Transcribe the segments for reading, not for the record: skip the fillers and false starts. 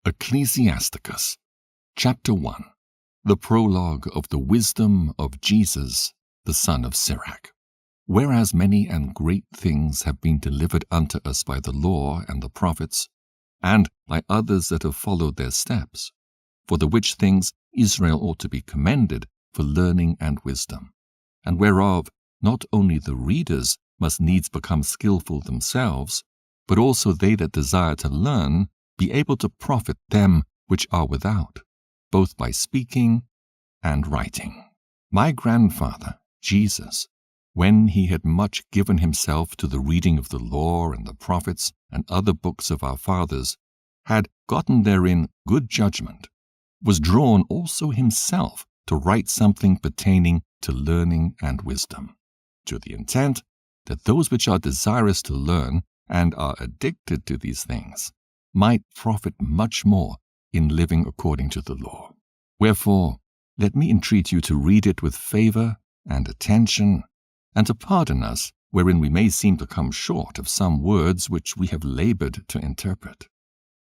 Ecclesiasticus, Chapter 1. The Prologue of the Wisdom of Jesus, the son of Sirach. Whereas many and great things have been delivered unto us by the law and the prophets, and by others that have followed their steps, for the which things Israel ought to be commended for learning and wisdom, and whereof not only the readers must needs become skillful themselves, but also they that desire to learn be able to profit them which are without, both by speaking and writing. My grandfather, Jesus, when he had much given himself to the reading of the law and the prophets and other books of our fathers, had gotten therein good judgment, was drawn also himself to write something pertaining to learning and wisdom, to the intent that those which are desirous to learn and are addicted to these things might profit much more in living according to the law. Wherefore, let me entreat you to read it with favor and attention, and to pardon us wherein we may seem to come short of some words which we have labored to interpret.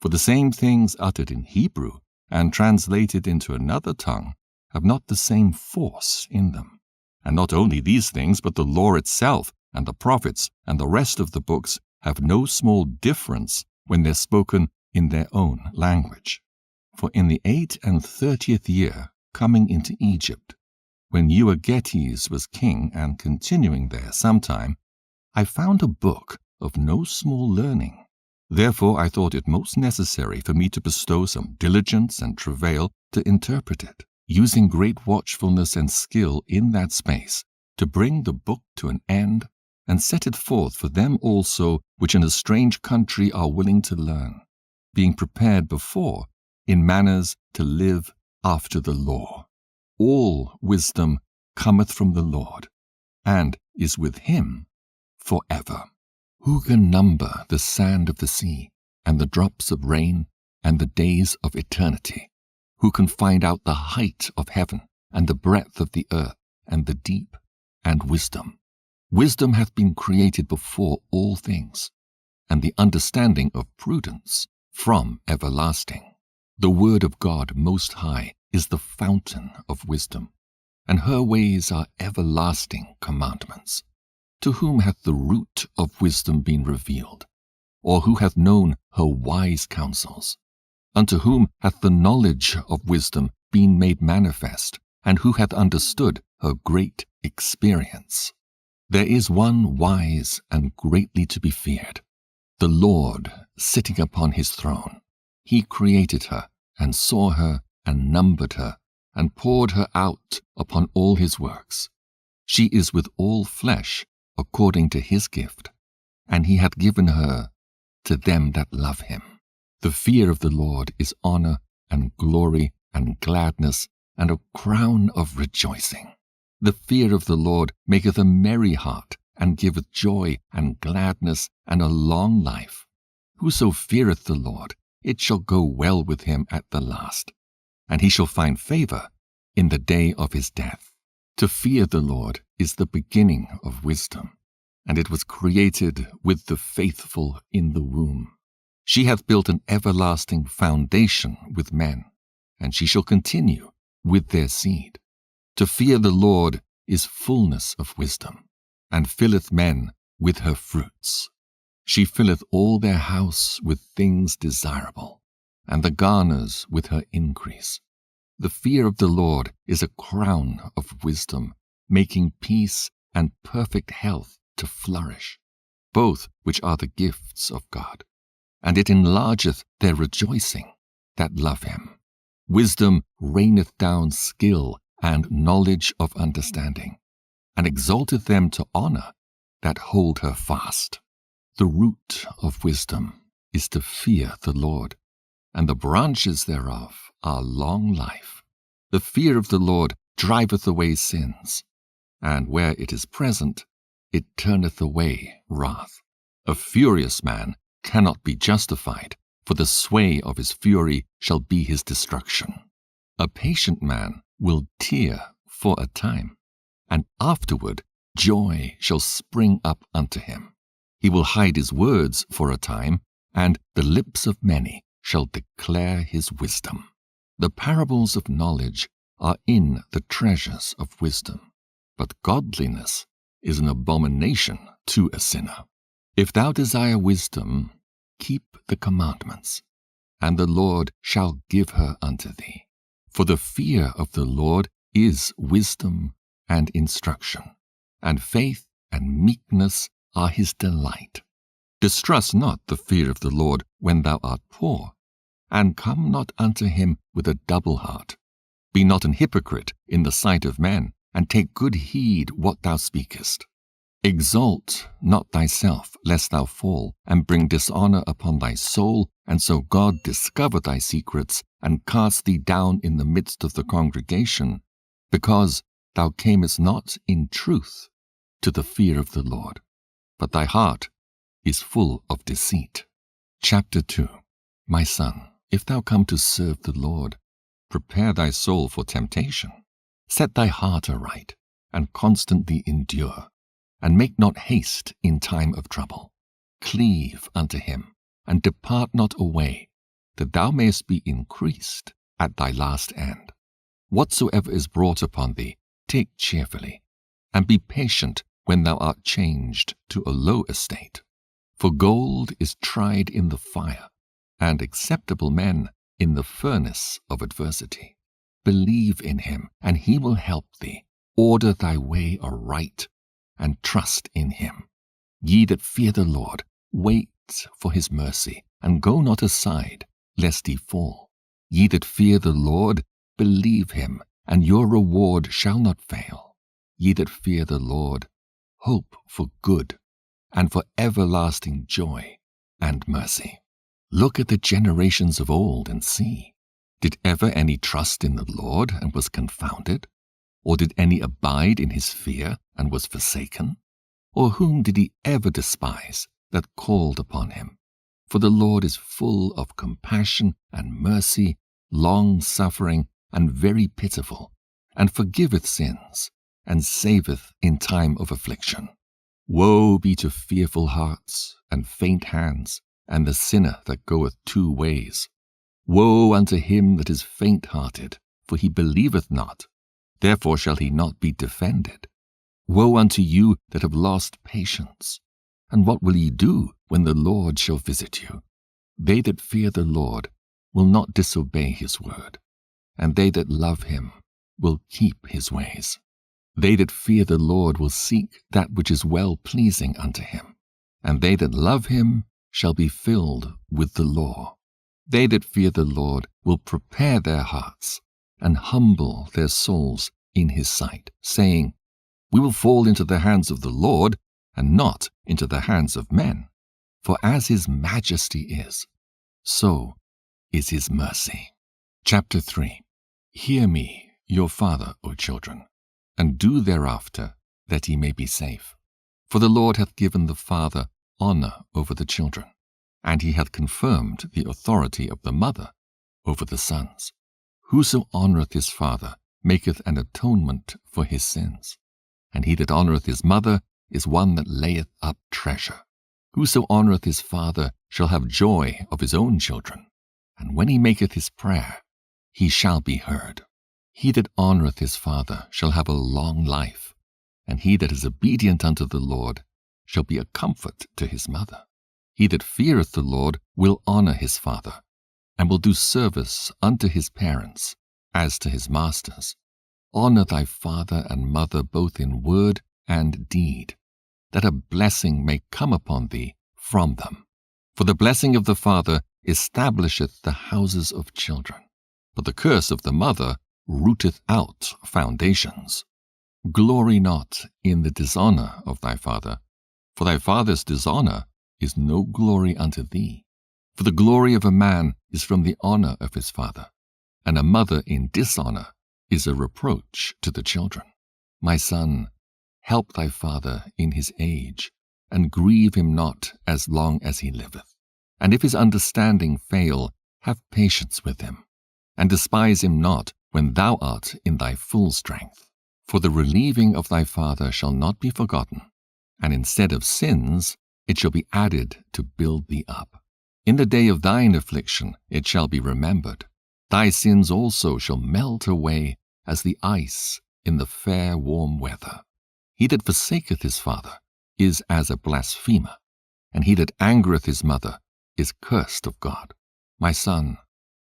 For the same things uttered in Hebrew and translated into another tongue have not the same force in them. And not only these things, but the law itself and the prophets and the rest of the books have no small difference when they're spoken in their own language. For in the 38th year, coming into Egypt, when Euergetes was king and continuing there some time, I found a book of no small learning. Therefore I thought it most necessary for me to bestow some diligence and travail to interpret it, using great watchfulness and skill in that space, to bring the book to an end, and set it forth for them also which in a strange country are willing to learn, being prepared before in manners to live after the law. All wisdom cometh from the Lord, and is with him forever. Who can number the sand of the sea, and the drops of rain, and the days of eternity? Who can find out the height of heaven, and the breadth of the earth, and the deep, and wisdom? Wisdom hath been created before all things, and the understanding of prudence from everlasting. The word of God most high is the fountain of wisdom, and her ways are everlasting commandments. To whom hath the root of wisdom been revealed? Or who hath known her wise counsels? Unto whom hath the knowledge of wisdom been made manifest, and who hath understood her great experience? There is one wise and greatly to be feared, the Lord sitting upon his throne. He created her, and saw her, and numbered her, and poured her out upon all his works. She is with all flesh, according to his gift, and he hath given her to them that love him. The fear of the Lord is honor and glory and gladness, and a crown of rejoicing. The fear of the Lord maketh a merry heart, and giveth joy and gladness and a long life. Whoso feareth the Lord, it shall go well with him at the last, and he shall find favor in the day of his death. To fear the Lord is the beginning of wisdom, and it was created with the faithful in the womb. She hath built an everlasting foundation with men, and she shall continue with their seed. To fear the Lord is fullness of wisdom, and filleth men with her fruits. She filleth all their house with things desirable, and the garners with her increase. The fear of the Lord is a crown of wisdom, making peace and perfect health to flourish, both which are the gifts of God. And it enlargeth their rejoicing that love him. Wisdom raineth down skill and knowledge of understanding, and exalteth them to honor that hold her fast. The root of wisdom is to fear the Lord, and the branches thereof are long life. The fear of the Lord driveth away sins, and where it is present, it turneth away wrath. A furious man cannot be justified, for the sway of his fury shall be his destruction. A patient man will tear for a time, and afterward joy shall spring up unto him. He will hide his words for a time, and the lips of many shall declare his wisdom. The parables of knowledge are in the treasures of wisdom, but godliness is an abomination to a sinner. If thou desire wisdom, keep the commandments, and the Lord shall give her unto thee. For the fear of the Lord is wisdom and instruction, and faith and meekness are his delight. Distrust not the fear of the Lord when thou art poor, and come not unto him with a double heart. Be not an hypocrite in the sight of men, and take good heed what thou speakest. Exalt not thyself, lest thou fall, and bring dishonor upon thy soul, and so God discover thy secrets, and cast thee down in the midst of the congregation, because thou camest not in truth to the fear of the Lord, but thy heart is full of deceit. Chapter 2. My son, if thou come to serve the Lord, prepare thy soul for temptation. Set thy heart aright, and constantly endure, and make not haste in time of trouble. Cleave unto him, and depart not away, that thou mayest be increased at thy last end. Whatsoever is brought upon thee, take cheerfully, and be patient when thou art changed to a low estate. For gold is tried in the fire, and acceptable men in the furnace of adversity. Believe in him, and he will help thee. Order thy way aright, and trust in him. Ye that fear the Lord, wait for his mercy, and go not aside, lest ye fall. Ye that fear the Lord, believe him, and your reward shall not fail. Ye that fear the Lord, hope for good, and for everlasting joy and mercy. Look at the generations of old and see. Did ever any trust in the Lord and was confounded? Or did any abide in his fear and was forsaken? Or whom did he ever despise that called upon him? For the Lord is full of compassion and mercy, long-suffering, and very pitiful, and forgiveth sins, and saveth in time of affliction. Woe be to fearful hearts, and faint hands, and the sinner that goeth 2 ways. Woe unto him that is faint-hearted, for he believeth not, therefore shall he not be defended. Woe unto you that have lost patience, and what will ye do when the Lord shall visit you? They that fear the Lord will not disobey his word, and they that love him will keep his ways. They that fear the Lord will seek that which is well-pleasing unto him, and they that love him shall be filled with the law. They that fear the Lord will prepare their hearts, and humble their souls in his sight, saying, We will fall into the hands of the Lord, and not into the hands of men. For as his majesty is, so is his mercy. Chapter 3. Hear me, your father, O children, and do thereafter, that ye may be safe. For the Lord hath given the father honor over the children, and he hath confirmed the authority of the mother over the sons. Whoso honoureth his father maketh an atonement for his sins, and he that honoureth his mother is one that layeth up treasure. Whoso honoureth his father shall have joy of his own children, and when he maketh his prayer, he shall be heard. He that honoureth his father shall have a long life, and he that is obedient unto the Lord shall be a comfort to his mother. He that feareth the Lord will honour his father, and will do service unto his parents, as to his masters. Honour thy father and mother both in word and deed, that a blessing may come upon thee from them. For the blessing of the father establisheth the houses of children, but the curse of the mother rooteth out foundations. Glory not in the dishonour of thy father, for thy father's dishonour is no glory unto thee. For the glory of a man is from the honour of his father, and a mother in dishonour is a reproach to the children. My son, help thy father in his age, and grieve him not as long as he liveth. And if his understanding fail, have patience with him, and despise him not when thou art in thy full strength. For the relieving of thy father shall not be forgotten, and instead of sins it shall be added to build thee up. In the day of thine affliction it shall be remembered. Thy sins also shall melt away as the ice in the fair warm weather. He that forsaketh his father is as a blasphemer, and he that angereth his mother is cursed of God. My son,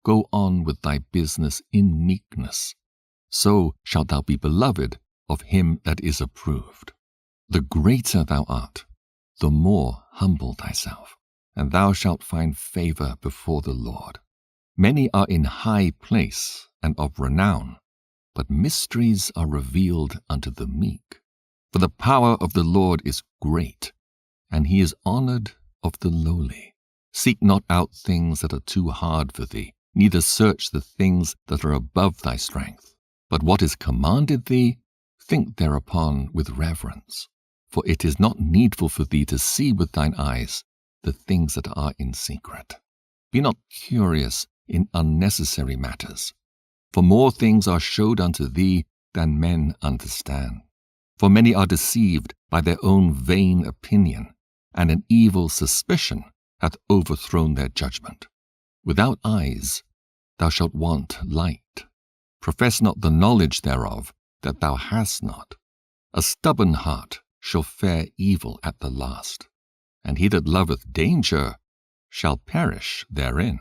go on with thy business in meekness. So shalt thou be beloved of him that is approved. The greater thou art, the more humble thyself, and thou shalt find favor before the Lord. Many are in high place and of renown, but mysteries are revealed unto the meek. For the power of the Lord is great, and he is honored of the lowly. Seek not out things that are too hard for thee, neither search the things that are above thy strength. But what is commanded thee, think thereupon with reverence. For it is not needful for thee to see with thine eyes the things that are in secret. Be not curious in unnecessary matters, for more things are showed unto thee than men understand. For many are deceived by their own vain opinion, and an evil suspicion hath overthrown their judgment. Without eyes thou shalt want light. Profess not the knowledge thereof that thou hast not. A stubborn heart shall fare evil at the last, and he that loveth danger shall perish therein.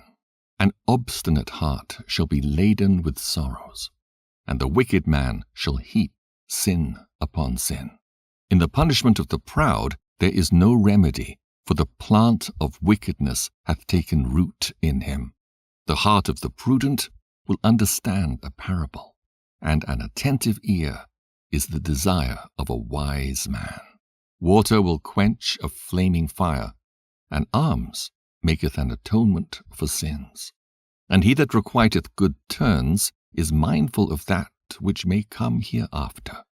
An obstinate heart shall be laden with sorrows, and the wicked man shall heap sin upon sin. In the punishment of the proud there is no remedy, for the plant of wickedness hath taken root in him. The heart of the prudent will understand a parable, and an attentive ear is the desire of a wise man. Water will quench a flaming fire, and alms maketh an atonement for sins. And he that requiteth good turns is mindful of that which may come hereafter,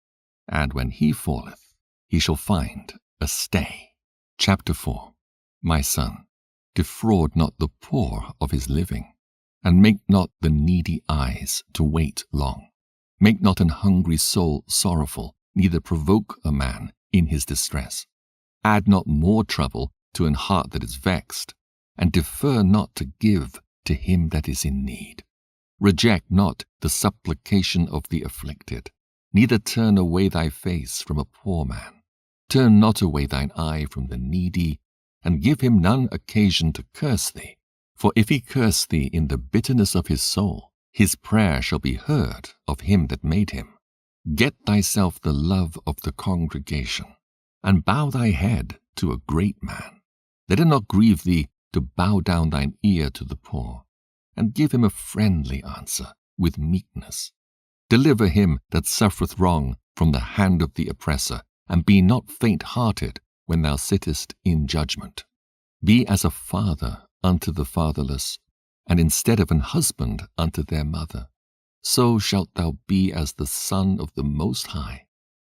and when he falleth, he shall find a stay. Chapter 4. My son, defraud not the poor of his living, and make not the needy eyes to wait long. Make not an hungry soul sorrowful, neither provoke a man in his distress. Add not more trouble to an heart that is vexed, and defer not to give to him that is in need. Reject not the supplication of the afflicted, neither turn away thy face from a poor man. Turn not away thine eye from the needy, and give him none occasion to curse thee. For if he curse thee in the bitterness of his soul, his prayer shall be heard of him that made him. Get thyself the love of the congregation, and bow thy head to a great man. Let it not grieve thee to bow down thine ear to the poor, and give him a friendly answer with meekness. Deliver him that suffereth wrong from the hand of the oppressor, and be not faint-hearted when thou sittest in judgment. Be as a father unto the fatherless, and instead of an husband unto their mother. So shalt thou be as the Son of the Most High,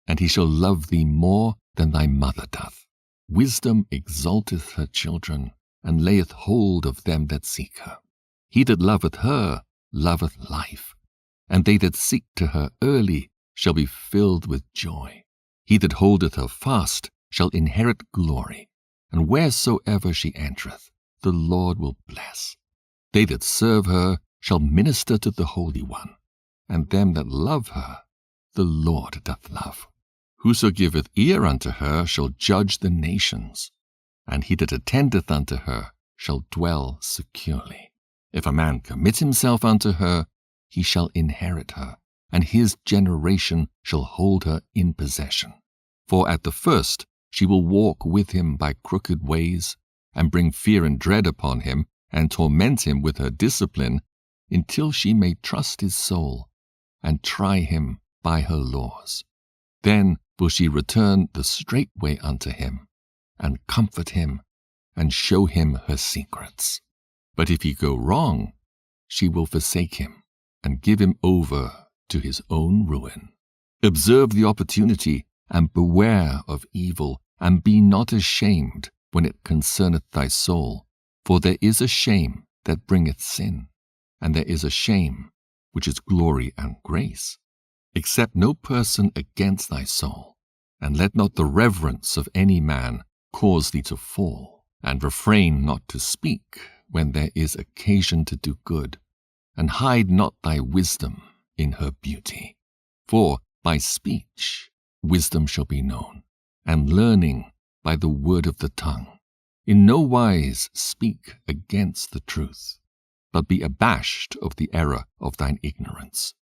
and he shall love thee more than thy mother doth. Wisdom exalteth her children, and layeth hold of them that seek her. He that loveth her loveth life, and they that seek to her early shall be filled with joy. He that holdeth her fast shall inherit glory, and wheresoever she entereth, the Lord will bless. They that serve her shall minister to the Holy One, and them that love her the Lord doth love. Whoso giveth ear unto her shall judge the nations, and he that attendeth unto her shall dwell securely. If a man commit himself unto her, he shall inherit her, and his generation shall hold her in possession. For at the first she will walk with him by crooked ways, and bring fear and dread upon him, and torment him with her discipline, until she may trust his soul, and try him by her laws. Then will she return the straight way unto him, and comfort him, and show him her secrets. But if he go wrong, she will forsake him, and give him over to his own ruin. Observe the opportunity, and beware of evil, and be not ashamed when it concerneth thy soul. For there is a shame that bringeth sin, and there is a shame which is glory and grace. Accept no person against thy soul, and let not the reverence of any man cause thee to fall, and refrain not to speak when there is occasion to do good, and hide not thy wisdom in her beauty. For by speech wisdom shall be known, and learning by the word of the tongue. In no wise speak against the truth, but be abashed of the error of thine ignorance.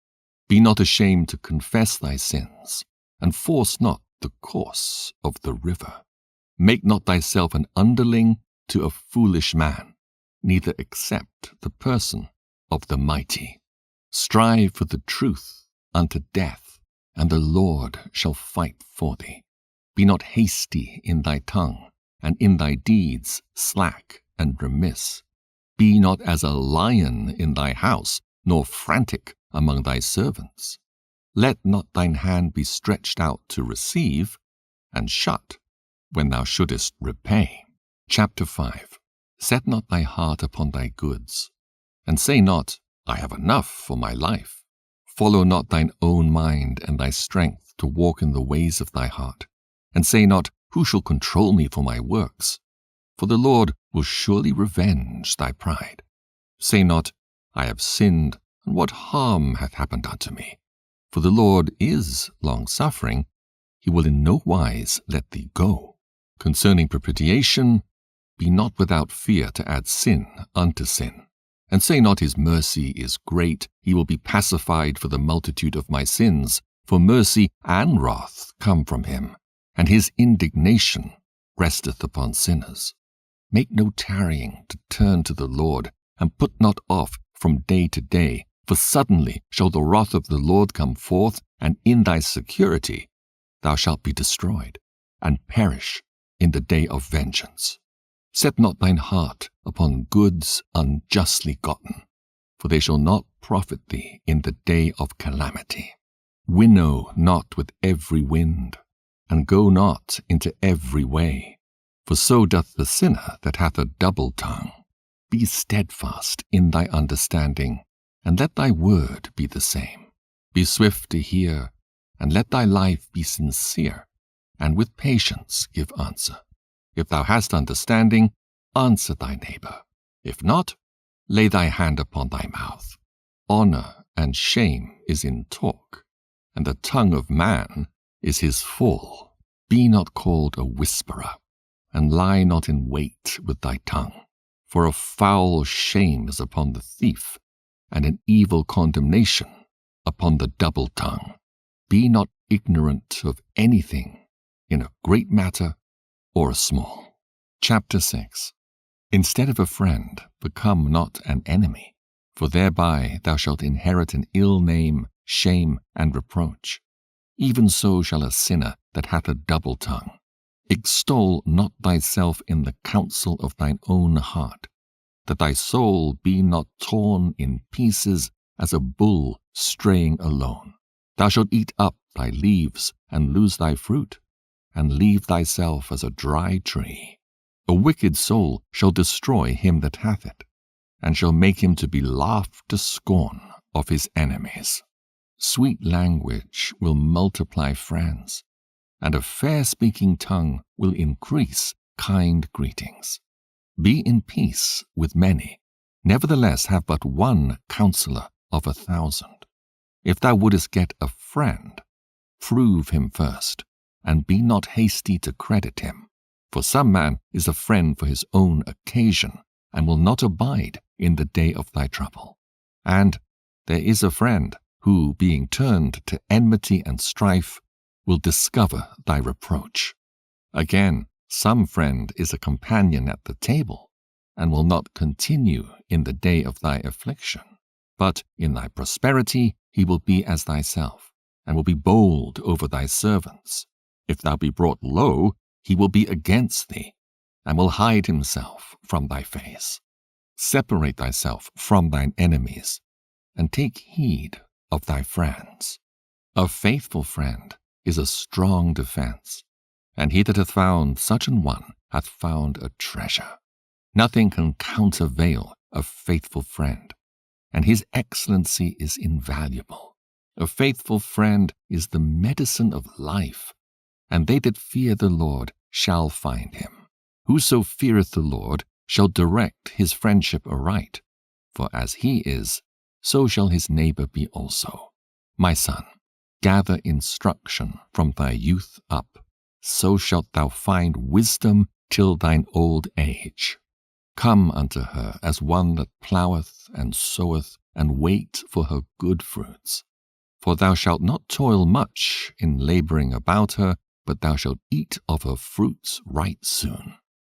Be not ashamed to confess thy sins, and force not the course of the river. Make not thyself an underling to a foolish man, neither accept the person of the mighty. Strive for the truth unto death, and the Lord shall fight for thee. Be not hasty in thy tongue, and in thy deeds slack and remiss. Be not as a lion in thy house, nor frantic among thy servants. Let not thine hand be stretched out to receive, and shut when thou shouldest repay. Chapter 5. Set not thy heart upon thy goods, and say not, I have enough for my life. Follow not thine own mind and thy strength to walk in the ways of thy heart, and say not, who shall control me for my works? For the Lord will surely revenge thy pride. Say not, I have sinned, and what harm hath happened unto me? For the Lord is long-suffering, he will in no wise let thee go. Concerning propitiation, be not without fear to add sin unto sin. And say not his mercy is great, he will be pacified for the multitude of my sins, for mercy and wrath come from him, and his indignation resteth upon sinners. Make no tarrying to turn to the Lord, and put not off from day to day, for suddenly shall the wrath of the Lord come forth, and in thy security thou shalt be destroyed, and perish in the day of vengeance. Set not thine heart upon goods unjustly gotten, for they shall not profit thee in the day of calamity. Winnow not with every wind, and go not into every way, for so doth the sinner that hath a double tongue. Be steadfast in thy understanding, and let thy word be the same. Be swift to hear, and let thy life be sincere, and with patience give answer. If thou hast understanding, answer thy neighbor. If not, lay thy hand upon thy mouth. Honor and shame is in talk, and the tongue of man is his fall. Be not called a whisperer, and lie not in wait with thy tongue. For a foul shame is upon the thief, and an evil condemnation upon the double tongue. Be not ignorant of anything, in a great matter or a small. Chapter 6. Instead of a friend, become not an enemy, for thereby thou shalt inherit an ill name, shame, and reproach. Even so shall a sinner that hath a double tongue. Extol not thyself in the counsel of thine own heart, that thy soul be not torn in pieces as a bull straying alone. Thou shalt eat up thy leaves and lose thy fruit, and leave thyself as a dry tree. A wicked soul shall destroy him that hath it, and shall make him to be laughed to scorn of his enemies. Sweet language will multiply friends, and a fair-speaking tongue will increase kind greetings. Be in peace with many, nevertheless have but one counselor of 1,000. If thou wouldest get a friend, prove him first, and be not hasty to credit him. For some man is a friend for his own occasion, and will not abide in the day of thy trouble. And there is a friend who, being turned to enmity and strife, will discover thy reproach. Again, some friend is a companion at the table, and will not continue in the day of thy affliction. But in thy prosperity he will be as thyself, and will be bold over thy servants. If thou be brought low, he will be against thee, and will hide himself from thy face. Separate thyself from thine enemies, and take heed of thy friends. A faithful friend is a strong defense, and he that hath found such an one hath found a treasure. Nothing can countervail a faithful friend, and his excellency is invaluable. A faithful friend is the medicine of life, and they that fear the Lord shall find him. Whoso feareth the Lord shall direct his friendship aright, for as he is, so shall his neighbor be also. My son, gather instruction from thy youth up, so shalt thou find wisdom till thine old age. Come unto her as one that ploweth and soweth, and wait for her good fruits. For thou shalt not toil much in laboring about her, but thou shalt eat of her fruits right soon.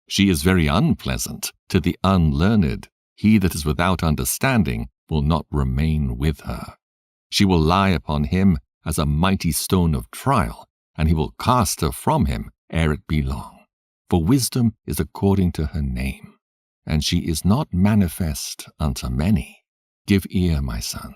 She is very unpleasant to the unlearned. He that is without understanding will not remain with her. She will lie upon him as a mighty stone of trial, and he will cast her from him ere it be long. For wisdom is according to her name, and she is not manifest unto many. Give ear, my son,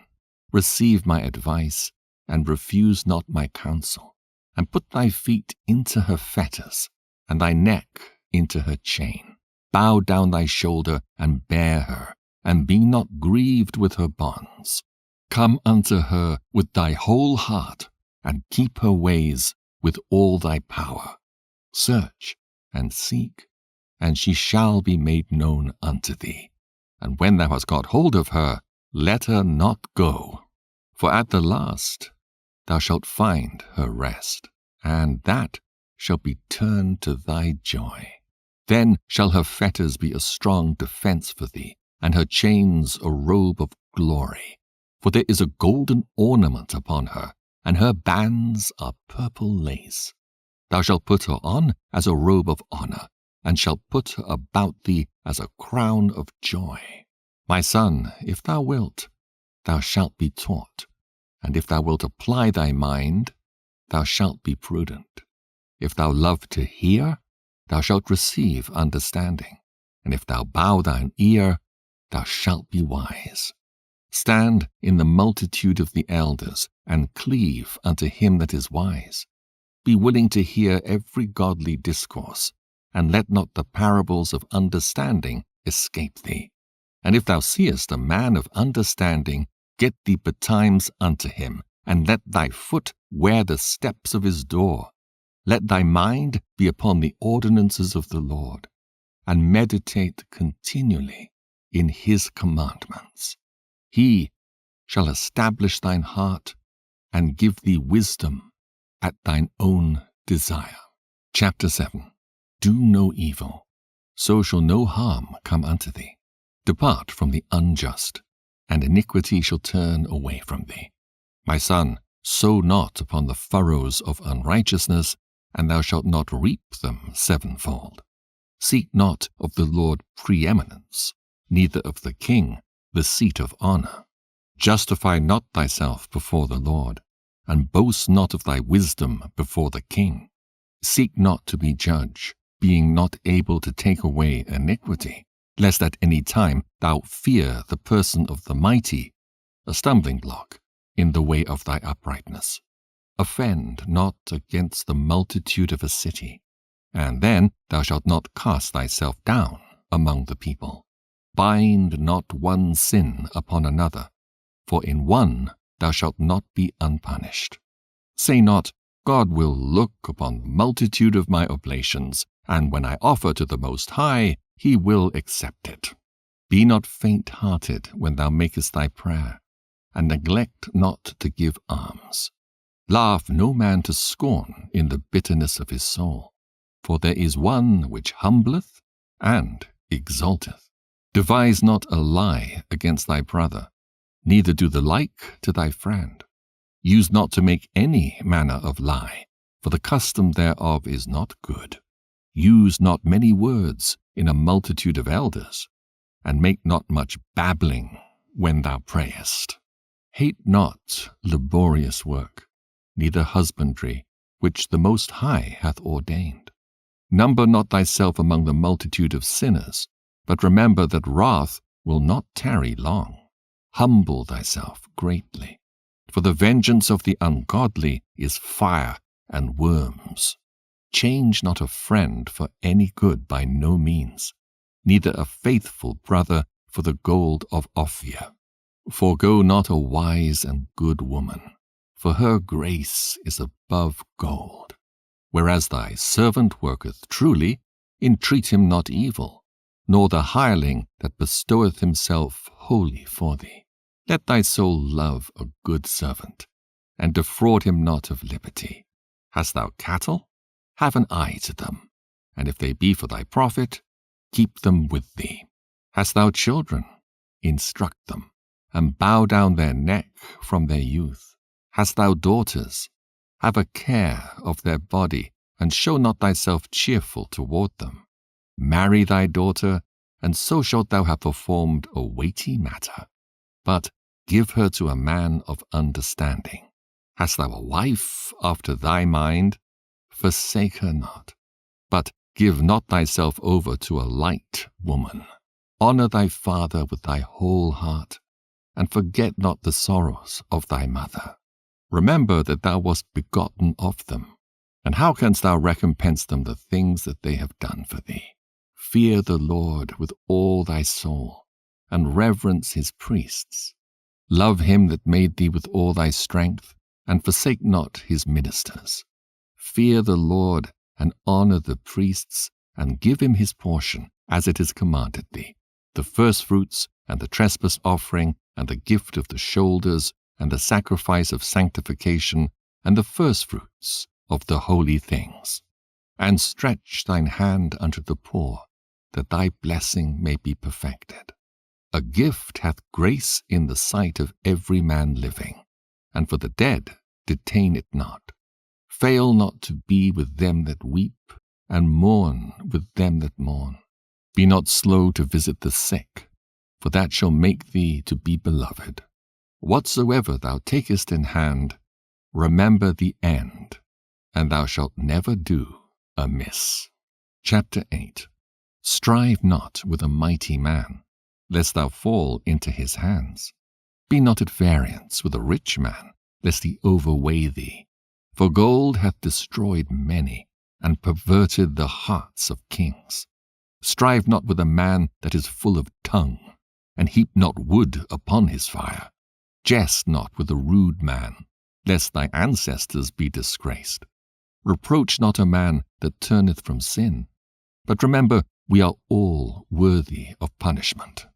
receive my advice, and refuse not my counsel, and put thy feet into her fetters, and thy neck into her chain. Bow down thy shoulder, and bear her, and be not grieved with her bonds. Come unto her with thy whole heart, and keep her ways with all thy power. Search and seek, and she shall be made known unto thee. And when thou hast got hold of her, let her not go. For at the last thou shalt find her rest, and that shall be turned to thy joy. Then shall her fetters be a strong defense for thee, and her chains a robe of glory. For there is a golden ornament upon her, and her bands are purple lace. Thou shalt put her on as a robe of honor, and shalt put her about thee as a crown of joy. My son, if thou wilt, thou shalt be taught, and if thou wilt apply thy mind, thou shalt be prudent. If thou love to hear, thou shalt receive understanding, and if thou bow thine ear, thou shalt be wise. Stand in the multitude of the elders, and cleave unto him that is wise. Be willing to hear every godly discourse, and let not the parables of understanding escape thee. And if thou seest a man of understanding, get thee betimes unto him, and let thy foot wear the steps of his door. Let thy mind be upon the ordinances of the Lord, and meditate continually in his commandments. He shall establish thine heart, and give thee wisdom at thine own desire. Chapter 7. Do no evil, so shall no harm come unto thee. Depart from the unjust, and iniquity shall turn away from thee. My son, sow not upon the furrows of unrighteousness, and thou shalt not reap them sevenfold. Seek not of the Lord preeminence, neither of the king the seat of honor. Justify not thyself before the Lord, and boast not of thy wisdom before the king. Seek not to be judge, being not able to take away iniquity, lest at any time thou fear the person of the mighty, a stumbling block in the way of thy uprightness. Offend not against the multitude of a city, and then thou shalt not cast thyself down among the people. Bind not one sin upon another, for in one thou shalt not be unpunished. Say not, God will look upon the multitude of my oblations, and when I offer to the Most High, he will accept it. Be not faint-hearted when thou makest thy prayer, and neglect not to give alms. Laugh no man to scorn in the bitterness of his soul, for there is one which humbleth and exalteth. Devise not a lie against thy brother, neither do the like to thy friend. Use not to make any manner of lie, for the custom thereof is not good. Use not many words in a multitude of elders, and make not much babbling when thou prayest. Hate not laborious work, neither husbandry, which the Most High hath ordained. Number not thyself among the multitude of sinners, but remember that wrath will not tarry long. Humble thyself greatly, for the vengeance of the ungodly is fire and worms. Change not a friend for any good by no means, neither a faithful brother for the gold of Ophir. Forego not a wise and good woman, for her grace is above gold. Whereas thy servant worketh truly, entreat him not evil. nor the hireling that bestoweth himself wholly for thee. Let thy soul love a good servant, and defraud him not of liberty. Hast thou cattle? Have an eye to them, and if they be for thy profit, keep them with thee. Hast thou children? Instruct them, and bow down their neck from their youth. Hast thou daughters? Have a care of their body, and show not thyself cheerful toward them. Marry thy daughter, and so shalt thou have performed a weighty matter. But give her to a man of understanding. Hast thou a wife after thy mind? Forsake her not. But give not thyself over to a light woman. Honor thy father with thy whole heart, and forget not the sorrows of thy mother. Remember that thou wast begotten of them, and how canst thou recompense them the things that they have done for thee? Fear the Lord with all thy soul, and reverence his priests. Love him that made thee with all thy strength, and forsake not his ministers. Fear the Lord, and honor the priests, and give him his portion, as it is commanded thee, the firstfruits, and the trespass offering, and the gift of the shoulders, and the sacrifice of sanctification, and the firstfruits of the holy things. And stretch thine hand unto the poor, that thy blessing may be perfected. A gift hath grace in the sight of every man living, and for the dead detain it not. Fail not to be with them that weep, and mourn with them that mourn. Be not slow to visit the sick, for that shall make thee to be beloved. Whatsoever thou takest in hand, remember the end, and thou shalt never do amiss. Chapter 8. Strive not with a mighty man, lest thou fall into his hands. Be not at variance with a rich man, lest he overweigh thee. For gold hath destroyed many, and perverted the hearts of kings. Strive not with a man that is full of tongue, and heap not wood upon his fire. Jest not with a rude man, lest thy ancestors be disgraced. Reproach not a man that turneth from sin, but remember we are all worthy of punishment.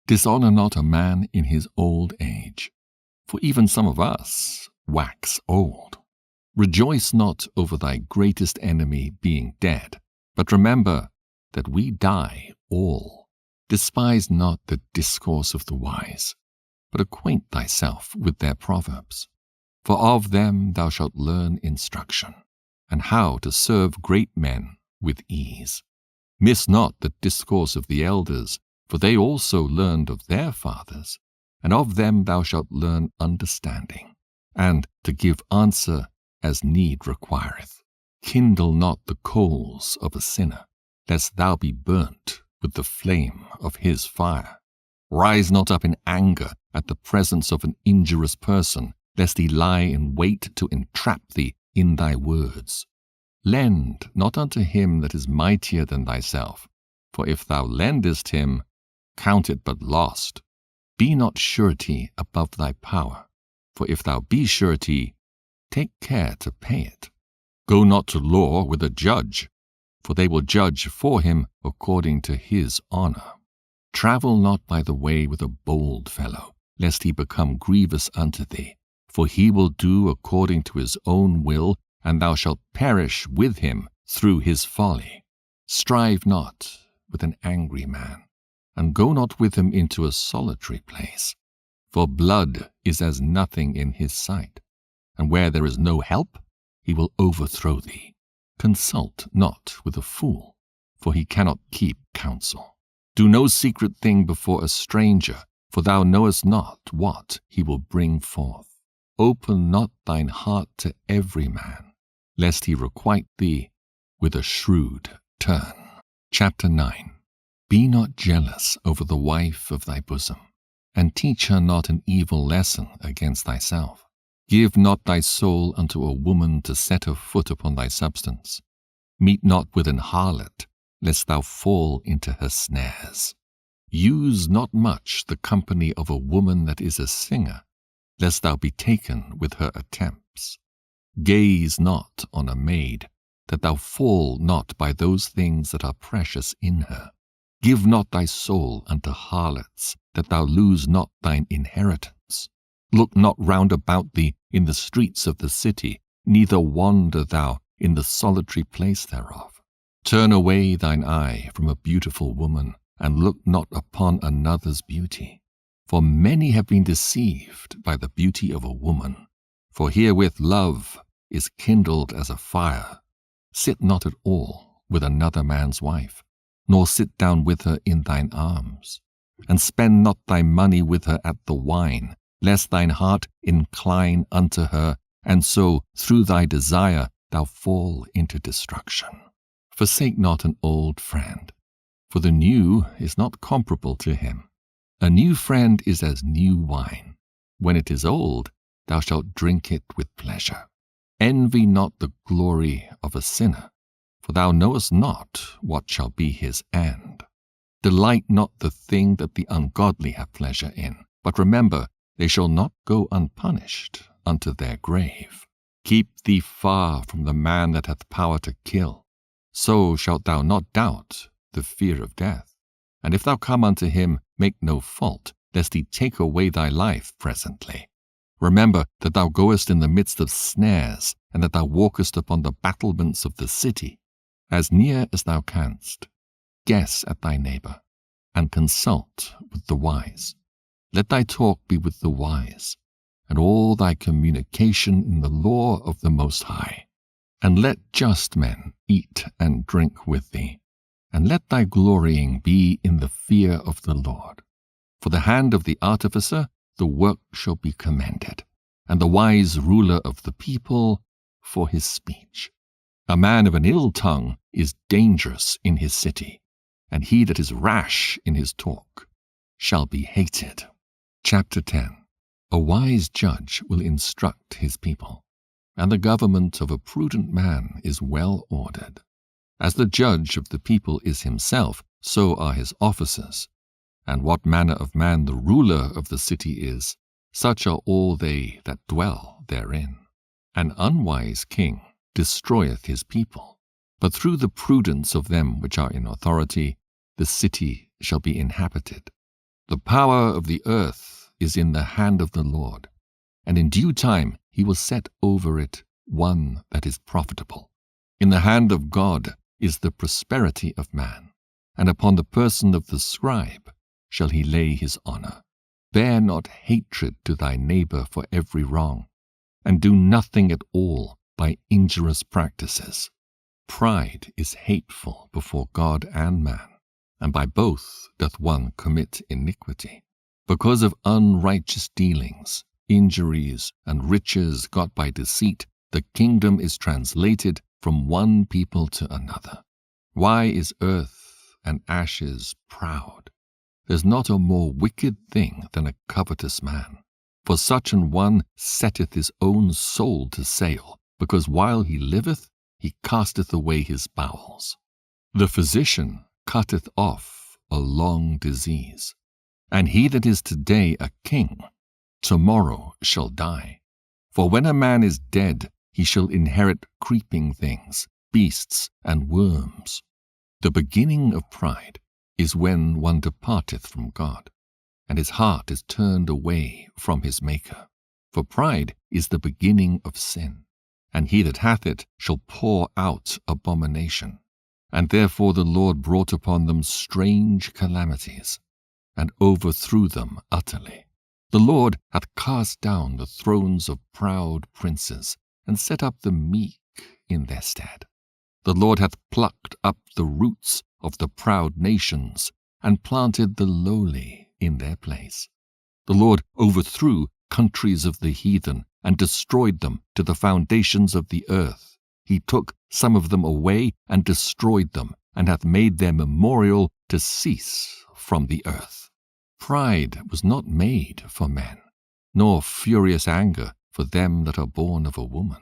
Dishonor not a man in his old age, for even some of us wax old. Rejoice not over thy greatest enemy being dead, but remember that we die all. Despise not the discourse of the wise, but acquaint thyself with their proverbs. For of them thou shalt learn instruction, and how to serve great men with ease. Miss not the discourse of the elders, for they also learned of their fathers, and of them thou shalt learn understanding, and to give answer as need requireth. Kindle not the coals of a sinner, lest thou be burnt with the flame of his fire. Rise not up in anger at the presence of an injurious person, lest he lie in wait to entrap thee in thy words. Lend not unto him that is mightier than thyself, for if thou lendest him, count it but lost. Be not surety above thy power, for if thou be surety, take care to pay it. Go not to law with a judge, for they will judge for him according to his honor. Travel not by the way with a bold fellow, lest he become grievous unto thee, for he will do according to his own will, and thou shalt perish with him through his folly. Strive not with an angry man, and go not with him into a solitary place, for blood is as nothing in his sight, and where there is no help, he will overthrow thee. Consult not with a fool, for he cannot keep counsel. Do no secret thing before a stranger, for thou knowest not what he will bring forth. Open not thine heart to every man, lest he requite thee with a shrewd turn. Chapter 9. Be not jealous over the wife of thy bosom, and teach her not an evil lesson against thyself. Give not thy soul unto a woman to set her foot upon thy substance. Meet not with an harlot, lest thou fall into her snares. Use not much the company of a woman that is a singer, lest thou be taken with her attempts. Gaze not on a maid, that thou fall not by those things that are precious in her. Give not thy soul unto harlots, that thou lose not thine inheritance. Look not round about thee in the streets of the city, neither wander thou in the solitary place thereof. Turn away thine eye from a beautiful woman, and look not upon another's beauty. For many have been deceived by the beauty of a woman. For herewith love is kindled as a fire. Sit not at all with another man's wife, nor sit down with her in thine arms. And spend not thy money with her at the wine, lest thine heart incline unto her, and so through thy desire thou fall into destruction. Forsake not an old friend, for the new is not comparable to him. A new friend is as new wine. When it is old, thou shalt drink it with pleasure. Envy not the glory of a sinner, for thou knowest not what shall be his end. Delight not the thing that the ungodly have pleasure in, but remember, they shall not go unpunished unto their grave. Keep thee far from the man that hath power to kill. So shalt thou not doubt the fear of death. And if thou come unto him, make no fault, lest he take away thy life presently. Remember that thou goest in the midst of snares, and that thou walkest upon the battlements of the city. As near as thou canst, guess at thy neighbor, and consult with the wise. Let thy talk be with the wise, and all thy communication in the law of the Most High. And let just men eat and drink with thee, and let thy glorying be in the fear of the Lord. For the hand of the artificer the work shall be commended, and the wise ruler of the people for his speech. A man of an ill tongue is dangerous in his city, and he that is rash in his talk shall be hated. Chapter 10. A wise judge will instruct his people, and the government of a prudent man is well ordered. As the judge of the people is himself, so are his officers. And what manner of man the ruler of the city is, such are all they that dwell therein. An unwise king destroyeth his people, but through the prudence of them which are in authority, the city shall be inhabited. The power of the earth is in the hand of the Lord, and in due time he will set over it one that is profitable. In the hand of God is the prosperity of man, and upon the person of the scribe shall he lay his honor. Bear not hatred to thy neighbor for every wrong, and do nothing at all by injurious practices. Pride is hateful before God and man, and by both doth one commit iniquity. Because of unrighteous dealings, injuries, and riches got by deceit, the kingdom is translated from one people to another. Why is earth and ashes proud? There's not a more wicked thing than a covetous man. For such an one setteth his own soul to sale, because while he liveth, he casteth away his bowels. The physician cutteth off a long disease, and he that is today a king, tomorrow shall die. For when a man is dead, he shall inherit creeping things, beasts, and worms. The beginning of pride is when one departeth from God, and his heart is turned away from his Maker. For pride is the beginning of sin, and he that hath it shall pour out abomination. And therefore the Lord brought upon them strange calamities, and overthrew them utterly. The Lord hath cast down the thrones of proud princes, and set up the meek in their stead. The Lord hath plucked up the roots of the proud nations, and planted the lowly in their place. The Lord overthrew countries of the heathen, and destroyed them to the foundations of the earth. He took some of them away, and destroyed them, and hath made their memorial to cease from the earth. Pride was not made for men, nor furious anger for them that are born of a woman.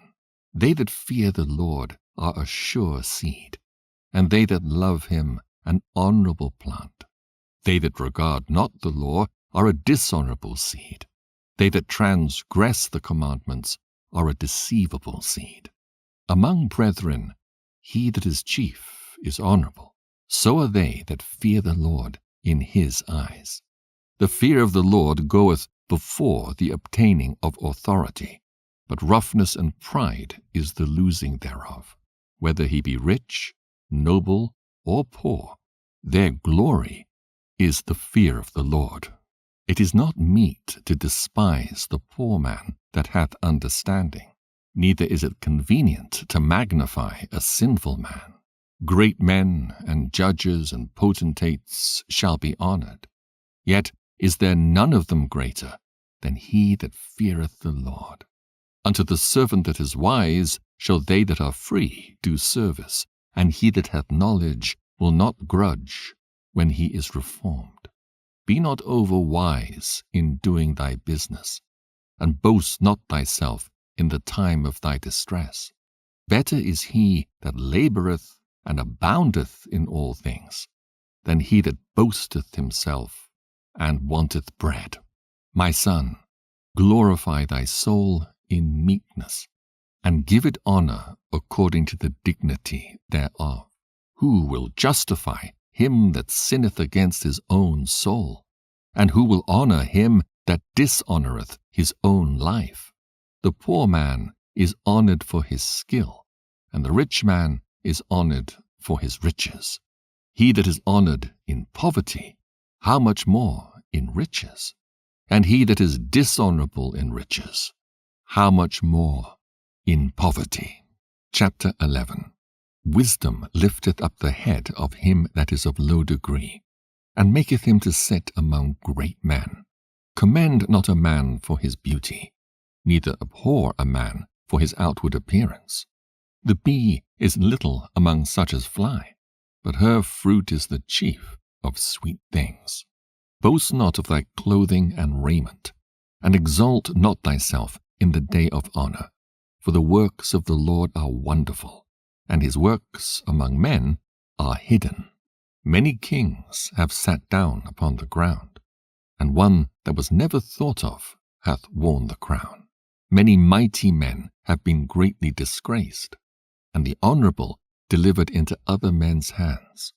They that fear the Lord are a sure seed, and they that love him an honorable plant. They that regard not the law are a dishonorable seed. They that transgress the commandments are a deceivable seed. Among brethren, he that is chief is honorable, So are they that fear the Lord in his eyes. The fear of the Lord goeth before the obtaining of authority, but roughness and pride is the losing thereof. Whether he be rich, noble, or poor, their glory is the fear of the Lord. It is not meet to despise the poor man that hath understanding, neither is it convenient to magnify a sinful man. Great men and judges and potentates shall be honored, yet is there none of them greater than he that feareth the Lord. Unto the servant that is wise shall they that are free do service, and he that hath knowledge will not grudge when he is reformed. Be not over wise in doing thy business, and boast not thyself in the time of thy distress. Better is he that laboureth and aboundeth in all things, than he that boasteth himself and wanteth bread. My son, glorify thy soul in meekness, and give it honour according to the dignity thereof. Who will justify him that sinneth against his own soul? And who will honour him that dishonoureth his own life? The poor man is honoured for his skill, and the rich man is honoured for his riches. He that is honoured in poverty, how much more in riches? And he that is dishonourable in riches, how much more in poverty? Chapter 11. Wisdom lifteth up the head of him that is of low degree, and maketh him to sit among great men. Commend not a man for his beauty, neither abhor a man for his outward appearance. The bee is little among such as fly, but her fruit is the chief of sweet things. Boast not of thy clothing and raiment, and exalt not thyself in the day of honour, for the works of the Lord are wonderful, and his works among men are hidden. Many kings have sat down upon the ground, and one that was never thought of hath worn the crown. Many mighty men have been greatly disgraced, and the honourable delivered into other men's hands.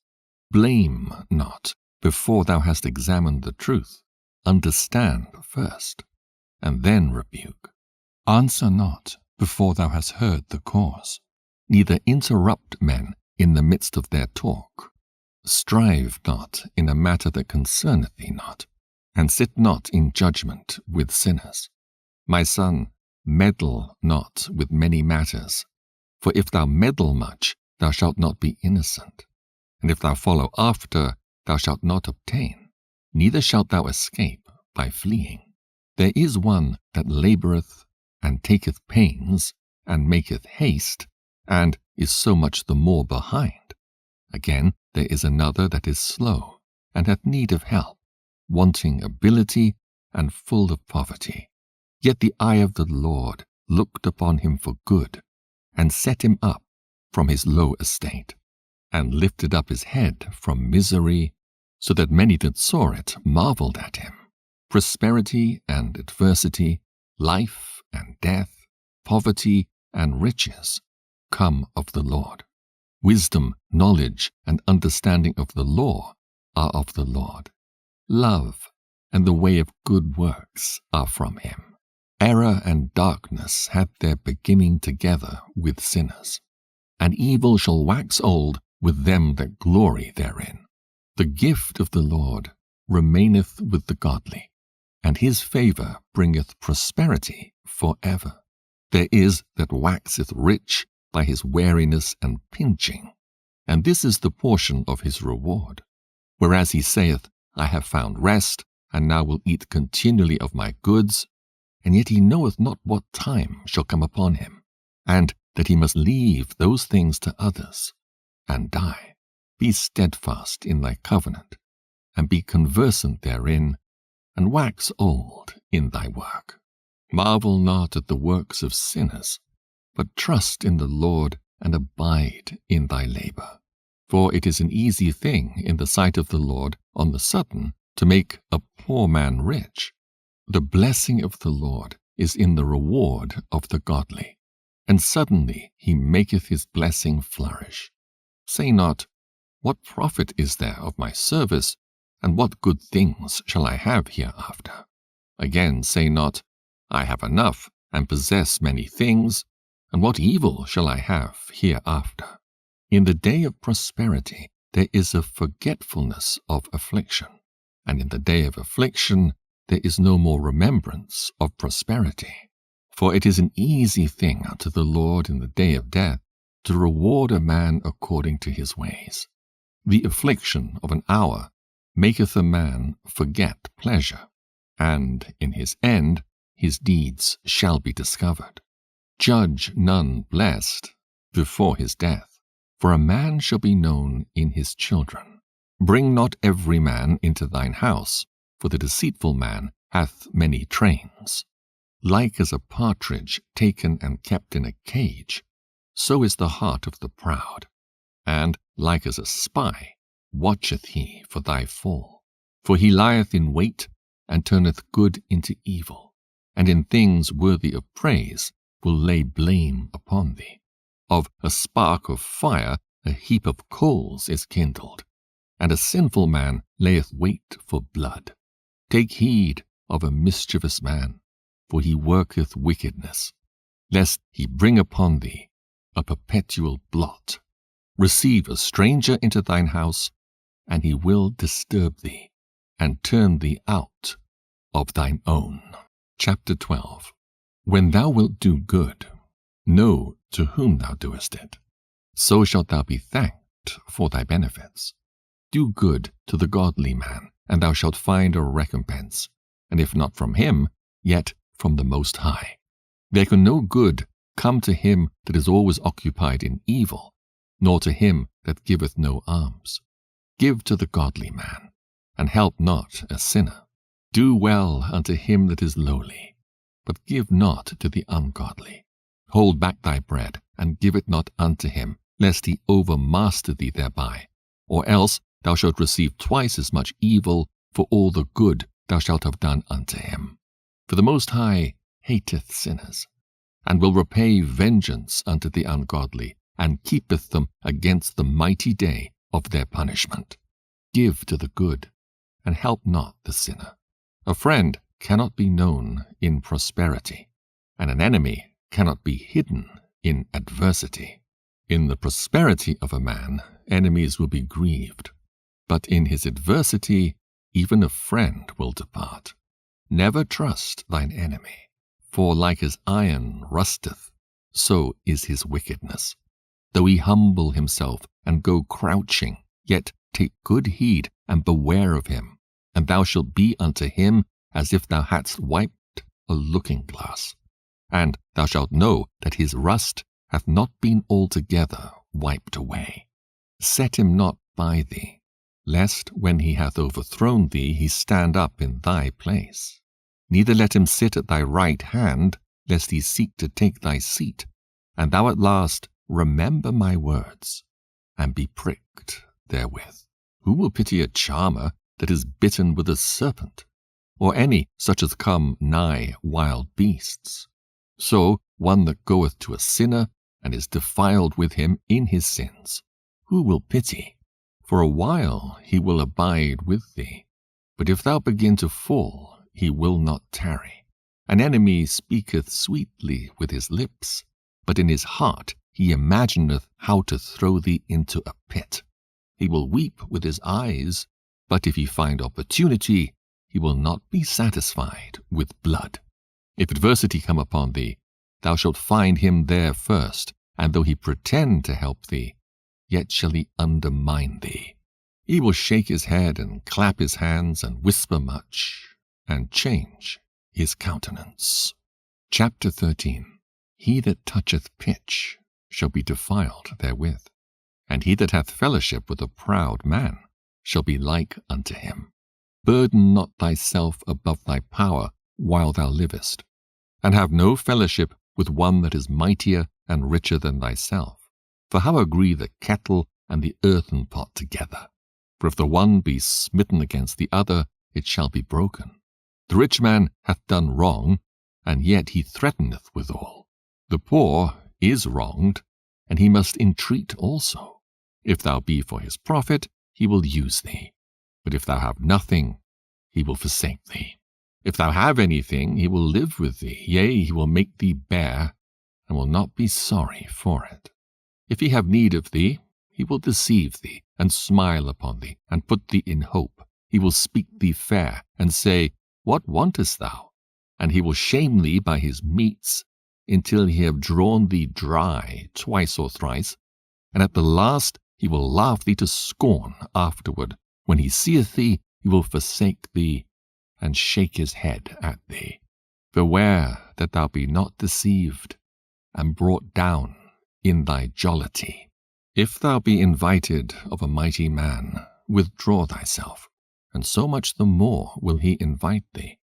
Blame not before thou hast examined the truth. Understand first, and then rebuke. Answer not before thou hast heard the cause. Neither interrupt men in the midst of their talk. Strive not in a matter that concerneth thee not, and sit not in judgment with sinners. My son, meddle not with many matters, for if thou meddle much, thou shalt not be innocent. And if thou follow after, thou shalt not obtain, neither shalt thou escape by fleeing. There is one that laboureth, and taketh pains, and maketh haste, and is so much the more behind. Again, there is another that is slow, and hath need of help, wanting ability, and full of poverty. Yet the eye of the Lord looked upon him for good, and set him up from his low estate, and lifted up his head from misery, so that many that saw it marveled at him. Prosperity and adversity, life and death, poverty and riches come of the Lord. Wisdom, knowledge, and understanding of the law are of the Lord. Love and the way of good works are from him. Error and darkness had their beginning together with sinners, and evil shall wax old with them that glory therein. The gift of the Lord remaineth with the godly, and his favour bringeth prosperity for ever. There is that waxeth rich by his wariness and pinching, and this is the portion of his reward. Whereas he saith, I have found rest, and now will eat continually of my goods, and yet he knoweth not what time shall come upon him, and that he must leave those things to others, and die. Be steadfast in thy covenant, and be conversant therein, and wax old in thy work. Marvel not at the works of sinners, but trust in the Lord, and abide in thy labour. For it is an easy thing in the sight of the Lord on the sudden to make a poor man rich. The blessing of the Lord is in the reward of the godly, and suddenly he maketh his blessing flourish. Say not, What profit is there of my service, and what good things shall I have hereafter? Again say not, I have enough, and possess many things, and what evil shall I have hereafter? In the day of prosperity there is a forgetfulness of affliction, and in the day of affliction there is no more remembrance of prosperity. For it is an easy thing unto the Lord in the day of death to reward a man according to his ways. The affliction of an hour maketh a man forget pleasure, and in his end his deeds shall be discovered. Judge none blessed before his death, for a man shall be known in his children. Bring not every man into thine house, for the deceitful man hath many trains. Like as a partridge taken and kept in a cage, so is the heart of the proud. And like as a spy watcheth he for thy fall. For he lieth in wait, and turneth good into evil, and in things worthy of praise will lay blame upon thee. Of a spark of fire a heap of coals is kindled, and a sinful man layeth wait for blood. Take heed of a mischievous man, for he worketh wickedness, lest he bring upon thee a perpetual blot. Receive a stranger into thine house, and he will disturb thee, and turn thee out of thine own. Chapter 12. When thou wilt do good, know to whom thou doest it. So shalt thou be thanked for thy benefits. Do good to the godly man, and thou shalt find a recompense, and if not from him, yet from the Most High. There can no good come to him that is always occupied in evil, nor to him that giveth no alms. Give to the godly man, and help not a sinner. Do well unto him that is lowly, but give not to the ungodly. Hold back thy bread, and give it not unto him, lest he overmaster thee thereby, or else thou shalt receive twice as much evil for all the good thou shalt have done unto him. For the Most High hateth sinners, and will repay vengeance unto the ungodly, and keepeth them against the mighty day of their punishment. Give to the good, and help not the sinner. A friend cannot be known in prosperity, and an enemy cannot be hidden in adversity. In the prosperity of a man, enemies will be grieved, but in his adversity, even a friend will depart. Never trust thine enemy, for like as iron rusteth, so is his wickedness. Though he humble himself and go crouching, yet take good heed and beware of him, and thou shalt be unto him as if thou hadst wiped a looking-glass. And thou shalt know that his rust hath not been altogether wiped away. Set him not by thee, lest when he hath overthrown thee he stand up in thy place. Neither let him sit at thy right hand, lest he seek to take thy seat. And thou at last remember my words, and be pricked therewith. Who will pity a charmer that is bitten with a serpent, or any such as come nigh wild beasts? So one that goeth to a sinner, and is defiled with him in his sins, who will pity? For a while he will abide with thee, but if thou begin to fall, he will not tarry. An enemy speaketh sweetly with his lips, but in his heart he imagineth how to throw thee into a pit. He will weep with his eyes, but if he find opportunity, he will not be satisfied with blood. If adversity come upon thee, thou shalt find him there first, and though he pretend to help thee, yet shall he undermine thee. He will shake his head and clap his hands and whisper much, and change his countenance. Chapter 13. He that toucheth pitch shall be defiled therewith, and he that hath fellowship with a proud man shall be like unto him. Burden not thyself above thy power while thou livest, and have no fellowship with one that is mightier and richer than thyself. For how agree the kettle and the earthen pot together? For if the one be smitten against the other, it shall be broken. The rich man hath done wrong, and yet he threateneth withal. The poor is wronged, and he must entreat also. If thou be for his profit, he will use thee. But if thou have nothing, he will forsake thee. If thou have anything, he will live with thee. Yea, he will make thee bear, and will not be sorry for it. If he have need of thee, he will deceive thee, and smile upon thee, and put thee in hope. He will speak thee fair, and say, What wantest thou? And he will shame thee by his meats, until he have drawn thee dry twice or thrice, and at the last he will laugh thee to scorn afterward. When he seeth thee, he will forsake thee, and shake his head at thee. Beware that thou be not deceived, and brought down in thy jollity. If thou be invited of a mighty man, withdraw thyself, and so much the more will he invite thee.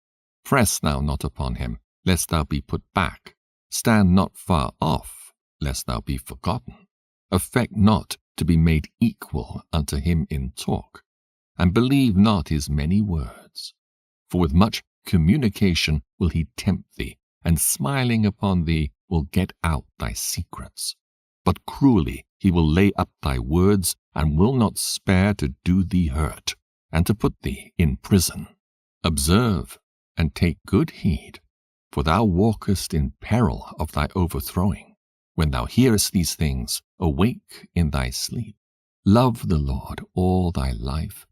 Press thou not upon him, lest thou be put back. Stand not far off, lest thou be forgotten. Affect not to be made equal unto him in talk, and believe not his many words. For with much communication will he tempt thee, and smiling upon thee will get out thy secrets. But cruelly he will lay up thy words, and will not spare to do thee hurt, and to put thee in prison. Observe, and take good heed, for thou walkest in peril of thy overthrowing. When thou hearest these things, awake in thy sleep. Love the Lord all thy life,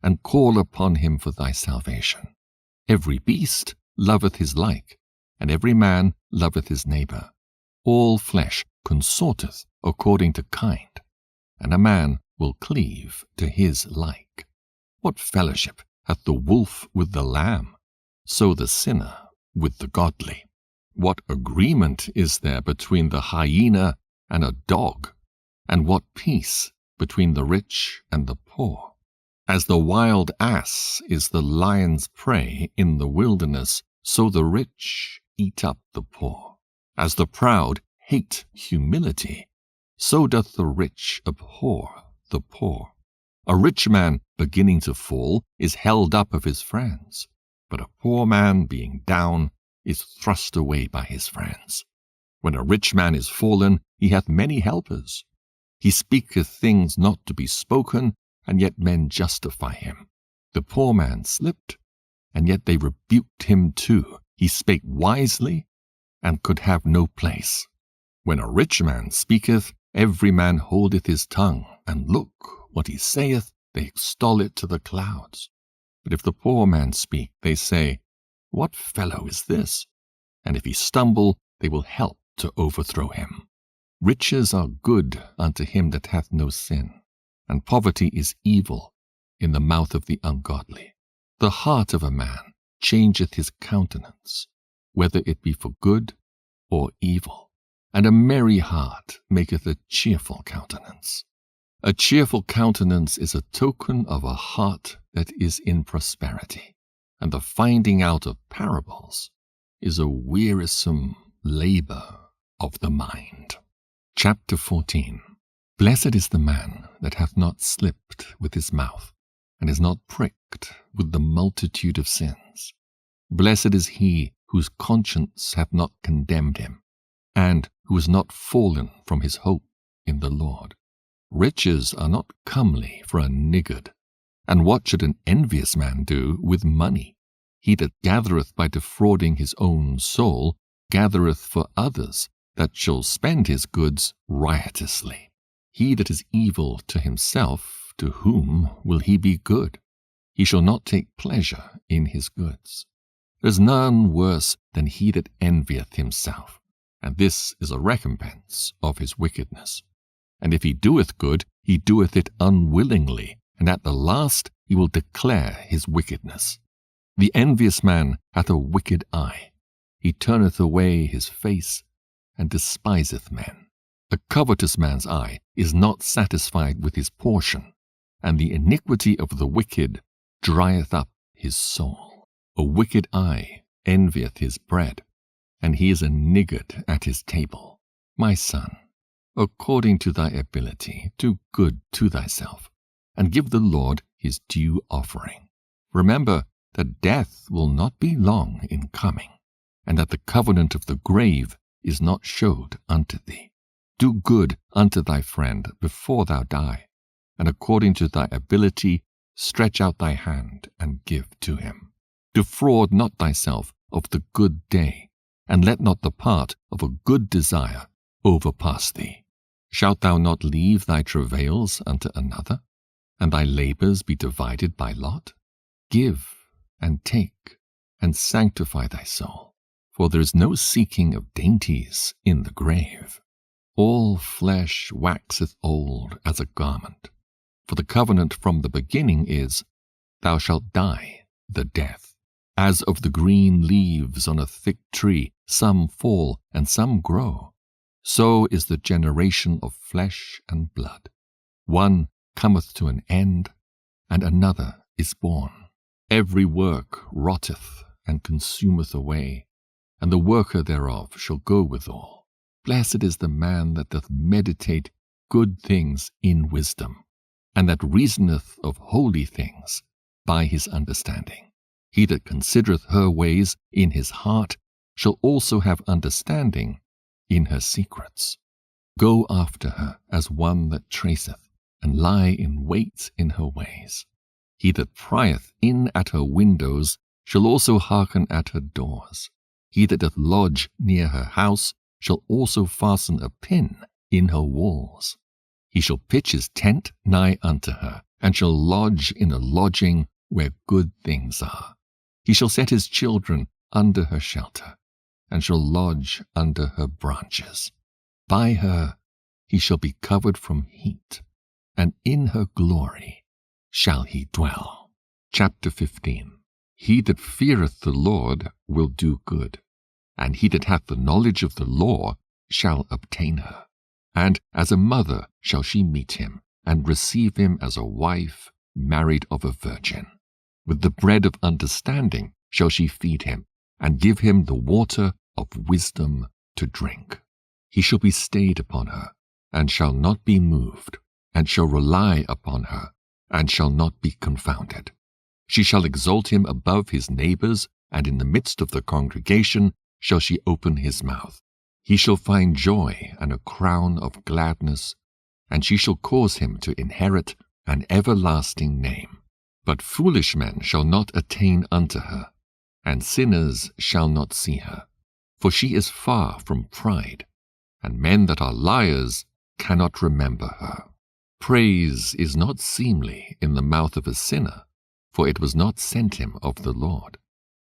and call upon him for thy salvation. Every beast loveth his like, and every man loveth his neighbor. All flesh consorteth according to kind, and a man will cleave to his like. What fellowship hath the wolf with the lamb? So the sinner with the godly. What agreement is there between the hyena and a dog? And what peace between the rich and the poor? As the wild ass is the lion's prey in the wilderness, so the rich eat up the poor. As the proud hate humility, so doth the rich abhor the poor. A rich man beginning to fall is held up of his friends, but a poor man being down is thrust away by his friends. When a rich man is fallen, he hath many helpers. He speaketh things not to be spoken, and yet men justify him. The poor man slipped, and yet they rebuked him too. He spake wisely, and could have no place. When a rich man speaketh, every man holdeth his tongue, and look, what he saith, they extol it to the clouds. But if the poor man speak, they say, What fellow is this? And if he stumble, they will help to overthrow him. Riches are good unto him that hath no sin, and poverty is evil in the mouth of the ungodly. The heart of a man changeth his countenance, whether it be for good or evil, and a merry heart maketh a cheerful countenance. A cheerful countenance is a token of a heart that is in prosperity, and the finding out of parables is a wearisome labor of the mind. Chapter 14. Blessed is the man that hath not slipped with his mouth, and is not pricked with the multitude of sins. Blessed is he whose conscience hath not condemned him, and who is not fallen from his hope in the Lord. Riches are not comely for a niggard, and what should an envious man do with money? He that gathereth by defrauding his own soul gathereth for others that shall spend his goods riotously. He that is evil to himself, to whom will he be good? He shall not take pleasure in his goods. There is none worse than he that envieth himself, and this is a recompense of his wickedness. And if he doeth good, he doeth it unwillingly, and at the last he will declare his wickedness. The envious man hath a wicked eye. He turneth away his face, and despiseth men. A covetous man's eye is not satisfied with his portion, and the iniquity of the wicked drieth up his soul. A wicked eye envieth his bread, and he is a niggard at his table. My son, according to thy ability, do good to thyself, and give the Lord his due offering. Remember that death will not be long in coming, and that the covenant of the grave is not showed unto thee. Do good unto thy friend before thou die, and according to thy ability stretch out thy hand and give to him. Defraud not thyself of the good day, and let not the part of a good desire overpass thee. Shalt thou not leave thy travails unto another, and thy labors be divided by lot? Give and take, and sanctify thy soul, for there is no seeking of dainties in the grave. All flesh waxeth old as a garment, for the covenant from the beginning is, Thou shalt die the death. As of the green leaves on a thick tree, some fall and some grow, so is the generation of flesh and blood. One cometh to an end, and another is born. Every work rotteth and consumeth away, and the worker thereof shall go withal. Blessed is the man that doth meditate good things in wisdom, and that reasoneth of holy things by his understanding. He that considereth her ways in his heart shall also have understanding in her secrets. Go after her as one that traceth, and lie in wait in her ways. He that prieth in at her windows shall also hearken at her doors. He that doth lodge near her house shall also fasten a pin in her walls. He shall pitch his tent nigh unto her, and shall lodge in a lodging where good things are. He shall set his children under her shelter, and shall lodge under her branches. By her he shall be covered from heat, and in her glory shall he dwell. Chapter 15. He that feareth the Lord will do good, and he that hath the knowledge of the law shall obtain her. And as a mother shall she meet him, and receive him as a wife married of a virgin. With the bread of understanding shall she feed him, and give him the water of wisdom to drink. He shall be stayed upon her, and shall not be moved, and shall rely upon her, and shall not be confounded. She shall exalt him above his neighbors, and in the midst of the congregation shall she open his mouth. He shall find joy and a crown of gladness, and she shall cause him to inherit an everlasting name. But foolish men shall not attain unto her, and sinners shall not see her. For she is far from pride, and men that are liars cannot remember her. Praise is not seemly in the mouth of a sinner, for it was not sent him of the Lord.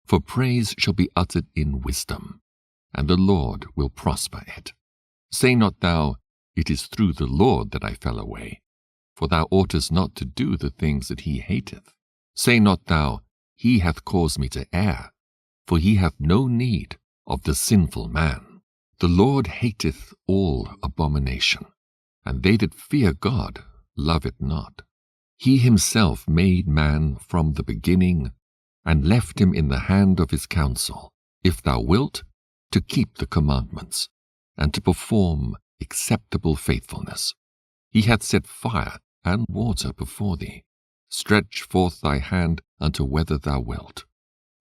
For praise shall be uttered in wisdom, and the Lord will prosper it. Say not thou, It is through the Lord that I fell away, for thou oughtest not to do the things that he hateth. Say not thou, He hath caused me to err, for he hath no need of the sinful man. The Lord hateth all abomination, and they that fear God love it not. He himself made man from the beginning, and left him in the hand of his counsel, if thou wilt, to keep the commandments, and to perform acceptable faithfulness. He hath set fire and water before thee. Stretch forth thy hand unto whether thou wilt.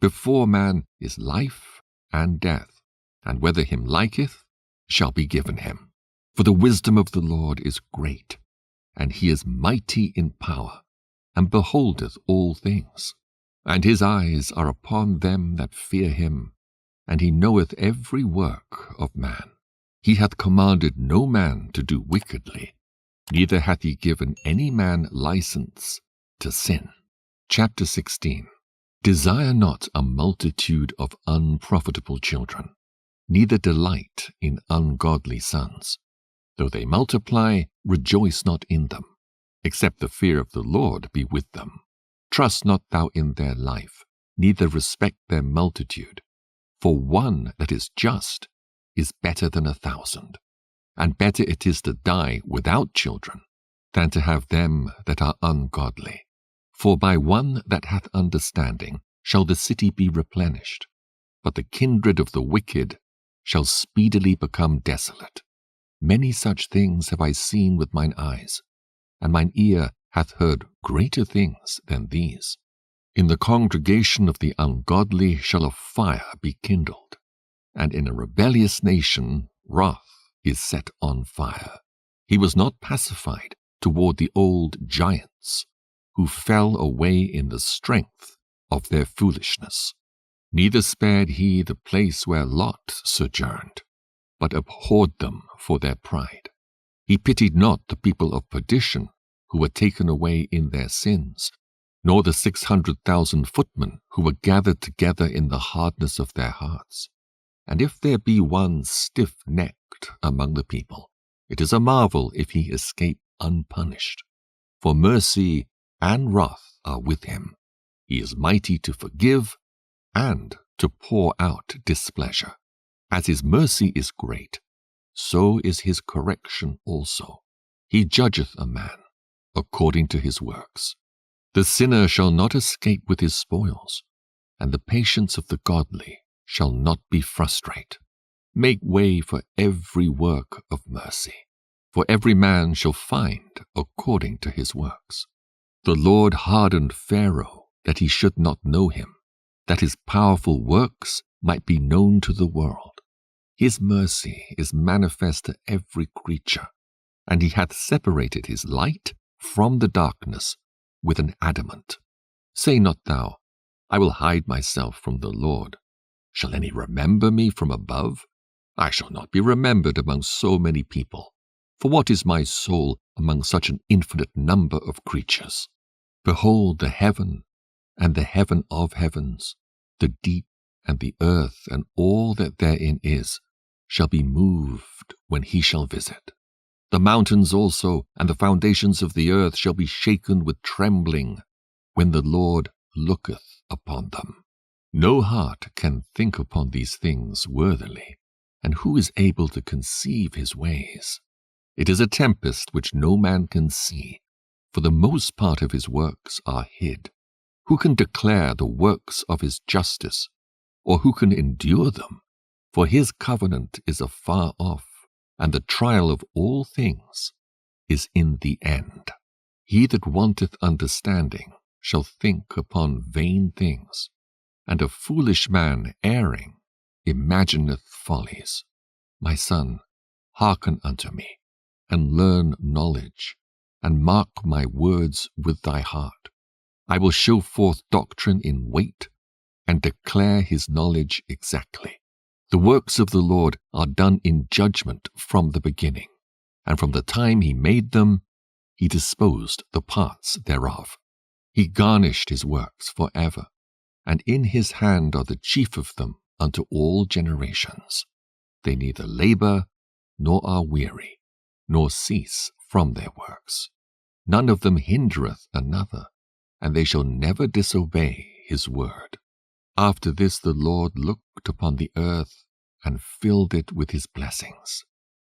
Before man is life and death, and whether him liketh shall be given him. For the wisdom of the Lord is great, and he is mighty in power, and beholdeth all things. And his eyes are upon them that fear him, and he knoweth every work of man. He hath commanded no man to do wickedly, neither hath he given any man license to sin. Chapter 16. Desire not a multitude of unprofitable children, neither delight in ungodly sons. Though they multiply, rejoice not in them, except the fear of the Lord be with them. Trust not thou in their life, neither respect their multitude. For one that is just is better than 1,000, and better it is to die without children than to have them that are ungodly. For by one that hath understanding shall the city be replenished, but the kindred of the wicked shall speedily become desolate. Many such things have I seen with mine eyes, and mine ear hath heard greater things than these. In the congregation of the ungodly shall a fire be kindled, and in a rebellious nation wrath is set on fire. He was not pacified toward the old giants, who fell away in the strength of their foolishness. Neither spared he the place where Lot sojourned, but abhorred them for their pride. He pitied not the people of perdition, who were taken away in their sins, nor the 600,000 footmen who were gathered together in the hardness of their hearts. And if there be one stiff-necked among the people, it is a marvel if he escape unpunished. For mercy and wrath are with him. He is mighty to forgive and to pour out displeasure. As his mercy is great, so is his correction also. He judgeth a man according to his works. The sinner shall not escape with his spoils, and the patience of the godly shall not be frustrate. Make way for every work of mercy, for every man shall find according to his works. The Lord hardened Pharaoh that he should not know him, that his powerful works might be known to the world. His mercy is manifest to every creature, and he hath separated his light from the darkness with an adamant. Say not thou, I will hide myself from the Lord. Shall any remember me from above? I shall not be remembered among so many people. For what is my soul among such an infinite number of creatures? Behold, the heaven and the heaven of heavens, the deep and the earth and all that therein is, shall be moved when he shall visit. The mountains also and the foundations of the earth shall be shaken with trembling when the Lord looketh upon them. No heart can think upon these things worthily, and who is able to conceive his ways? It is a tempest which no man can see, for the most part of his works are hid. Who can declare the works of his justice, or who can endure them? For his covenant is afar off, and the trial of all things is in the end. He that wanteth understanding shall think upon vain things, and a foolish man erring imagineth follies. My son, hearken unto me, and learn knowledge, and mark my words with thy heart. I will show forth doctrine in weight, and declare his knowledge exactly. The works of the Lord are done in judgment from the beginning, and from the time he made them, he disposed the parts thereof. He garnished his works forever, and in his hand are the chief of them unto all generations. They neither labor, nor are weary, nor cease from their works. None of them hindereth another, and they shall never disobey his word. After this the Lord looked upon the earth, and filled it with his blessings.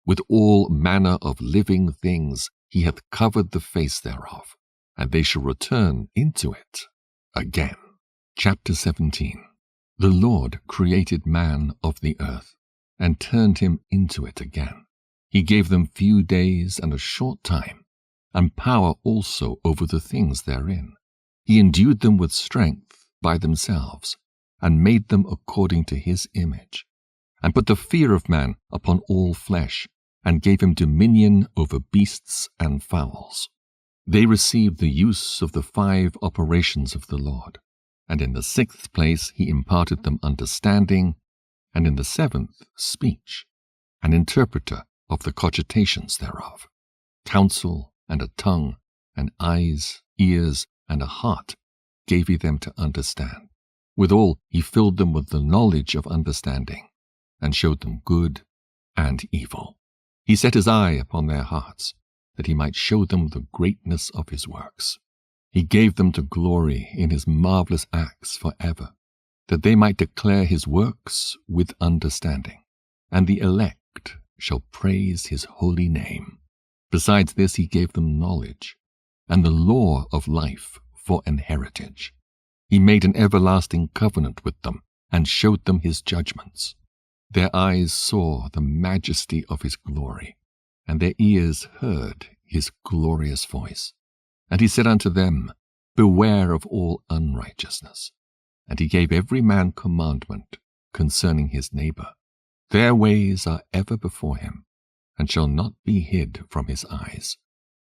With all manner of living things he hath covered the face thereof, and they shall return into it again. Chapter 17. The Lord created man of the earth, and turned him into it again. He gave them few days and a short time, and power also over the things therein. He endued them with strength by themselves, and made them according to his image, and put the fear of man upon all flesh, and gave him dominion over beasts and fowls. They received the use of the 5 operations of the Lord, and in the 6th place he imparted them understanding, and in the 7th speech, an interpreter of the cogitations thereof. Counsel, and a tongue, and eyes, ears, and a heart gave he them to understand. Withal he filled them with the knowledge of understanding, and showed them good and evil. He set his eye upon their hearts, that he might show them the greatness of his works. He gave them to glory in his marvelous acts forever, that they might declare his works with understanding, and the elect shall praise his holy name. Besides this he gave them knowledge, and the law of life for an heritage. He made an everlasting covenant with them, and showed them his judgments. Their eyes saw the majesty of his glory, and their ears heard his glorious voice. And he said unto them, Beware of all unrighteousness. And he gave every man commandment concerning his neighbor. Their ways are ever before him, and shall not be hid from his eyes.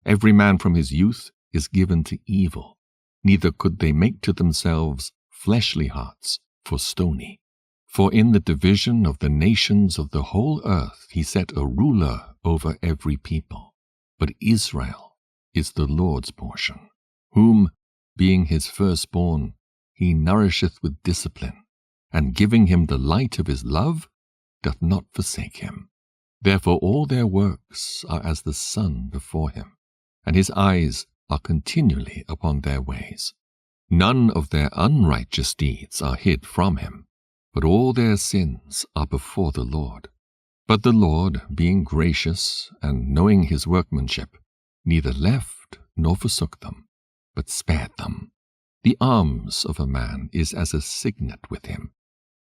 Every man from his youth is given to evil, neither could they make to themselves fleshly hearts for stony. For in the division of the nations of the whole earth he set a ruler over every people. But Israel is the Lord's portion, whom, being his firstborn, he nourisheth with discipline, and giving him the light of his love, doth not forsake him. Therefore all their works are as the sun before him, and his eyes are continually upon their ways. None of their unrighteous deeds are hid from him, but all their sins are before the Lord. But the Lord, being gracious and knowing his workmanship, neither left nor forsook them, but spared them. The alms of a man is as a signet with him,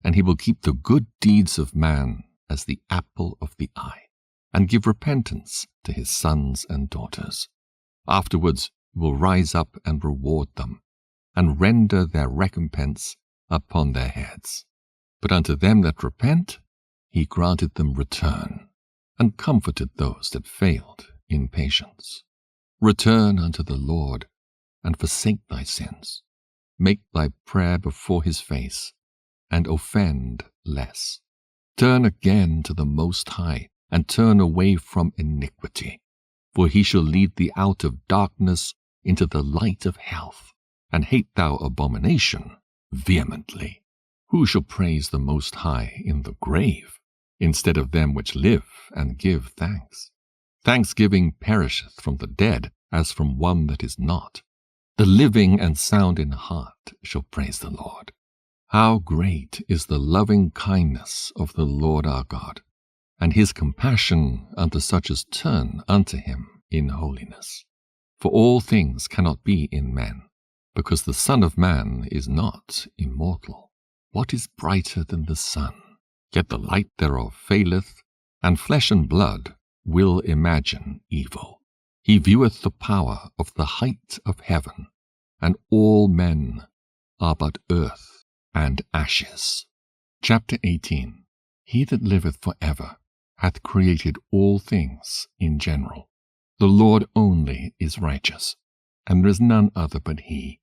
and he will keep the good deeds of man as the apple of the eye, and give repentance to his sons and daughters. Afterwards he will rise up and reward them, and render their recompense upon their heads. But unto them that repent he granted them return, and comforted those that failed in patience. Return unto the Lord, and forsake thy sins. Make thy prayer before his face, and offend less. Turn again to the Most High, and turn away from iniquity. For he shall lead thee out of darkness into the light of health, and hate thou abomination vehemently. Who shall praise the Most High in the grave, instead of them which live and give thanks? Thanksgiving perisheth from the dead, as from one that is not. The living and sound in heart shall praise the Lord. How great is the loving kindness of the Lord our God, and his compassion unto such as turn unto him in holiness. For all things cannot be in men, because the Son of Man is not immortal. What is brighter than the sun? Yet the light thereof faileth, and flesh and blood will imagine evil. He vieweth the power of the height of heaven, and all men are but earth and ashes. Chapter 18. He that liveth for ever hath created all things in general. The Lord only is righteous, and there is none other but he,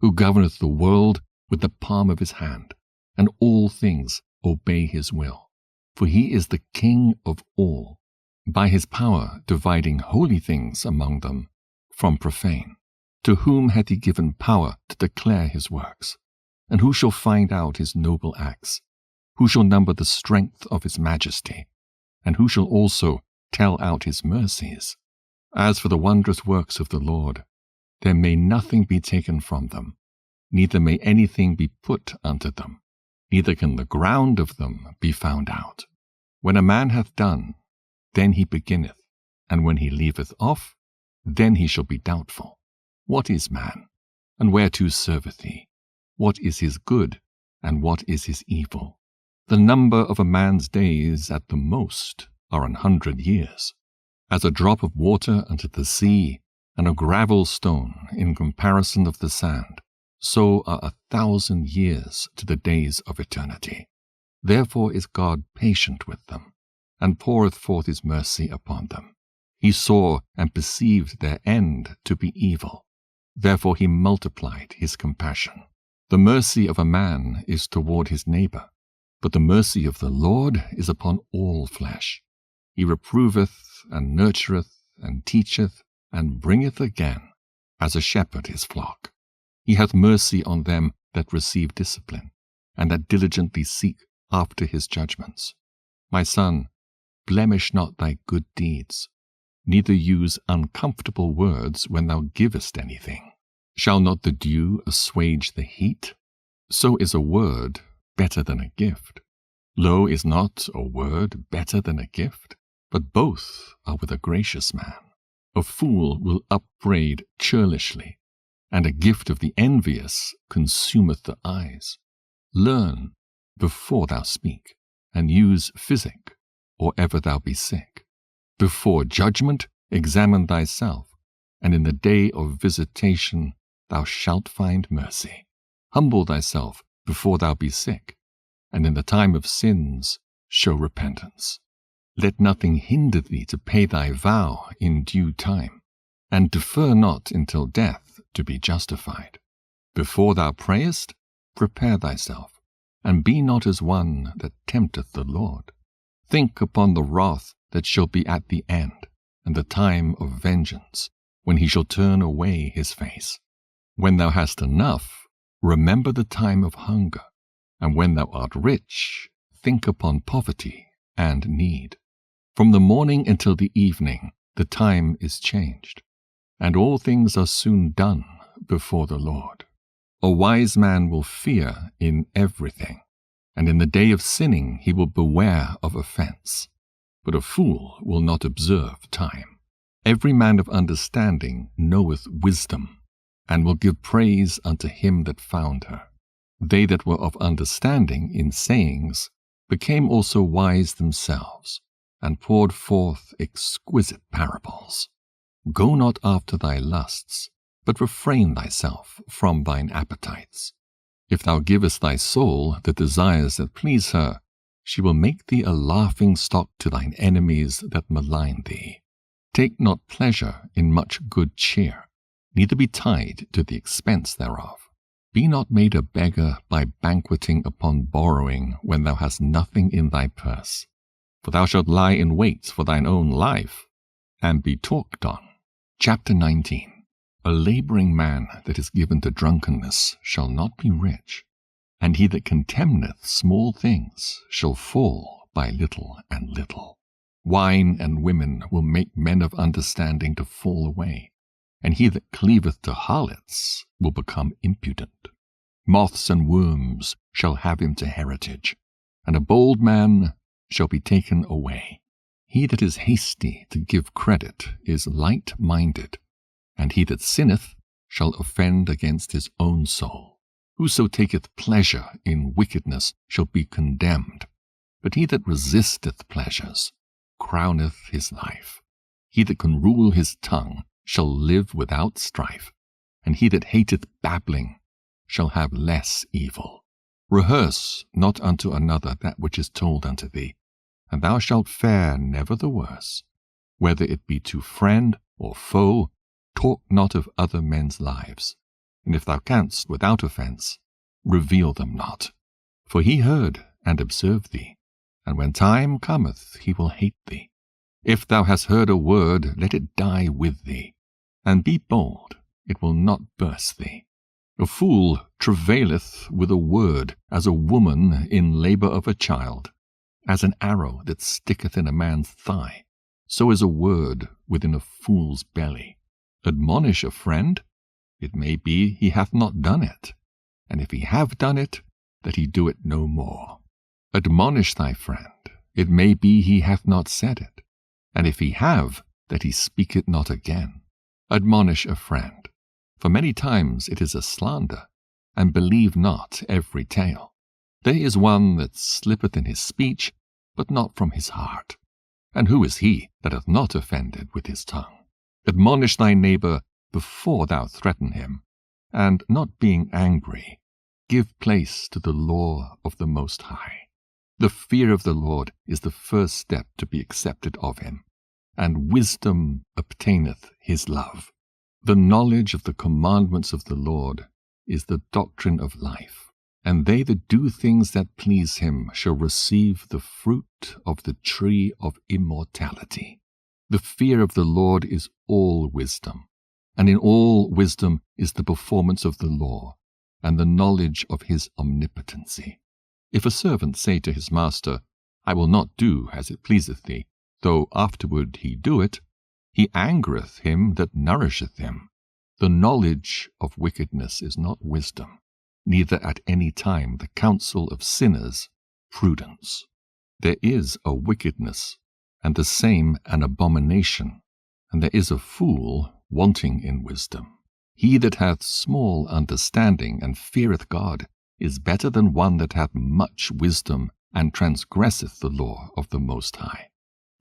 who governeth the world with the palm of his hand, and all things obey his will. For he is the King of all, by his power dividing holy things among them from profane. To whom hath he given power to declare his works? And who shall find out his noble acts? Who shall number the strength of his majesty? And who shall also tell out his mercies? As for the wondrous works of the Lord, there may nothing be taken from them, neither may anything be put unto them, neither can the ground of them be found out. When a man hath done, then he beginneth, and when he leaveth off, then he shall be doubtful. What is man, and whereto serveth he? What is his good, and what is his evil? The number of a man's days at the most are 100 years. As a drop of water unto the sea, and a gravel stone in comparison of the sand, so are 1,000 years to the days of eternity. Therefore is God patient with them, and poureth forth his mercy upon them. He saw and perceived their end to be evil. Therefore he multiplied his compassion. The mercy of a man is toward his neighbor, but the mercy of the Lord is upon all flesh. He reproveth, and nurtureth, and teacheth, and bringeth again, as a shepherd his flock. He hath mercy on them that receive discipline, and that diligently seek after his judgments. My son, blemish not thy good deeds, neither use uncomfortable words when thou givest anything. Shall not the dew assuage the heat? So is a word better than a gift. Lo, is not a word better than a gift? But both are with a gracious man. A fool will upbraid churlishly, and a gift of the envious consumeth the eyes. Learn before thou speak, and use physic, or ever thou be sick. Before judgment examine thyself, and in the day of visitation thou shalt find mercy. Humble thyself before thou be sick, and in the time of sins show repentance. Let nothing hinder thee to pay thy vow in due time, and defer not until death to be justified. Before thou prayest, prepare thyself, and be not as one that tempteth the Lord. Think upon the wrath that shall be at the end, and the time of vengeance, when he shall turn away his face. When thou hast enough, remember the time of hunger, and when thou art rich, think upon poverty and need. From the morning until the evening, the time is changed, and all things are soon done before the Lord. A wise man will fear in everything, and in the day of sinning he will beware of offense. But a fool will not observe time. Every man of understanding knoweth wisdom, and will give praise unto him that found her. They that were of understanding in sayings became also wise themselves, and poured forth exquisite parables. Go not after thy lusts, but refrain thyself from thine appetites. If thou givest thy soul the desires that please her, she will make thee a laughing stock to thine enemies that malign thee. Take not pleasure in much good cheer, neither be tied to the expense thereof. Be not made a beggar by banqueting upon borrowing when thou hast nothing in thy purse. For thou shalt lie in wait for thine own life, and be talked on. Chapter 19. A labouring man that is given to drunkenness shall not be rich, and he that contemneth small things shall fall by little and little. Wine and women will make men of understanding to fall away, and he that cleaveth to harlots will become impudent. Moths and worms shall have him to heritage, and a bold man shall be taken away. He that is hasty to give credit is light-minded, and he that sinneth shall offend against his own soul. Whoso taketh pleasure in wickedness shall be condemned, but he that resisteth pleasures crowneth his life. He that can rule his tongue shall live without strife, and he that hateth babbling shall have less evil. Rehearse not unto another that which is told unto thee, and thou shalt fare never the worse. Whether it be to friend or foe, talk not of other men's lives, and if thou canst without offence, reveal them not. For he heard and observed thee, and when time cometh he will hate thee. If thou hast heard a word, let it die with thee, and be bold, it will not burst thee. A fool travaileth with a word as a woman in labour of a child. As an arrow that sticketh in a man's thigh, so is a word within a fool's belly. Admonish a friend, it may be he hath not done it, and if he have done it, that he do it no more. Admonish thy friend, it may be he hath not said it, and if he have, that he speak it not again. Admonish a friend, for many times it is a slander, and believe not every tale. There is one that slippeth in his speech, but not from his heart. And who is he that hath not offended with his tongue? Admonish thy neighbour before thou threaten him, and not being angry, give place to the law of the Most High. The fear of the Lord is the first step to be accepted of him, and wisdom obtaineth his love. The knowledge of the commandments of the Lord is the doctrine of life, and they that do things that please him shall receive the fruit of the tree of immortality. The fear of the Lord is all wisdom, and in all wisdom is the performance of the law, and the knowledge of his omnipotency. If a servant say to his master, I will not do as it pleaseth thee, though afterward he do it, he angereth him that nourisheth him. The knowledge of wickedness is not wisdom, neither at any time the counsel of sinners prudence. There is a wickedness, and the same an abomination, and there is a fool wanting in wisdom. He that hath small understanding and feareth God is better than one that hath much wisdom and transgresseth the law of the Most High.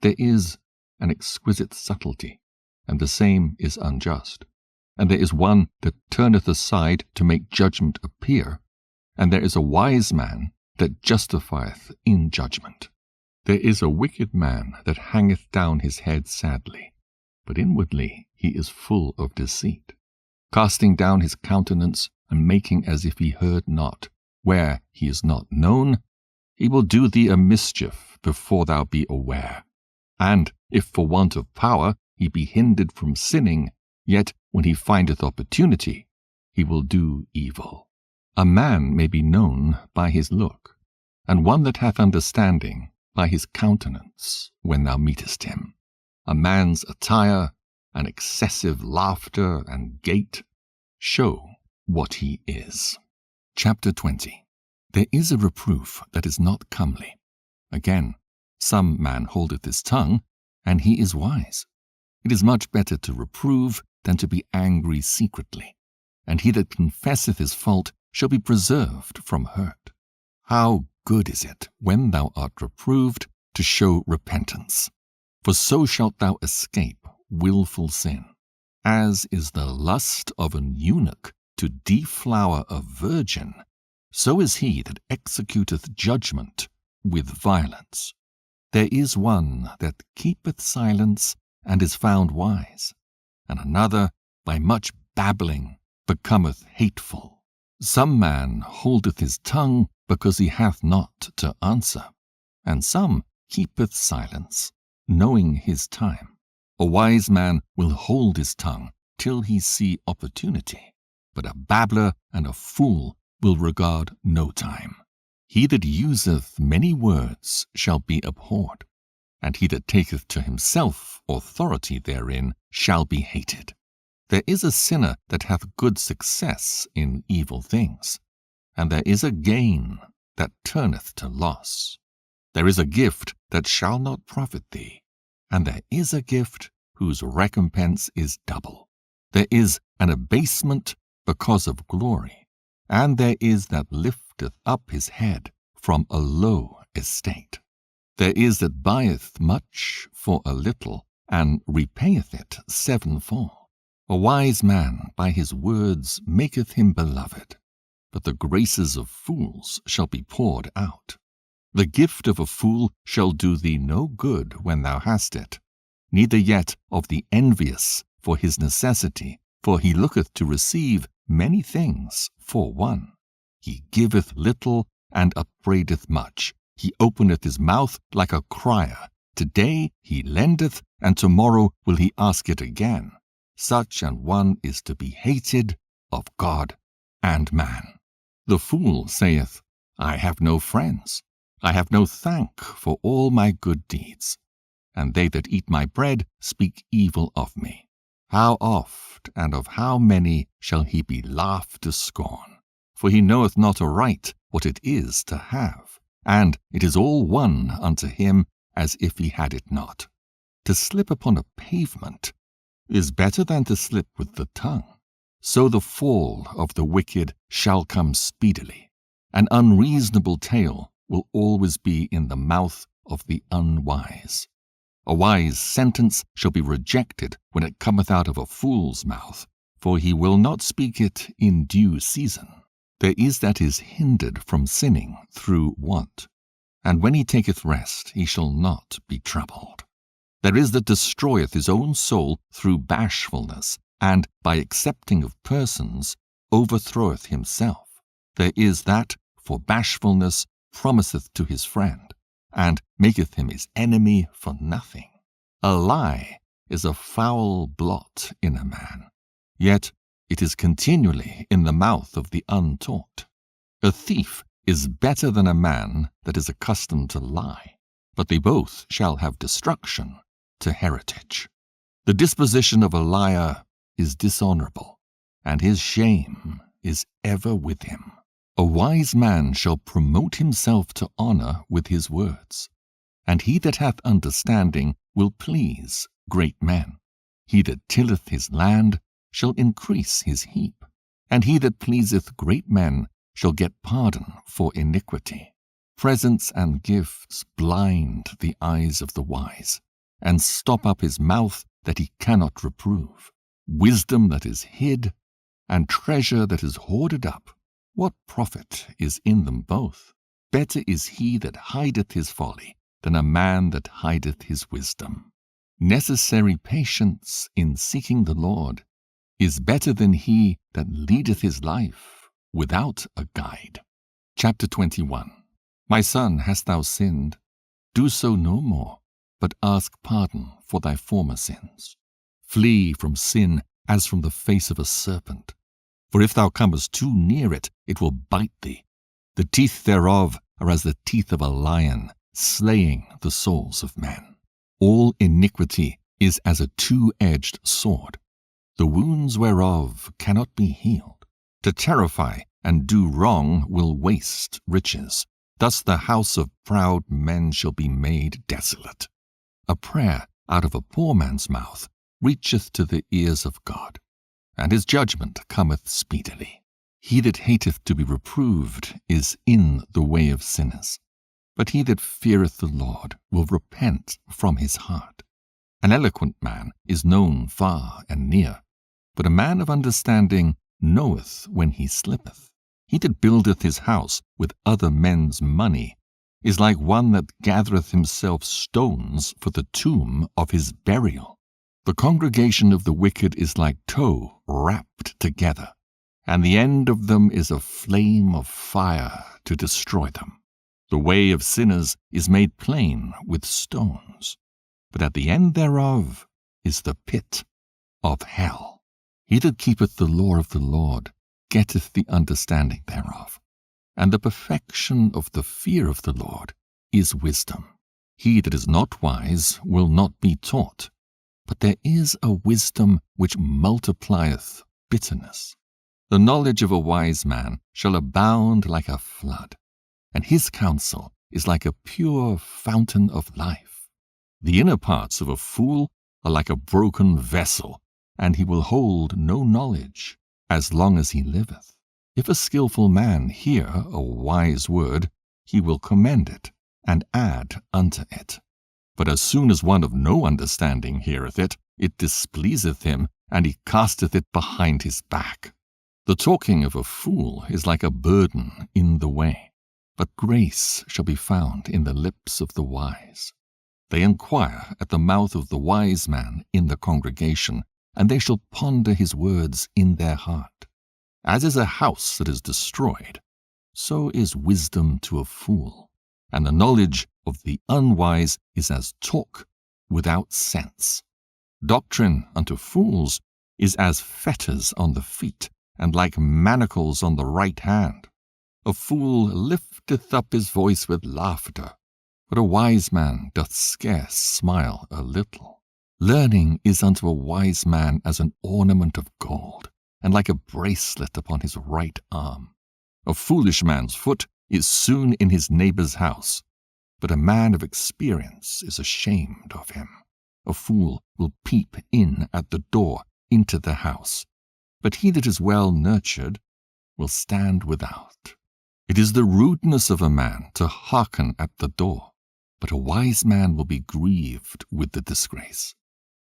There is an exquisite subtlety, and the same is unjust. And there is one that turneth aside to make judgment appear, and there is a wise man that justifieth in judgment. There is a wicked man that hangeth down his head sadly, but inwardly he is full of deceit, casting down his countenance and making as if he heard not. Where he is not known, he will do thee a mischief before thou be aware. And if for want of power he be hindered from sinning, yet when he findeth opportunity, he will do evil. A man may be known by his look, and one that hath understanding by his countenance when thou meetest him. A man's attire, and excessive laughter and gait show what he is. Chapter 20. There is a reproof that is not comely. Again, some man holdeth his tongue, and he is wise. It is much better to reprove than to be angry secretly, and he that confesseth his fault shall be preserved from hurt. How good is it, when thou art reproved, to show repentance! For so shalt thou escape wilful sin. As is the lust of an eunuch to deflower a virgin, so is he that executeth judgment with violence. There is one that keepeth silence and is found wise, and another by much babbling becometh hateful. Some man holdeth his tongue because he hath not to answer, and some keepeth silence, knowing his time. A wise man will hold his tongue till he see opportunity, but a babbler and a fool will regard no time. He that useth many words shall be abhorred, and he that taketh to himself authority therein shall be hated. There is a sinner that hath good success in evil things, and there is a gain that turneth to loss. There is a gift that shall not profit thee, and there is a gift whose recompense is double. There is an abasement because of glory, and there is that lifteth up his head from a low estate. There is that buyeth much for a little, and repayeth it sevenfold. A wise man by his words maketh him beloved, but the graces of fools shall be poured out. The gift of a fool shall do thee no good when thou hast it, neither yet of the envious for his necessity, for he looketh to receive many things for one. He giveth little and upbraideth much. He openeth his mouth like a crier. Today he lendeth, and tomorrow will he ask it again. Such an one is to be hated of God and man. The fool saith, I have no friends. I have no thank for all my good deeds. And they that eat my bread speak evil of me. How oft and of how many shall he be laughed to scorn? For he knoweth not aright what it is to have, and it is all one unto him as if he had it not. To slip upon a pavement is better than to slip with the tongue. So the fall of the wicked shall come speedily. An unreasonable tale will always be in the mouth of the unwise. A wise sentence shall be rejected when it cometh out of a fool's mouth, for he will not speak it in due season. There is that is hindered from sinning through want, and when he taketh rest he shall not be troubled. There is that destroyeth his own soul through bashfulness, and by accepting of persons overthroweth himself. There is that for bashfulness promiseth to his friend, and maketh him his enemy for nothing. A lie is a foul blot in a man, yet it is continually in the mouth of the untaught. A thief is better than a man that is accustomed to lie, but they both shall have destruction to heritage. The disposition of a liar is dishonorable, and his shame is ever with him. A wise man shall promote himself to honor with his words, and he that hath understanding will please great men. He that tilleth his land shall increase his heap, and he that pleaseth great men shall get pardon for iniquity. Presents and gifts blind the eyes of the wise, and stop up his mouth that he cannot reprove. Wisdom that is hid, and treasure that is hoarded up, what profit is in them both? Better is he that hideth his folly than a man that hideth his wisdom. Necessary patience in seeking the Lord is better than he that leadeth his life without a guide. Chapter 21. My son, hast thou sinned? Do so no more, but ask pardon for thy former sins. Flee from sin as from the face of a serpent. For if thou comest too near it, it will bite thee. The teeth thereof are as the teeth of a lion, slaying the souls of men. All iniquity is as a two-edged sword, the wounds whereof cannot be healed. To terrify and do wrong will waste riches. Thus the house of proud men shall be made desolate. A prayer out of a poor man's mouth reacheth to the ears of God, and his judgment cometh speedily. He that hateth to be reproved is in the way of sinners, but he that feareth the Lord will repent from his heart. An eloquent man is known far and near, but a man of understanding knoweth when he slippeth. He that buildeth his house with other men's money is like one that gathereth himself stones for the tomb of his burial. The congregation of the wicked is like tow wrapped together, and the end of them is a flame of fire to destroy them. The way of sinners is made plain with stones, but at the end thereof is the pit of hell. He that keepeth the law of the Lord getteth the understanding thereof, and the perfection of the fear of the Lord is wisdom. He that is not wise will not be taught, but there is a wisdom which multiplieth bitterness. The knowledge of a wise man shall abound like a flood, and his counsel is like a pure fountain of life. The inner parts of a fool are like a broken vessel, and he will hold no knowledge as long as he liveth. If a skillful man hear a wise word, he will commend it, and add unto it. But as soon as one of no understanding heareth it, it displeaseth him, and he casteth it behind his back. The talking of a fool is like a burden in the way, but grace shall be found in the lips of the wise. They inquire at the mouth of the wise man in the congregation, and they shall ponder his words in their heart. As is a house that is destroyed, so is wisdom to a fool, and the knowledge of the unwise is as talk without sense. Doctrine unto fools is as fetters on the feet, and like manacles on the right hand. A fool lifteth up his voice with laughter, but a wise man doth scarce smile a little. Learning is unto a wise man as an ornament of gold, and like a bracelet upon his right arm. A foolish man's foot is soon in his neighbor's house, but a man of experience is ashamed of him. A fool will peep in at the door into the house, but he that is well nurtured will stand without. It is the rudeness of a man to hearken at the door, but a wise man will be grieved with the disgrace.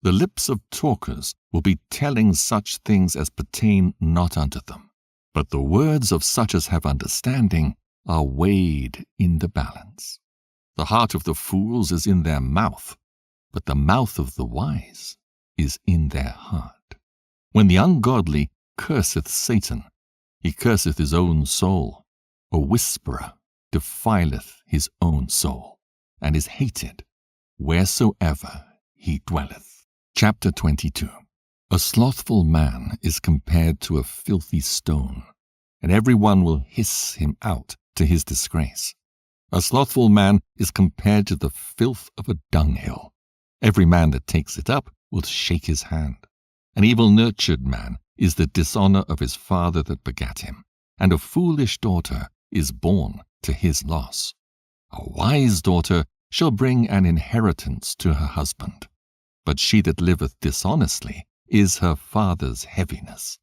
The lips of talkers will be telling such things as pertain not unto them, but the words of such as have understanding are weighed in the balance. The heart of the fools is in their mouth, but the mouth of the wise is in their heart. When the ungodly curseth Satan, he curseth his own soul. A whisperer defileth his own soul, and is hated wheresoever he dwelleth. Chapter 22. A slothful man is compared to a filthy stone, and every one will hiss him out to his disgrace. A slothful man is compared to the filth of a dunghill. Every man that takes it up will shake his hand. An evil-nurtured man is the dishonor of his father that begat him, and a foolish daughter is born to his loss. A wise daughter shall bring an inheritance to her husband, but she that liveth dishonestly is her father's heaviness.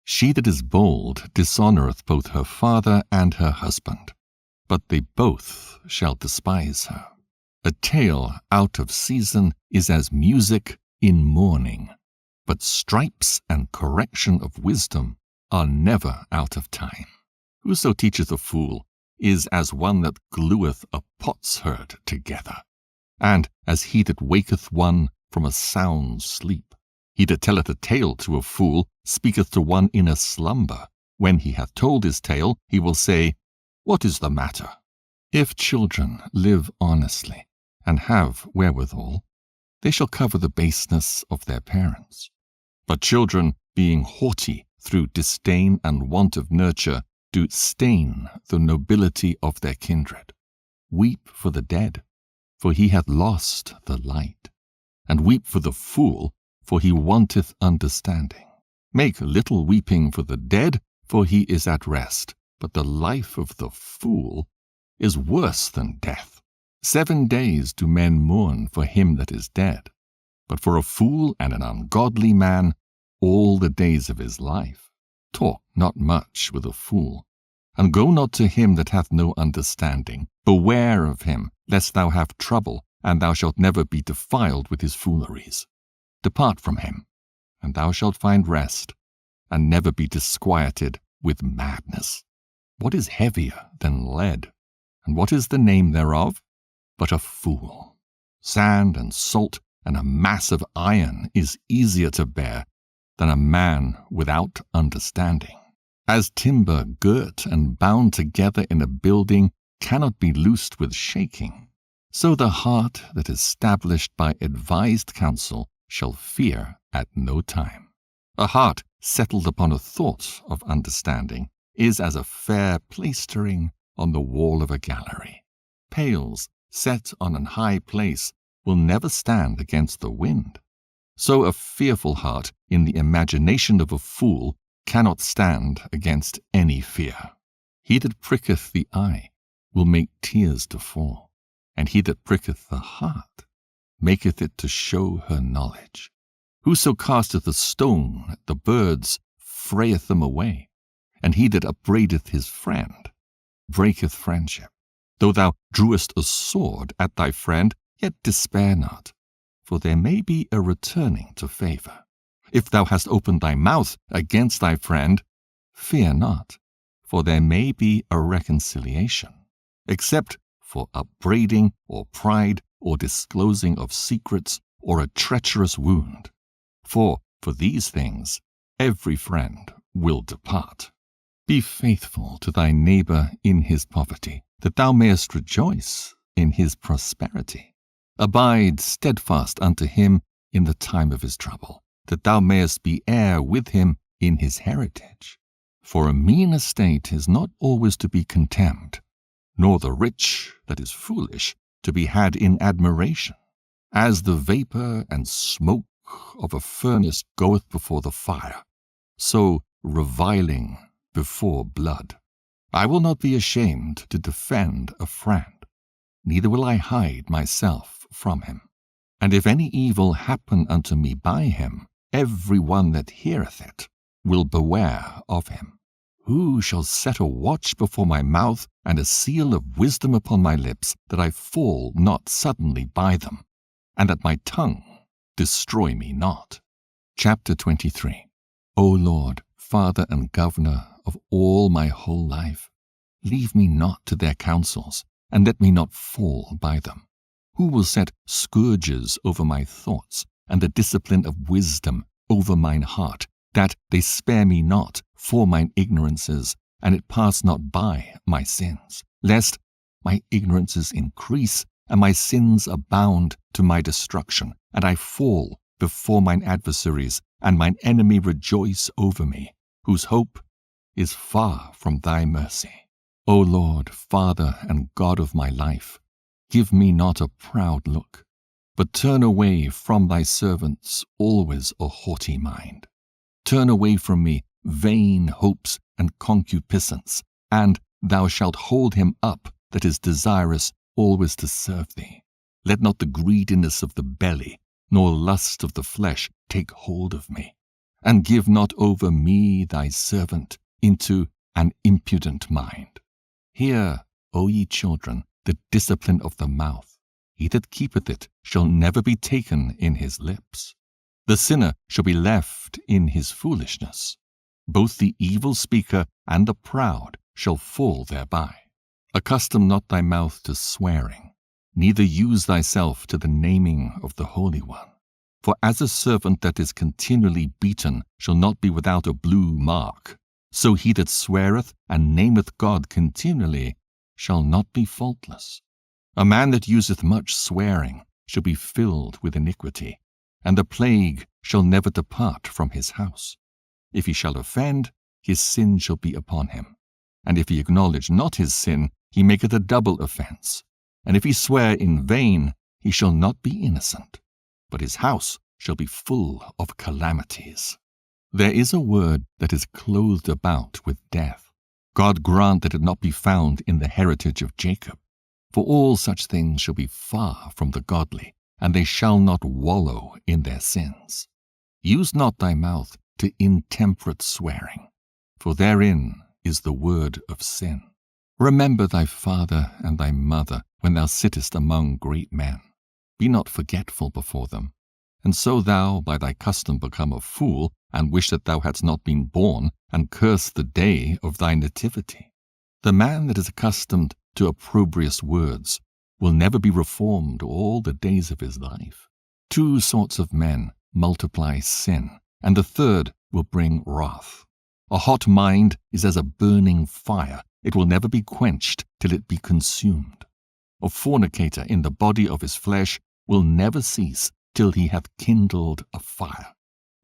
She that is bold dishonoureth both her father and her husband, but they both shall despise her. A tale out of season is as music in mourning, but stripes and correction of wisdom are never out of time. Whoso teacheth a fool is as one that glueth a potsherd together, and as he that waketh one from a sound sleep. He that telleth a tale to a fool speaketh to one in a slumber. When he hath told his tale, he will say, What is the matter? If children live honestly, and have wherewithal, they shall cover the baseness of their parents. But children, being haughty through disdain and want of nurture, do stain the nobility of their kindred. Weep for the dead, for he hath lost the light, and weep for the fool, for he wanteth understanding. Make little weeping for the dead, for he is at rest, but the life of the fool is worse than death. 7 days do men mourn for him that is dead, but for a fool and an ungodly man all the days of his life. Talk not much with a fool, and go not to him that hath no understanding. Beware of him, lest thou have trouble, and thou shalt never be defiled with his fooleries. Depart from him, and thou shalt find rest, and never be disquieted with madness. What is heavier than lead, and what is the name thereof? But a fool. Sand and salt and a mass of iron is easier to bear than a man without understanding. As timber girt and bound together in a building cannot be loosed with shaking, so the heart that is established by advised counsel shall fear at no time. A heart settled upon a thought of understanding is as a fair plaistering on the wall of a gallery. Pails set on an high place will never stand against the wind. So a fearful heart in the imagination of a fool cannot stand against any fear. He that pricketh the eye will make tears to fall, and he that pricketh the heart maketh it to show her knowledge. Whoso casteth a stone at the birds frayeth them away, and he that upbraideth his friend breaketh friendship. Though thou drewest a sword at thy friend, yet despair not, for there may be a returning to favor. If thou hast opened thy mouth against thy friend, fear not, for there may be a reconciliation, except for upbraiding or pride or disclosing of secrets or a treacherous wound. For these things every friend will depart. Be faithful to thy neighbor in his poverty, that thou mayest rejoice in his prosperity. Abide steadfast unto him in the time of his trouble, that thou mayest be heir with him in his heritage. For a mean estate is not always to be contemned, nor the rich that is foolish to be had in admiration. As the vapor and smoke of a furnace goeth before the fire, so reviling before blood. I will not be ashamed to defend a friend, neither will I hide myself from him. And if any evil happen unto me by him, every one that heareth it will beware of him. Who shall set a watch before my mouth and a seal of wisdom upon my lips, that I fall not suddenly by them, and that my tongue destroy me not? Chapter 23. O Lord, Father and Governor of all my whole life, leave me not to their counsels, and let me not fall by them. Who will set scourges over my thoughts, and the discipline of wisdom over mine heart, that they spare me not for mine ignorances, and it pass not by my sins, lest my ignorances increase, and my sins abound to my destruction, and I fall before mine adversaries, and mine enemy rejoice over me, whose hope is far from thy mercy. O Lord, Father and God of my life, give me not a proud look, but turn away from thy servants always a haughty mind. Turn away from me vain hopes and concupiscence, and thou shalt hold him up that is desirous always to serve thee. Let not the greediness of the belly, nor lust of the flesh take hold of me, and give not over me thy servant into an impudent mind. Hear, O ye children, the discipline of the mouth. He that keepeth it shall never be taken in his lips. The sinner shall be left in his foolishness. Both the evil speaker and the proud shall fall thereby. Accustom not thy mouth to swearing, neither use thyself to the naming of the Holy One. For as a servant that is continually beaten shall not be without a blue mark, so he that sweareth and nameth God continually shall not be faultless. A man that useth much swearing shall be filled with iniquity, and the plague shall never depart from his house. If he shall offend, his sin shall be upon him. And if he acknowledge not his sin, he maketh a double offense. And if he swear in vain, he shall not be innocent, but his house shall be full of calamities. There is a word that is clothed about with death. God grant that it not be found in the heritage of Jacob. For all such things shall be far from the godly, and they shall not wallow in their sins. Use not thy mouth to intemperate swearing, for therein is the word of sin. Remember thy father and thy mother when thou sittest among great men. Be not forgetful before them, and so thou by thy custom become a fool, and wish that thou hadst not been born, and curse the day of thy nativity. The man that is accustomed to opprobrious words will never be reformed all the days of his life. Two sorts of men multiply sin, and the third will bring wrath. A hot mind is as a burning fire, it will never be quenched till it be consumed. A fornicator in the body of his flesh will never cease till he hath kindled a fire.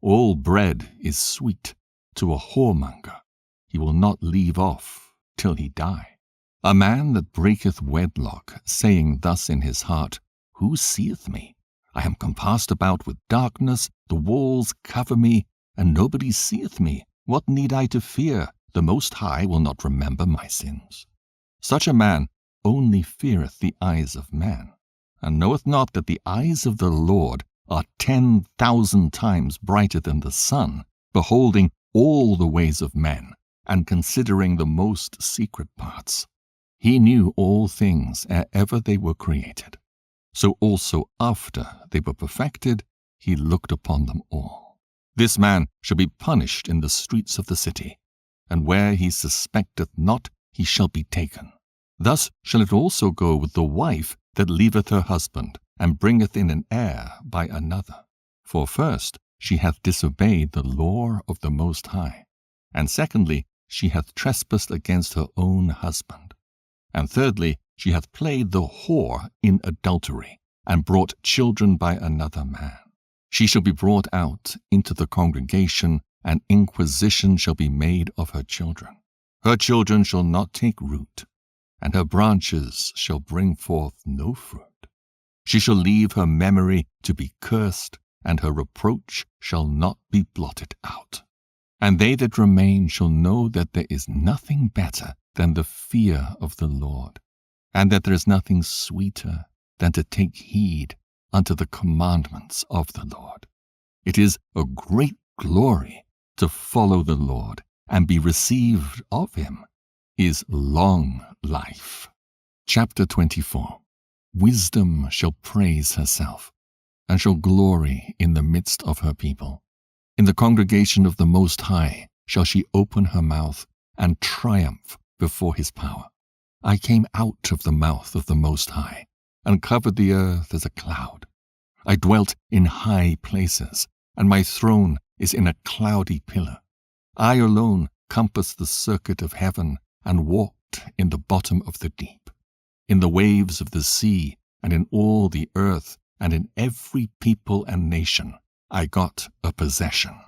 All bread is sweet to a whoremonger. He will not leave off till he die. A man that breaketh wedlock, saying thus in his heart, Who seeth me? I am compassed about with darkness, the walls cover me, and nobody seeth me. What need I to fear? The Most High will not remember my sins. Such a man only feareth the eyes of man, and knoweth not that the eyes of the Lord are 10,000 times brighter than the sun, beholding all the ways of men, and considering the most secret parts. He knew all things ere ever they were created. So also after they were perfected, he looked upon them all. This man shall be punished in the streets of the city, and where he suspecteth not, he shall be taken. Thus shall it also go with the wife that leaveth her husband, and bringeth in an heir by another. For first, she hath disobeyed the law of the Most High, and secondly, she hath trespassed against her own husband, and thirdly, she hath played the whore in adultery, and brought children by another man. She shall be brought out into the congregation, and inquisition shall be made of her children. Her children shall not take root, and her branches shall bring forth no fruit. She shall leave her memory to be cursed, and her reproach shall not be blotted out. And they that remain shall know that there is nothing better than the fear of the Lord, and that there is nothing sweeter than to take heed unto the commandments of the Lord. It is a great glory to follow the Lord, and be received of him is long life. Chapter 24. Wisdom shall praise herself, and shall glory in the midst of her people. In the congregation of the Most High shall she open her mouth, and triumph before his power. I came out of the mouth of the Most High, and covered the earth as a cloud. I dwelt in high places, and my throne is in a cloudy pillar. I alone compassed the circuit of heaven, and walked in the bottom of the deep. In the waves of the sea, and in all the earth, and in every people and nation, I got a possession.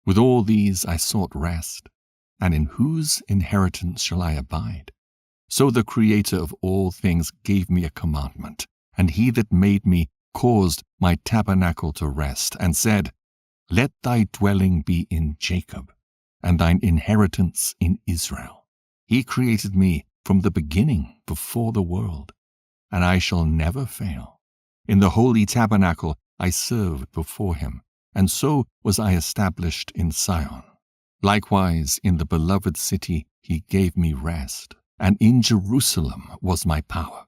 With all these I sought rest, and in whose inheritance shall I abide? So the Creator of all things gave me a commandment, and he that made me caused my tabernacle to rest, and said, Let thy dwelling be in Jacob, and thine inheritance in Israel. He created me from the beginning before the world, and I shall never fail. In the holy tabernacle I served before him, and so was I established in Sion. Likewise in the beloved city he gave me rest, and in Jerusalem was my power.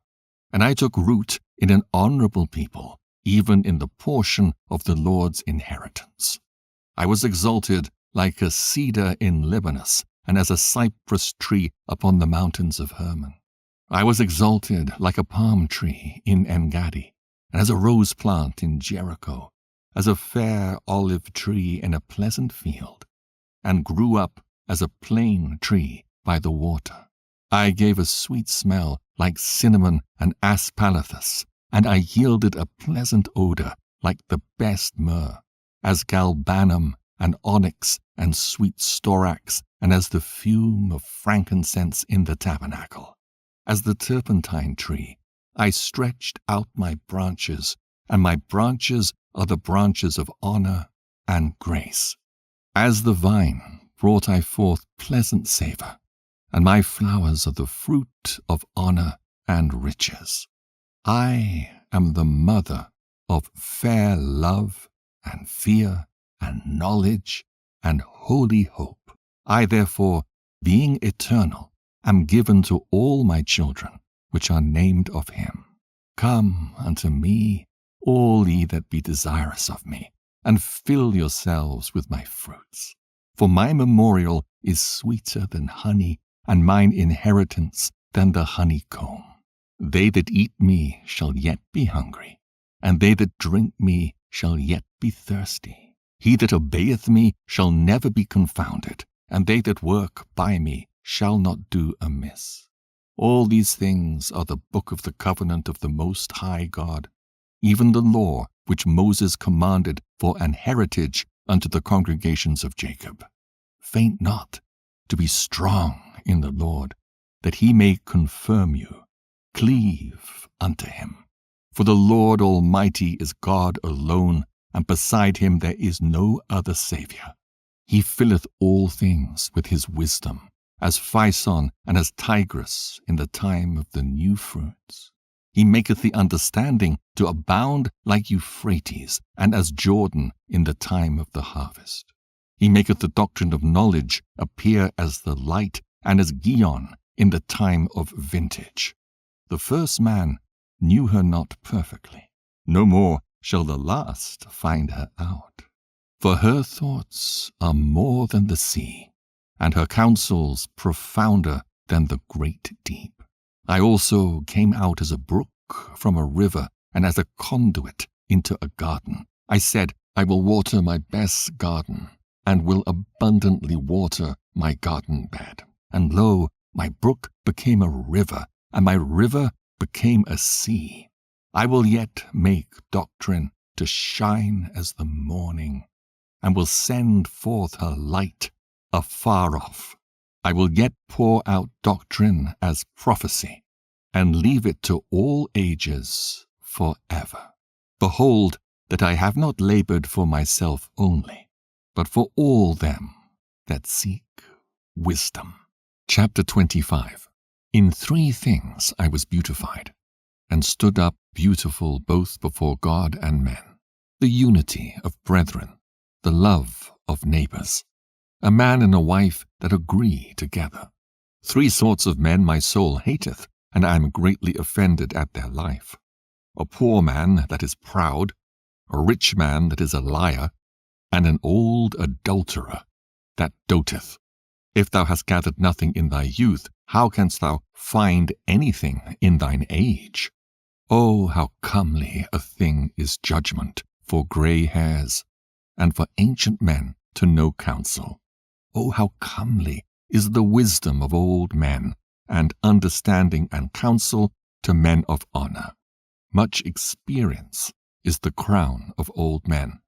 And I took root in an honorable people, even in the portion of the Lord's inheritance. I was exalted like a cedar in Libanus, and as a cypress tree upon the mountains of Hermon. I was exalted like a palm tree in Engadi, and as a rose plant in Jericho, as a fair olive tree in a pleasant field, and grew up as a plane tree by the water. I gave a sweet smell like cinnamon and aspalathus, and I yielded a pleasant odor like the best myrrh, as galbanum and onyx and sweet storax, and as the fume of frankincense in the tabernacle. As the turpentine tree, I stretched out my branches, and my branches are the branches of honor and grace. As the vine brought I forth pleasant savor, and my flowers are the fruit of honor and riches. I am the mother of fair love and fear and knowledge and holy hope. I therefore, being eternal, am given to all my children, which are named of him. Come unto me, all ye that be desirous of me, and fill yourselves with my fruits. For my memorial is sweeter than honey, and mine inheritance than the honeycomb. They that eat me shall yet be hungry, and they that drink me shall yet be thirsty. He that obeyeth me shall never be confounded, and they that work by me shall not do amiss. All these things are the book of the covenant of the Most High God, even the law which Moses commanded for an heritage unto the congregations of Jacob. Faint not, to be strong in the Lord, that he may confirm you. Cleave unto him. For the Lord Almighty is God alone, and beside him there is no other Saviour. He filleth all things with his wisdom, as Phison and as Tigris in the time of the new fruits. He maketh the understanding to abound like Euphrates, and as Jordan in the time of the harvest. He maketh the doctrine of knowledge appear as the light, and as Gihon in the time of vintage. The first man knew her not perfectly, no more shall the last find her out. For her thoughts are more than the sea, and her counsels profounder than the great deep. I also came out as a brook from a river, and as a conduit into a garden. I said, I will water my best garden, and will abundantly water my garden bed. And lo, my brook became a river, and my river became a sea. I will yet make doctrine to shine as the morning, and will send forth her light afar off. I will yet pour out doctrine as prophecy, and leave it to all ages forever. Behold, that I have not labored for myself only, but for all them that seek wisdom. Chapter 25. In 3 things I was beautified, and stood up beautiful both before God and men: the unity of brethren, the love of neighbors, a man and a wife that agree together. 3 sorts of men my soul hateth, and I am greatly offended at their life: a poor man that is proud, a rich man that is a liar, and an old adulterer that doteth. If thou hast gathered nothing in thy youth, how canst thou find anything in thine age? Oh, how comely a thing is judgment for grey hairs, and for ancient men to know counsel. Oh, how comely is the wisdom of old men, and understanding and counsel to men of honor. Much experience is the crown of old men,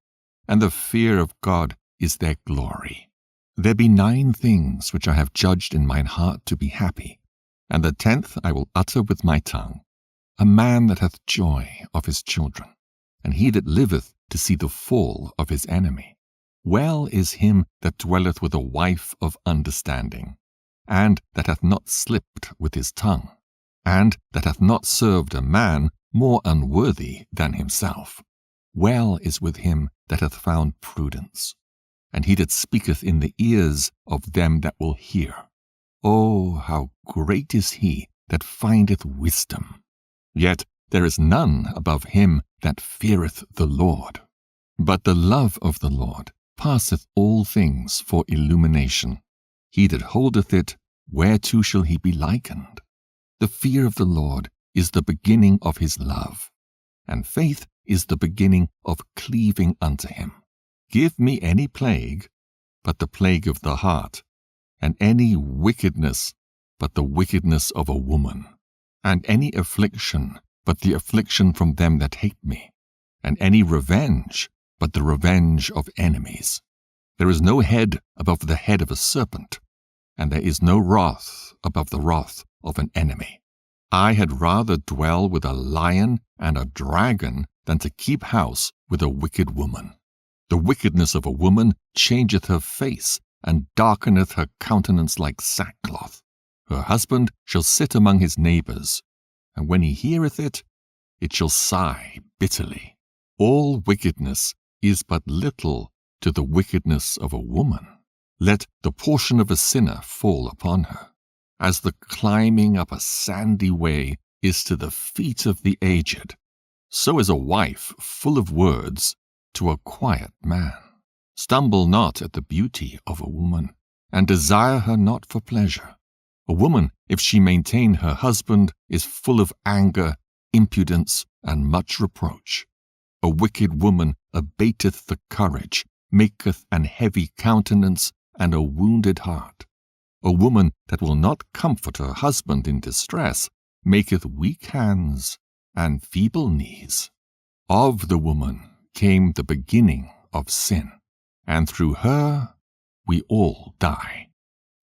and the fear of God is their glory. There be 9 things which I have judged in mine heart to be happy, and the 10th I will utter with my tongue: a man that hath joy of his children, and he that liveth to see the fall of his enemy. Well is him that dwelleth with a wife of understanding, and that hath not slipped with his tongue, and that hath not served a man more unworthy than himself. Well is with him that hath found prudence, and he that speaketh in the ears of them that will hear. Oh, how great is he that findeth wisdom! Yet there is none above him that feareth the Lord. But the love of the Lord passeth all things for illumination. He that holdeth it, whereto shall he be likened? The fear of the Lord is the beginning of his love, and faith is the beginning of cleaving unto him. Give me any plague, but the plague of the heart, and any wickedness, but the wickedness of a woman, and any affliction, but the affliction from them that hate me, and any revenge, but the revenge of enemies. There is no head above the head of a serpent, and there is no wrath above the wrath of an enemy. I had rather dwell with a lion and a dragon than to keep house with a wicked woman. The wickedness of a woman changeth her face, and darkeneth her countenance like sackcloth. Her husband shall sit among his neighbors, and when he heareth it, it shall sigh bitterly. All wickedness is but little to the wickedness of a woman. Let the portion of a sinner fall upon her, as the climbing up a sandy way is to the feet of the aged, so is a wife full of words to a quiet man. Stumble not at the beauty of a woman, and desire her not for pleasure. A woman, if she maintain her husband, is full of anger, impudence, and much reproach. A wicked woman abateth the courage, maketh an heavy countenance, and a wounded heart. A woman that will not comfort her husband in distress maketh weak hands and feeble knees. Of the woman came the beginning of sin, and through her we all die.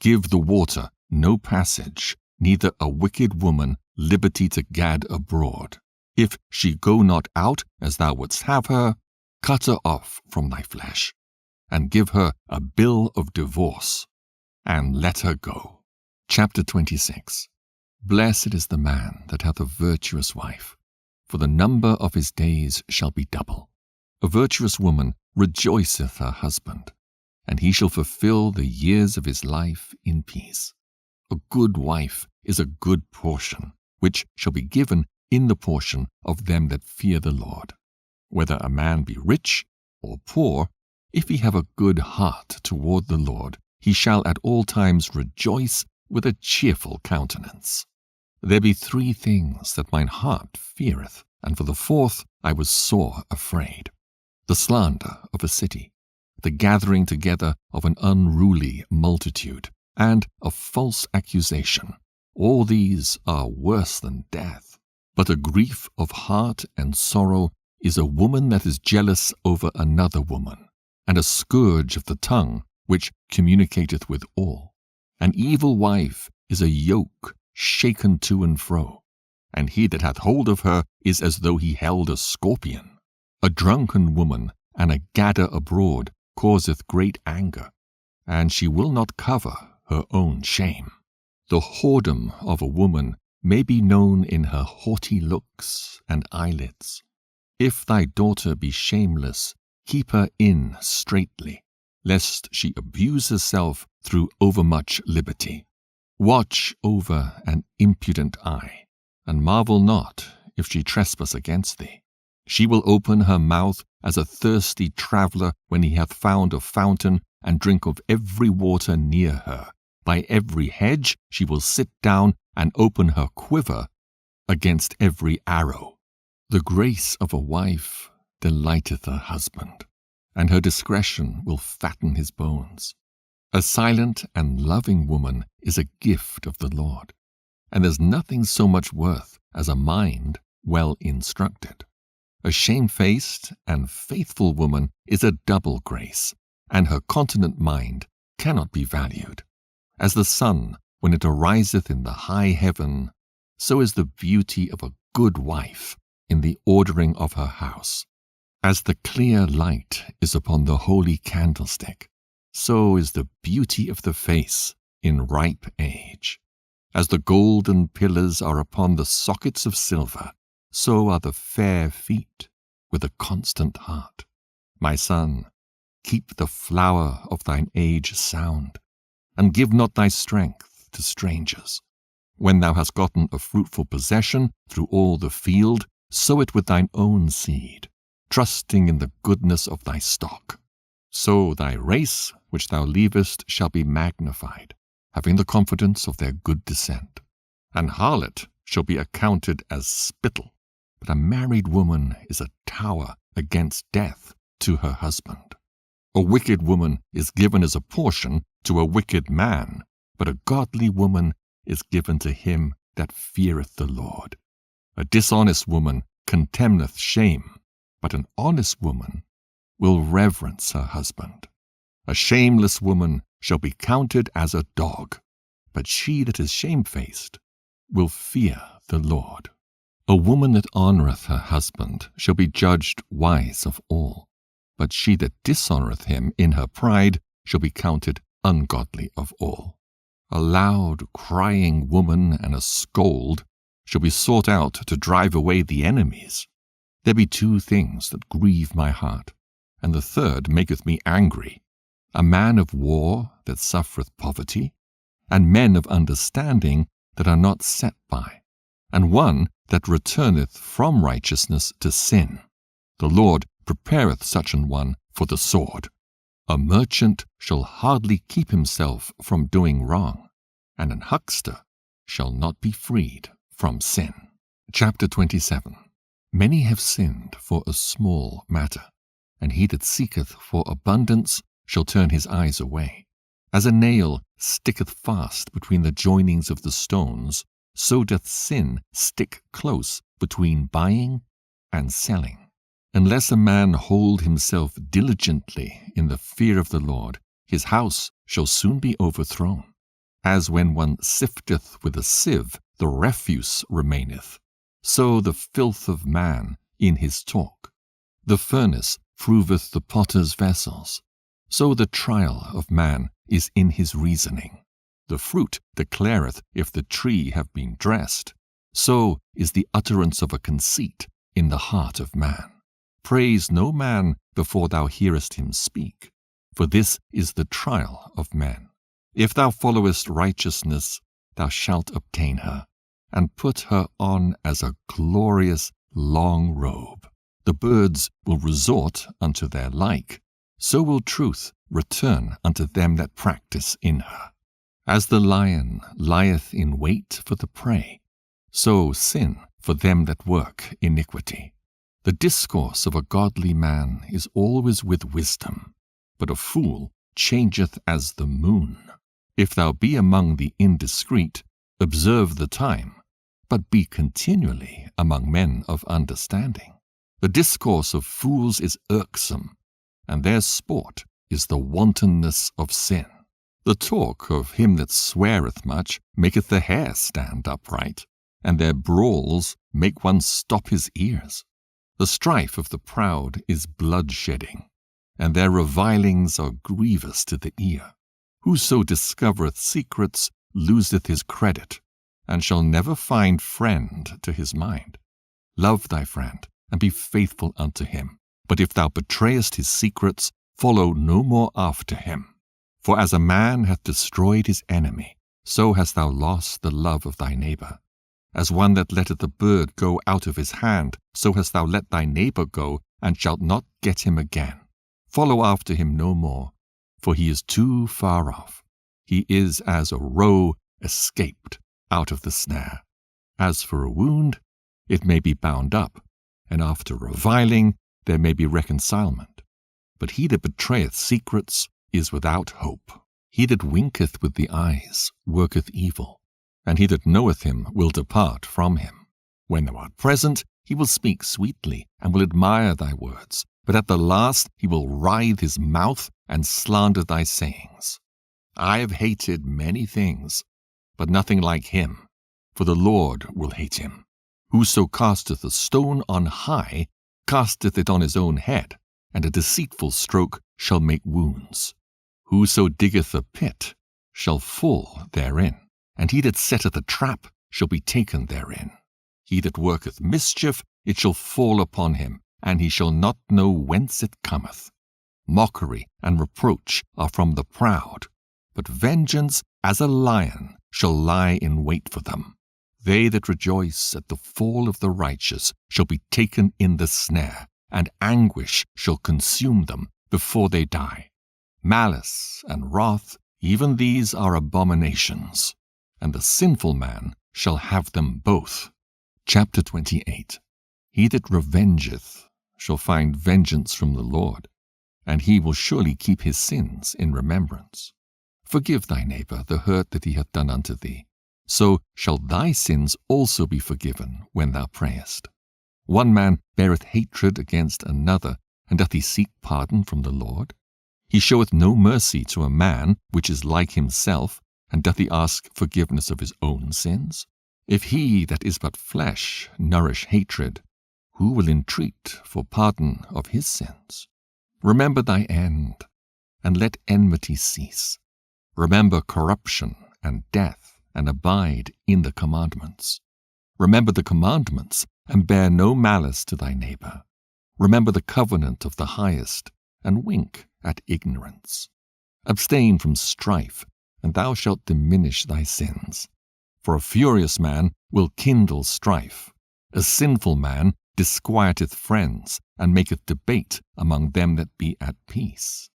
Give the water no passage, neither a wicked woman liberty to gad abroad. If she go not out as thou wouldst have her, cut her off from thy flesh, and give her a bill of divorce, and let her go. Chapter 26. Blessed is the man that hath a virtuous wife, for the number of his days shall be double. A virtuous woman rejoiceth her husband, and he shall fulfill the years of his life in peace. A good wife is a good portion, which shall be given in the portion of them that fear the Lord. Whether a man be rich or poor, if he have a good heart toward the Lord, he shall at all times rejoice with a cheerful countenance. There be 3 things that mine heart feareth, and for the 4th I was sore afraid. The slander of a city, the gathering together of an unruly multitude, and a false accusation. All these are worse than death. But a grief of heart and sorrow is a woman that is jealous over another woman, and a scourge of the tongue which communicateth with all. An evil wife is a yoke shaken to and fro, and he that hath hold of her is as though he held a scorpion. A drunken woman and a gadder abroad causeth great anger, and she will not cover her own shame. The whoredom of a woman may be known in her haughty looks and eyelids. If thy daughter be shameless, keep her in straitly, lest she abuse herself through overmuch liberty. Watch over an impudent eye, and marvel not if she trespass against thee. She will open her mouth as a thirsty traveller when he hath found a fountain, and drink of every water near her. By every hedge she will sit down, and open her quiver against every arrow. The grace of a wife delighteth her husband, and her discretion will fatten his bones. A silent and loving woman is a gift of the Lord, and there's nothing so much worth as a mind well instructed. A shamefaced and faithful woman is a double grace, and her continent mind cannot be valued. As the sun, when it ariseth in the high heaven, so is the beauty of a good wife in the ordering of her house. As the clear light is upon the holy candlestick, so is the beauty of the face in ripe age. As the golden pillars are upon the sockets of silver, so are the fair feet with a constant heart. My son, keep the flower of thine age sound, and give not thy strength to strangers. When thou hast gotten a fruitful possession through all the field, sow it with thine own seed, trusting in the goodness of thy stock. So thy race which thou leavest shall be magnified, having the confidence of their good descent. An harlot shall be accounted as spittle, but a married woman is a tower against death to her husband. A wicked woman is given as a portion to a wicked man, but a godly woman is given to him that feareth the Lord. A dishonest woman contemneth shame, but an honest woman will reverence her husband. A shameless woman shall be counted as a dog, but she that is shamefaced will fear the Lord. A woman that honoureth her husband shall be judged wise of all, but she that dishonoureth him in her pride shall be counted ungodly of all. A loud crying woman and a scold shall be sought out to drive away the enemies. There be two things that grieve my heart, and the third maketh me angry: a man of war that suffereth poverty, and men of understanding that are not set by, and one that returneth from righteousness to sin. The Lord prepareth such an one for the sword. A merchant shall hardly keep himself from doing wrong, and an huckster shall not be freed from sin. Chapter 27. Many have sinned for a small matter, and he that seeketh for abundance shall turn his eyes away. As a nail sticketh fast between the joinings of the stones, so doth sin stick close between buying and selling. Unless a man hold himself diligently in the fear of the Lord, his house shall soon be overthrown. As when one sifteth with a sieve, the refuse remaineth, so the filth of man in his talk. The furnace proveth the potter's vessels, so the trial of man is in his reasoning. The fruit declareth if the tree have been dressed, so is the utterance of a conceit in the heart of man. Praise no man before thou hearest him speak, for this is the trial of men. If thou followest righteousness, thou shalt obtain her, and put her on as a glorious long robe. The birds will resort unto their like, so will truth return unto them that practice in her. As the lion lieth in wait for the prey, so sin for them that work iniquity. The discourse of a godly man is always with wisdom, but a fool changeth as the moon. If thou be among the indiscreet, observe the time, but be continually among men of understanding. The discourse of fools is irksome, and their sport is the wantonness of sin. The talk of him that sweareth much maketh the hair stand upright, and their brawls make one stop his ears. The strife of the proud is bloodshedding, and their revilings are grievous to the ear. Whoso discovereth secrets loseth his credit, and shall never find friend to his mind. Love thy friend, and be faithful unto him. But if thou betrayest his secrets, follow no more after him. For as a man hath destroyed his enemy, so hast thou lost the love of thy neighbor. As one that letteth a bird go out of his hand, so hast thou let thy neighbor go, and shalt not get him again. Follow after him no more, for he is too far off. He is as a roe escaped out of the snare. As for a wound, it may be bound up, and after reviling there may be reconcilement. But he that betrayeth secrets is without hope. He that winketh with the eyes worketh evil, and he that knoweth him will depart from him. When thou art present, he will speak sweetly, and will admire thy words, but at the last he will writhe his mouth and slander thy sayings. I have hated many things, but nothing like him, for the Lord will hate him. Whoso casteth a stone on high casteth it on his own head, and a deceitful stroke shall make wounds. Whoso diggeth a pit shall fall therein, and he that setteth a trap shall be taken therein. He that worketh mischief, it shall fall upon him, and he shall not know whence it cometh. Mockery and reproach are from the proud, but vengeance as a lion shall lie in wait for them. They that rejoice at the fall of the righteous shall be taken in the snare, and anguish shall consume them before they die. Malice and wrath, even these are abominations, and the sinful man shall have them both. Chapter 28. He that revengeth shall find vengeance from the Lord, and he will surely keep his sins in remembrance. Forgive thy neighbor the hurt that he hath done unto thee, so shall thy sins also be forgiven when thou prayest. One man beareth hatred against another, and doth he seek pardon from the Lord? He showeth no mercy to a man which is like himself, and doth he ask forgiveness of his own sins? If he that is but flesh nourish hatred, who will entreat for pardon of his sins? Remember thy end, and let enmity cease. Remember corruption and death, and abide in the commandments. Remember the commandments, and bear no malice to thy neighbor. Remember the covenant of the highest, and wink at ignorance. Abstain from strife, and thou shalt diminish thy sins. For a furious man will kindle strife. A sinful man disquieteth friends, and maketh debate among them that be at peace.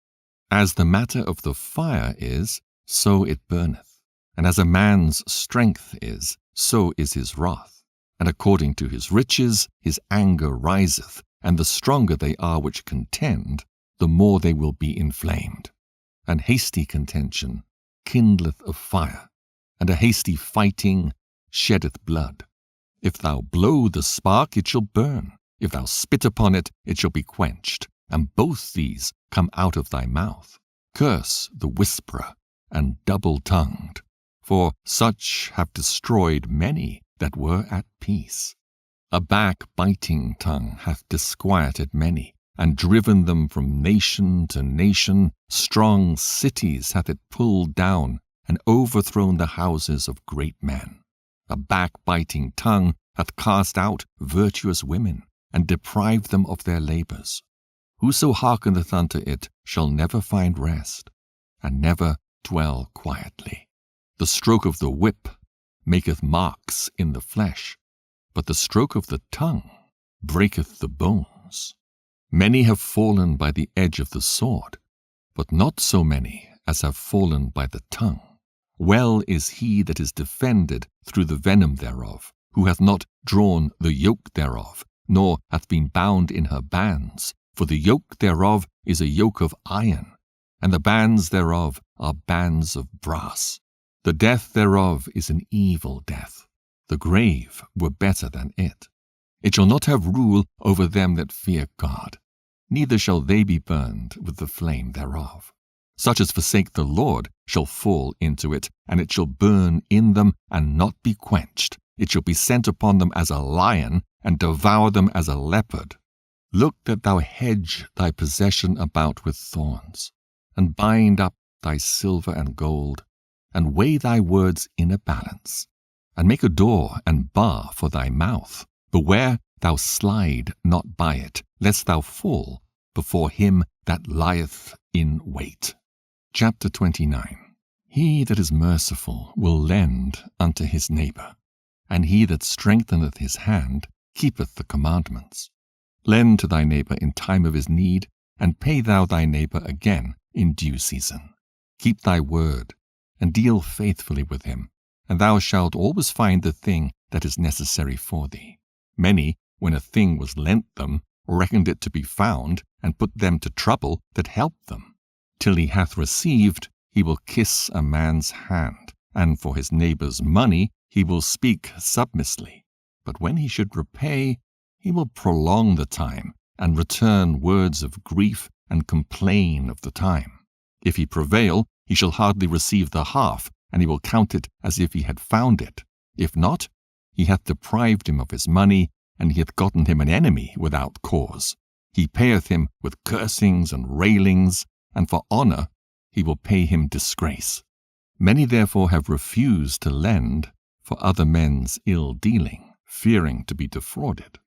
As the matter of the fire is, so it burneth. And as a man's strength is, so is his wrath. And according to his riches his anger riseth, and the stronger they are which contend, the more they will be inflamed. And hasty contention kindleth a fire, and a hasty fighting sheddeth blood. If thou blow the spark, it shall burn. If thou spit upon it, it shall be quenched. And both these come out of thy mouth. Curse the whisperer and double-tongued, for such have destroyed many that were at peace. A backbiting tongue hath disquieted many, and driven them from nation to nation. Strong cities hath it pulled down, and overthrown the houses of great men. A backbiting tongue hath cast out virtuous women, and deprived them of their labors. Whoso hearkeneth unto it shall never find rest, and never dwell quietly. The stroke of the whip maketh marks in the flesh, but the stroke of the tongue breaketh the bones. Many have fallen by the edge of the sword, but not so many as have fallen by the tongue. Well is he that is defended through the venom thereof, who hath not drawn the yoke thereof, nor hath been bound in her bands. For the yoke thereof is a yoke of iron, and the bands thereof are bands of brass. The death thereof is an evil death. The grave were better than it. It shall not have rule over them that fear God, neither shall they be burned with the flame thereof. Such as forsake the Lord shall fall into it, and it shall burn in them and not be quenched. It shall be sent upon them as a lion, and devour them as a leopard. Look that thou hedge thy possession about with thorns, and bind up thy silver and gold, and weigh thy words in a balance, and make a door and bar for thy mouth. Beware thou slide not by it, lest thou fall before him that lieth in wait. Chapter 29. He that is merciful will lend unto his neighbor, and he that strengtheneth his hand keepeth the commandments. Lend to thy neighbor in time of his need, and pay thou thy neighbor again in due season. Keep thy word, and deal faithfully with him, and thou shalt always find the thing that is necessary for thee. Many, when a thing was lent them, reckoned it to be found, and put them to trouble that helped them. Till he hath received, he will kiss a man's hand, and for his neighbor's money he will speak submissly. But when he should repay, he will prolong the time, and return words of grief, and complain of the time. If he prevail, he shall hardly receive the half, and he will count it as if he had found it. If not, he hath deprived him of his money, and he hath gotten him an enemy without cause. He payeth him with cursings and railings, and for honor he will pay him disgrace. Many therefore have refused to lend for other men's ill dealing, fearing to be defrauded.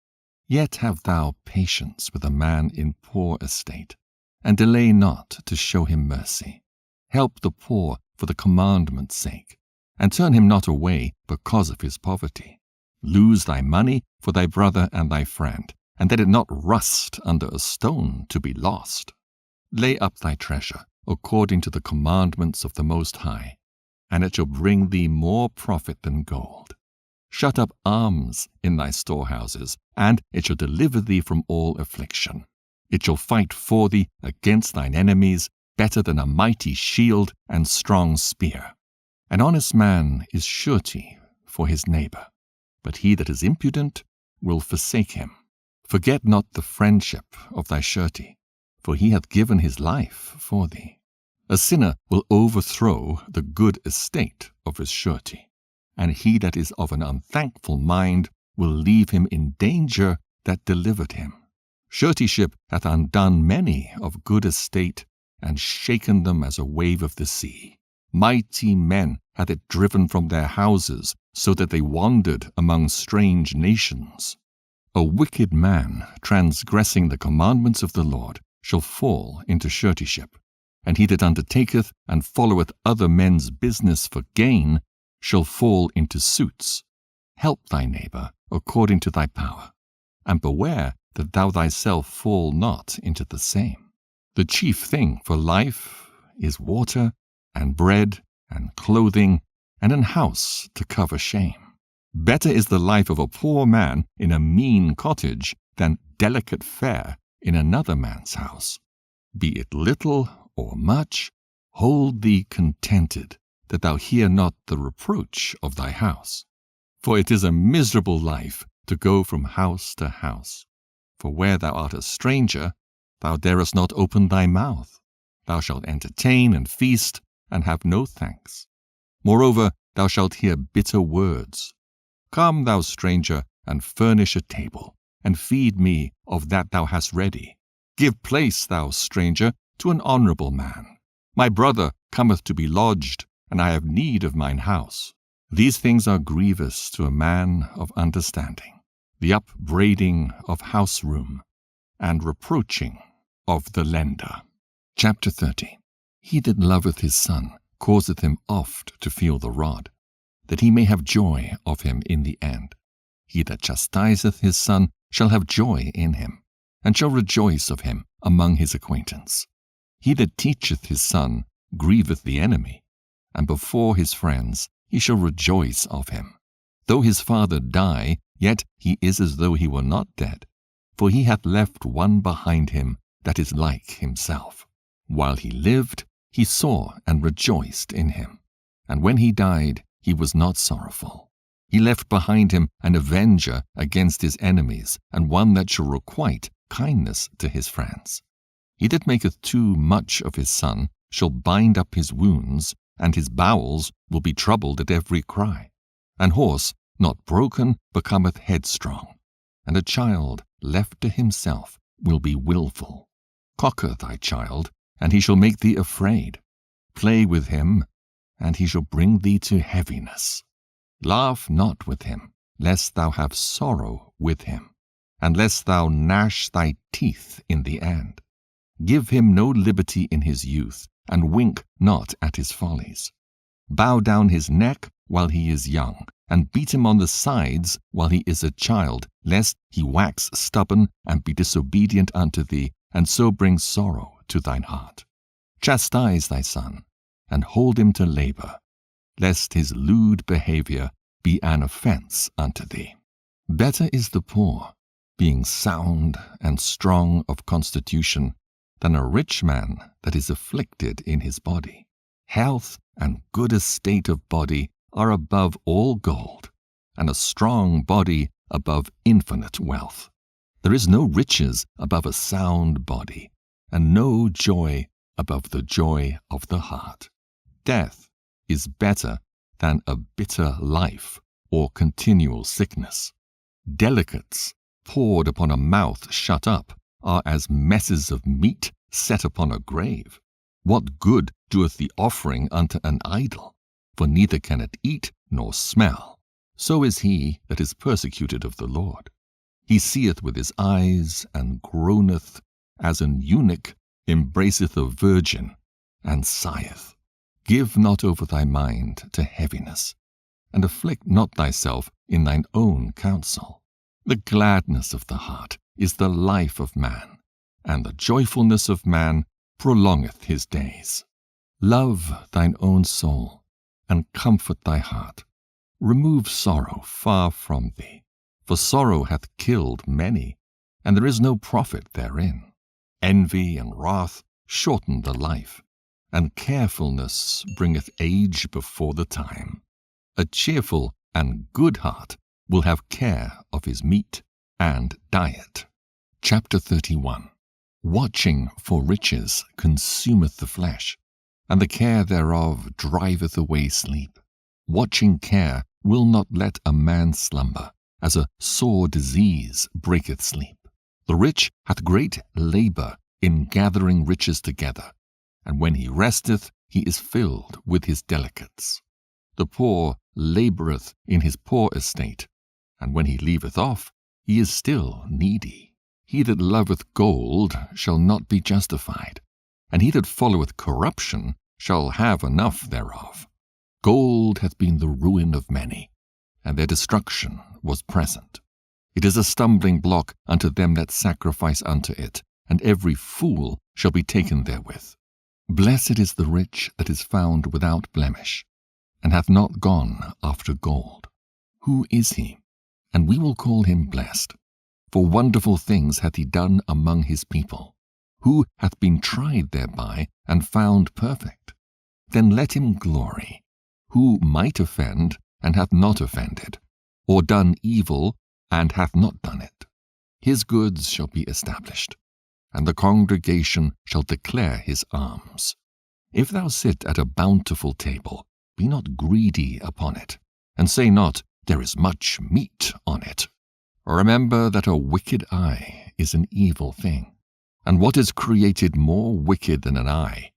Yet have thou patience with a man in poor estate, and delay not to show him mercy. Help the poor for the commandment's sake, and turn him not away because of his poverty. Lose thy money for thy brother and thy friend, and let it not rust under a stone to be lost. Lay up thy treasure according to the commandments of the Most High, and it shall bring thee more profit than gold. shut up alms in thy storehouses, and it shall deliver thee from all affliction. It shall fight for thee against thine enemies, better than a mighty shield and strong spear. An honest man is surety for his neighbor, but he that is impudent will forsake him. Forget not the friendship of thy surety, for he hath given his life for thee. A sinner will overthrow the good estate of his surety, and he that is of an unthankful mind will leave him in danger that delivered him. Suretyship hath undone many of good estate, and shaken them as a wave of the sea. Mighty men hath it driven from their houses, so that they wandered among strange nations. A wicked man, transgressing the commandments of the Lord, shall fall into suretyship, and he that undertaketh and followeth other men's business for gain shall fall into suits. Help thy neighbor according to thy power, and beware that thou thyself fall not into the same. The chief thing for life is water, and bread, and clothing, and an house to cover shame. Better is the life of a poor man in a mean cottage than delicate fare in another man's house. Be it little or much, hold thee contented, that thou hear not the reproach of thy house. For it is a miserable life to go from house to house. For where thou art a stranger, thou darest not open thy mouth. Thou shalt entertain and feast, and have no thanks. Moreover, thou shalt hear bitter words. Come, thou stranger, and furnish a table, and feed me of that thou hast ready. Give place, thou stranger, to an honorable man. My brother cometh to be lodged, and I have need of mine house. These things are grievous to a man of understanding, the upbraiding of house room, and reproaching of the lender. Chapter 30. He that loveth his son causeth him oft to feel the rod, that he may have joy of him in the end. He that chastiseth his son shall have joy in him, and shall rejoice of him among his acquaintance. He that teacheth his son grieveth the enemy, and before his friends he shall rejoice of him. Though his father die, yet he is as though he were not dead, for he hath left one behind him that is like himself. While he lived, he saw and rejoiced in him, and when he died, he was not sorrowful. He left behind him an avenger against his enemies, and one that shall requite kindness to his friends. He that maketh too much of his son shall bind up his wounds, and his bowels will be troubled at every cry. An horse not broken becometh headstrong, and a child left to himself will be wilful. Cocker thy child, and he shall make thee afraid. Play with him, and he shall bring thee to heaviness. Laugh not with him, lest thou have sorrow with him, and lest thou gnash thy teeth in the end. Give him no liberty in his youth, and wink not at his follies. Bow down his neck while he is young, and beat him on the sides while he is a child, lest he wax stubborn and be disobedient unto thee, and so bring sorrow to thine heart. Chastise thy son, and hold him to labor, lest his lewd behavior be an offense unto thee. Better is the poor, being sound and strong of constitution, than a rich man that is afflicted in his body. Health and good estate of body are above all gold, and a strong body above infinite wealth. There is no riches above a sound body, and no joy above the joy of the heart. Death is better than a bitter life or continual sickness. Delicates poured upon a mouth shut up are as messes of meat set upon a grave. What good doeth the offering unto an idol? For neither can it eat nor smell. So is he that is persecuted of the Lord. He seeth with his eyes, and groaneth, as an eunuch embraceth a virgin, and sigheth. Give not over thy mind to heaviness, and afflict not thyself in thine own counsel. The gladness of the heart is the life of man, and the joyfulness of man prolongeth his days. Love thine own soul, and comfort thy heart. Remove sorrow far from thee, for sorrow hath killed many, and there is no profit therein. Envy and wrath shorten the life, and carefulness bringeth age before the time. A cheerful and good heart will have care of his meat and diet. Chapter 31. Watching for riches consumeth the flesh, and the care thereof driveth away sleep. Watching care will not let a man slumber, as a sore disease breaketh sleep. The rich hath great labour in gathering riches together, and when he resteth, he is filled with his delicates. The poor laboureth in his poor estate, and when he leaveth off, he is still needy. He that loveth gold shall not be justified, and he that followeth corruption shall have enough thereof. Gold hath been the ruin of many, and their destruction was present. It is a stumbling block unto them that sacrifice unto it, and every fool shall be taken therewith. Blessed is the rich that is found without blemish, and hath not gone after gold. Who is he? And we will call him blessed. For wonderful things hath he done among his people. Who hath been tried thereby, and found perfect? Then let him glory. Who might offend, and hath not offended, or done evil, and hath not done it. His goods shall be established, and the congregation shall declare his alms. If thou sit at a bountiful table, be not greedy upon it, and say not, there is much meat on it. Remember that a wicked eye is an evil thing, and what is created more wicked than an eye?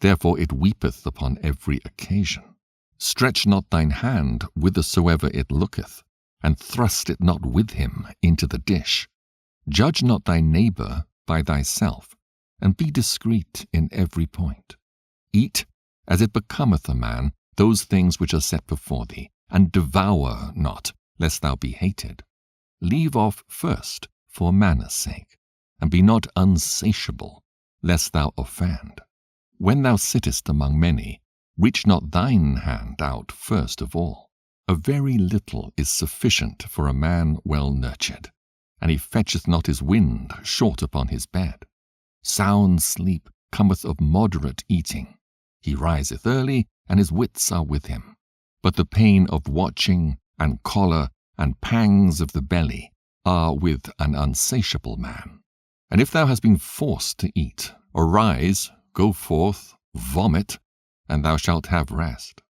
Therefore it weepeth upon every occasion. Stretch not thine hand whithersoever it looketh, and thrust it not with him into the dish. Judge not thy neighbour by thyself, and be discreet in every point. Eat, as it becometh a man, those things which are set before thee, and devour not, lest thou be hated. Leave off first for manner's sake, and be not unsatiable, lest thou offend. When thou sittest among many, reach not thine hand out first of all. A very little is sufficient for a man well nurtured, and he fetcheth not his wind short upon his bed. Sound sleep cometh of moderate eating. He riseth early, and his wits are with him. But the pain of watching, and choler, and pangs of the belly are with an unsatiable man. And if thou hast been forced to eat, arise, go forth, vomit, and thou shalt have rest.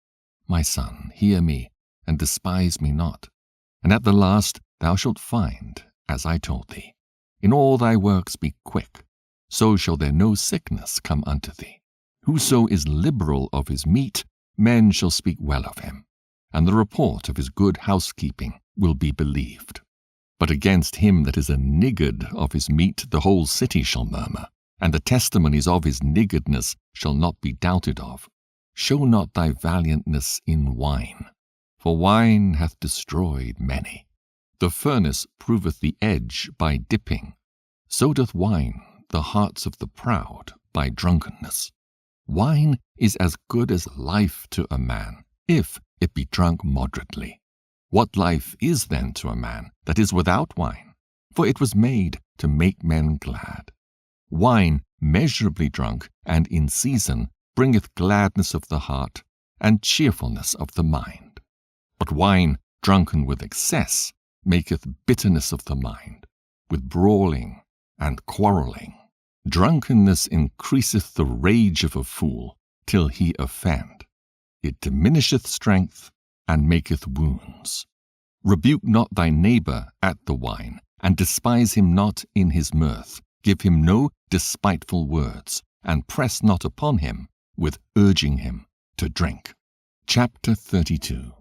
My son, hear me, and despise me not, and at the last thou shalt find, as I told thee. In all thy works be quick, so shall there no sickness come unto thee. Whoso is liberal of his meat, men shall speak well of him, and the report of his good housekeeping will be believed. But against him that is a niggard of his meat the whole city shall murmur, and the testimonies of his niggardness shall not be doubted of. Show not thy valiantness in wine, for wine hath destroyed many. The furnace proveth the edge by dipping, so doth wine the hearts of the proud by drunkenness. Wine is as good as life to a man, if it be drunk moderately. What life is then to a man that is without wine? For it was made to make men glad. Wine measurably drunk and in season bringeth gladness of the heart and cheerfulness of the mind. But wine drunken with excess maketh bitterness of the mind, with brawling and quarrelling. Drunkenness increaseth the rage of a fool till he offend. It diminisheth strength and maketh wounds. Rebuke not thy neighbour at the wine, and despise him not in his mirth. Give him no despiteful words, and press not upon him with urging him to drink. Chapter 32.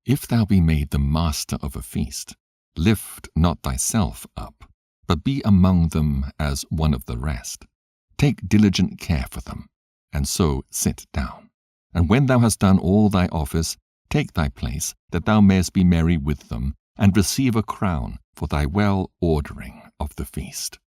If thou be made the master of a feast, lift not thyself up, but be among them as one of the rest. Take diligent care for them, and so sit down. And when thou hast done all thy office, take thy place, that thou mayest be merry with them, and receive a crown for thy well ordering of the feast.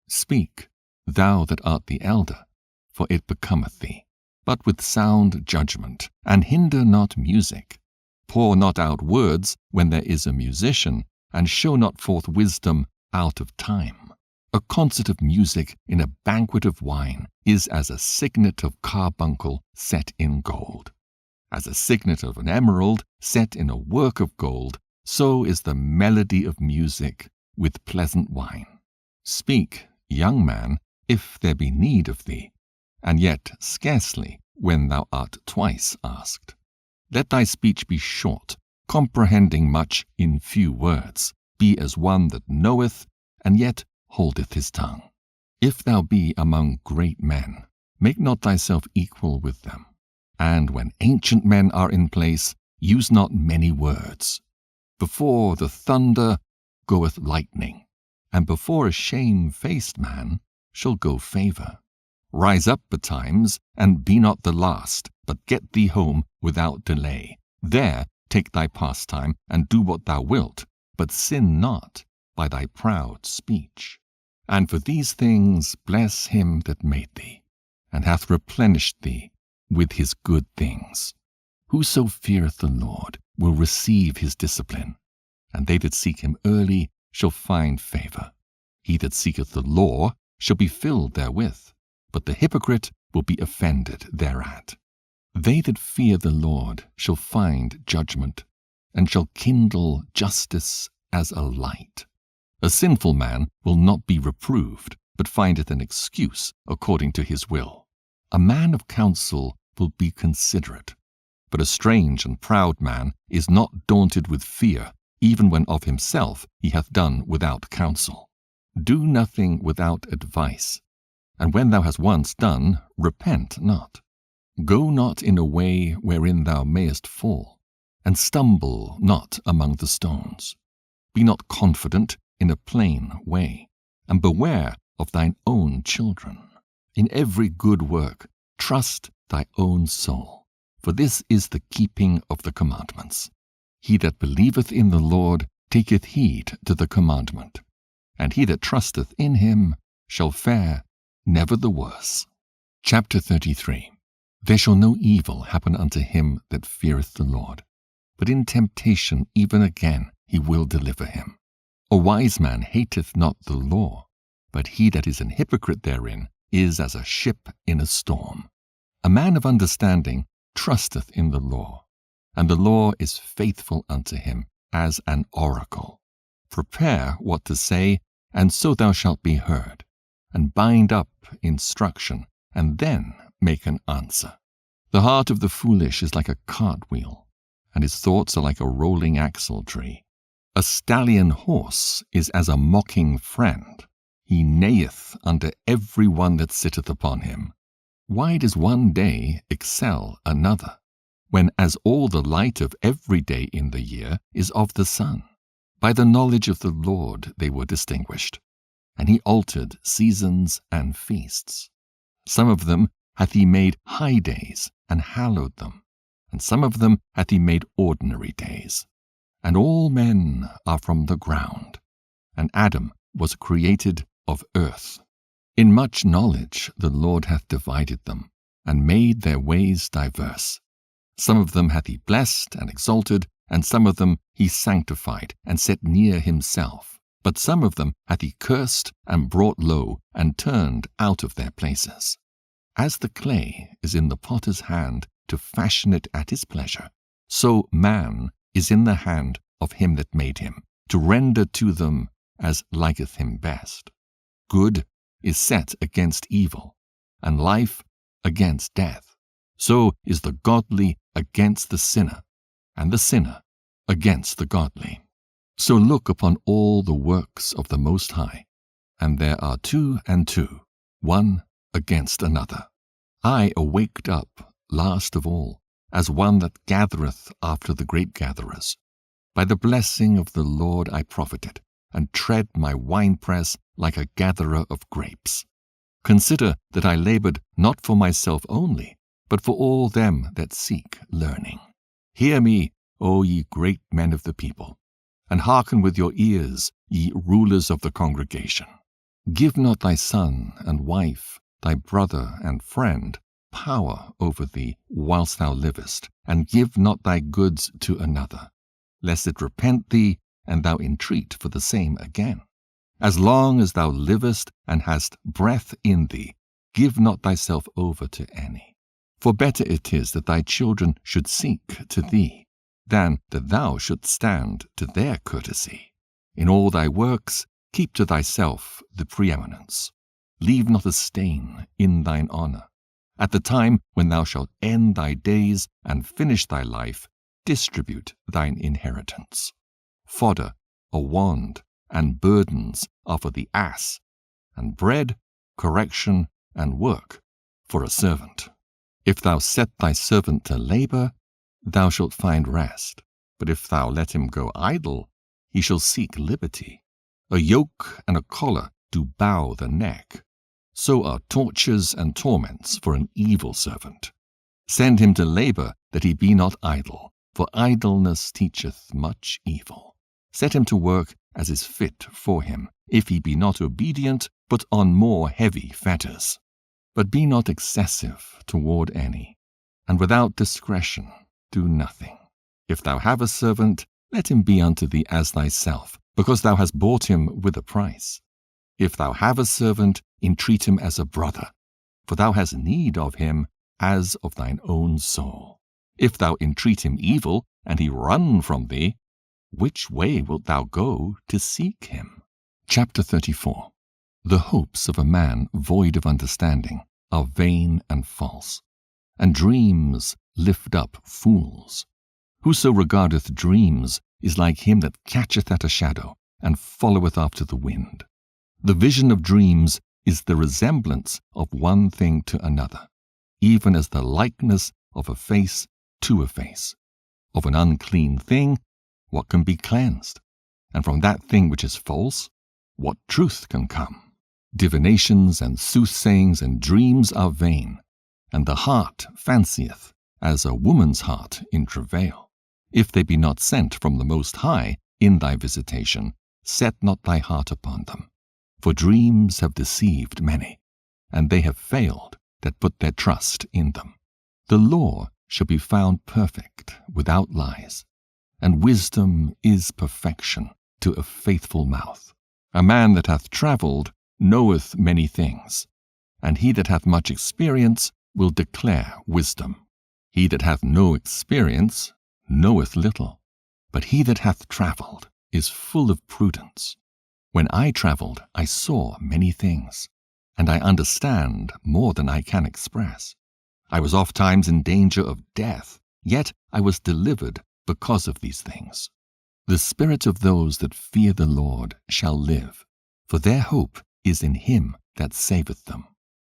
Speak, thou that art the elder, for it becometh thee, but with sound judgment, and hinder not music. Pour not out words when there is a musician, and show not forth wisdom out of time. A concert of music in a banquet of wine is as a signet of carbuncle set in gold. As a signet of an emerald set in a work of gold, so is the melody of music with pleasant wine. Speak, young man, if there be need of thee, and yet scarcely when thou art twice asked. Let thy speech be short, comprehending much in few words. Be as one that knoweth, and yet holdeth his tongue. If thou be among great men, make not thyself equal with them. And when ancient men are in place, use not many words. Before the thunder goeth lightning, and before a shamefaced man shall go favor. Rise up betimes, and be not the last, but get thee home without delay. There take thy pastime, and do what thou wilt, but sin not by thy proud speech. And for these things bless him that made thee, and hath replenished thee with his good things. Whoso feareth the Lord will receive his discipline, and they that seek him early shall find favor. He that seeketh the law shall be filled therewith, but the hypocrite will be offended thereat. They that fear the Lord shall find judgment, and shall kindle justice as a light. A sinful man will not be reproved, but findeth an excuse according to his will. A man of counsel will be considerate, but a strange and proud man is not daunted with fear, even when of himself he hath done without counsel. Do nothing without advice, and when thou hast once done, repent not. Go not in a way wherein thou mayest fall, and stumble not among the stones. Be not confident in a plain way, and beware of thine own children. In every good work trust thy own soul, for this is the keeping of the commandments. He that believeth in the Lord taketh heed to the commandment, and he that trusteth in him shall fare never the worse. Chapter 33. There shall no evil happen unto him that feareth the Lord, but in temptation even again he will deliver him. A wise man hateth not the law, but he that is an hypocrite therein is as a ship in a storm. A man of understanding trusteth in the law, and the law is faithful unto him as an oracle. Prepare what to say, and so thou shalt be heard, and bind up instruction, and then make an answer. The heart of the foolish is like a cartwheel, and his thoughts are like a rolling axle tree. A stallion horse is as a mocking friend. He neigheth under every one that sitteth upon him. Why does one day excel another, when as all the light of every day in the year is of the sun? By the knowledge of the Lord they were distinguished, and he altered seasons and feasts. Some of them hath he made high days, and hallowed them, and some of them hath he made ordinary days. And all men are from the ground, and Adam was created of earth. In much knowledge the Lord hath divided them, and made their ways diverse. Some of them hath he blessed and exalted, and some of them he sanctified and set near himself. But some of them hath he cursed and brought low, and turned out of their places. As the clay is in the potter's hand to fashion it at his pleasure, so man is in the hand of him that made him, to render to them as liketh him best. Good is set against evil, and life against death. So is the godly against the sinner, and the sinner against the godly. So look upon all the works of the Most High, and there are 2 and 2, one against another. I awaked up last of all, as one that gathereth after the grape-gatherers. By the blessing of the Lord I profited, and tread my winepress like a gatherer of grapes. Consider that I labored not for myself only, but for all them that seek learning. Hear me, O ye great men of the people, and hearken with your ears, ye rulers of the congregation. Give not thy son and wife, thy brother and friend, power over thee whilst thou livest, and give not thy goods to another, lest it repent thee, and thou entreat for the same again. As long as thou livest and hast breath in thee, give not thyself over to any. For better it is that thy children should seek to thee, than that thou shouldst stand to their courtesy. In all thy works keep to thyself the preeminence. Leave not a stain in thine honour. At the time when thou shalt end thy days and finish thy life, distribute thine inheritance. Fodder, a wand, and burdens are for the ass, and bread, correction, and work for a servant. If thou set thy servant to labour, thou shalt find rest. But if thou let him go idle, he shall seek liberty. A yoke and a collar do bow the neck. So are tortures and torments for an evil servant. Send him to labour, that he be not idle, for idleness teacheth much evil. Set him to work as is fit for him, if he be not obedient, put on more heavy fetters. But be not excessive toward any, and without discretion do nothing. If thou have a servant, let him be unto thee as thyself, because thou hast bought him with a price. If thou have a servant, entreat him as a brother, for thou hast need of him as of thine own soul. If thou entreat him evil, and he run from thee, which way wilt thou go to seek him? Chapter 34. The hopes of a man void of understanding are vain and false, and dreams lift up fools. Whoso regardeth dreams is like him that catcheth at a shadow, and followeth after the wind. The vision of dreams is the resemblance of one thing to another, even as the likeness of a face to a face. Of an unclean thing, what can be cleansed? And from that thing which is false, what truth can come? Divinations and soothsayings and dreams are vain, and the heart fancieth as a woman's heart in travail. If they be not sent from the Most High in thy visitation, set not thy heart upon them. For dreams have deceived many, and they have failed that put their trust in them. The law shall be found perfect without lies, and wisdom is perfection to a faithful mouth. A man that hath travelled knoweth many things, and he that hath much experience will declare wisdom. He that hath no experience knoweth little, but he that hath travelled is full of prudence. When I travelled, I saw many things, and I understand more than I can express. I was oft times in danger of death, yet I was delivered because of these things. The spirit of those that fear the Lord shall live, for their hope is in him that saveth them.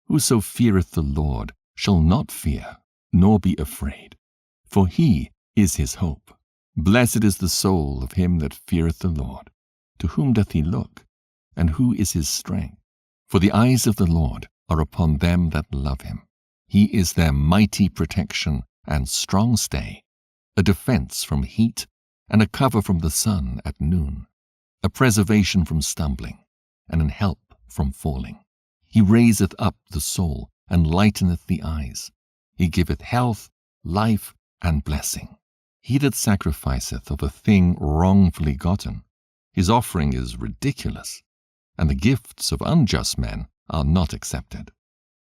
Whoso feareth the Lord shall not fear, nor be afraid, for he is his hope. Blessed is the soul of him that feareth the Lord. To whom doth he look, and who is his strength? For the eyes of the Lord are upon them that love him. He is their mighty protection and strong stay, a defense from heat, and a cover from the sun at noon, a preservation from stumbling, and an help from falling. He raiseth up the soul, and lighteneth the eyes. He giveth health, life, and blessing. He that sacrificeth of a thing wrongfully gotten, his offering is ridiculous, and the gifts of unjust men are not accepted.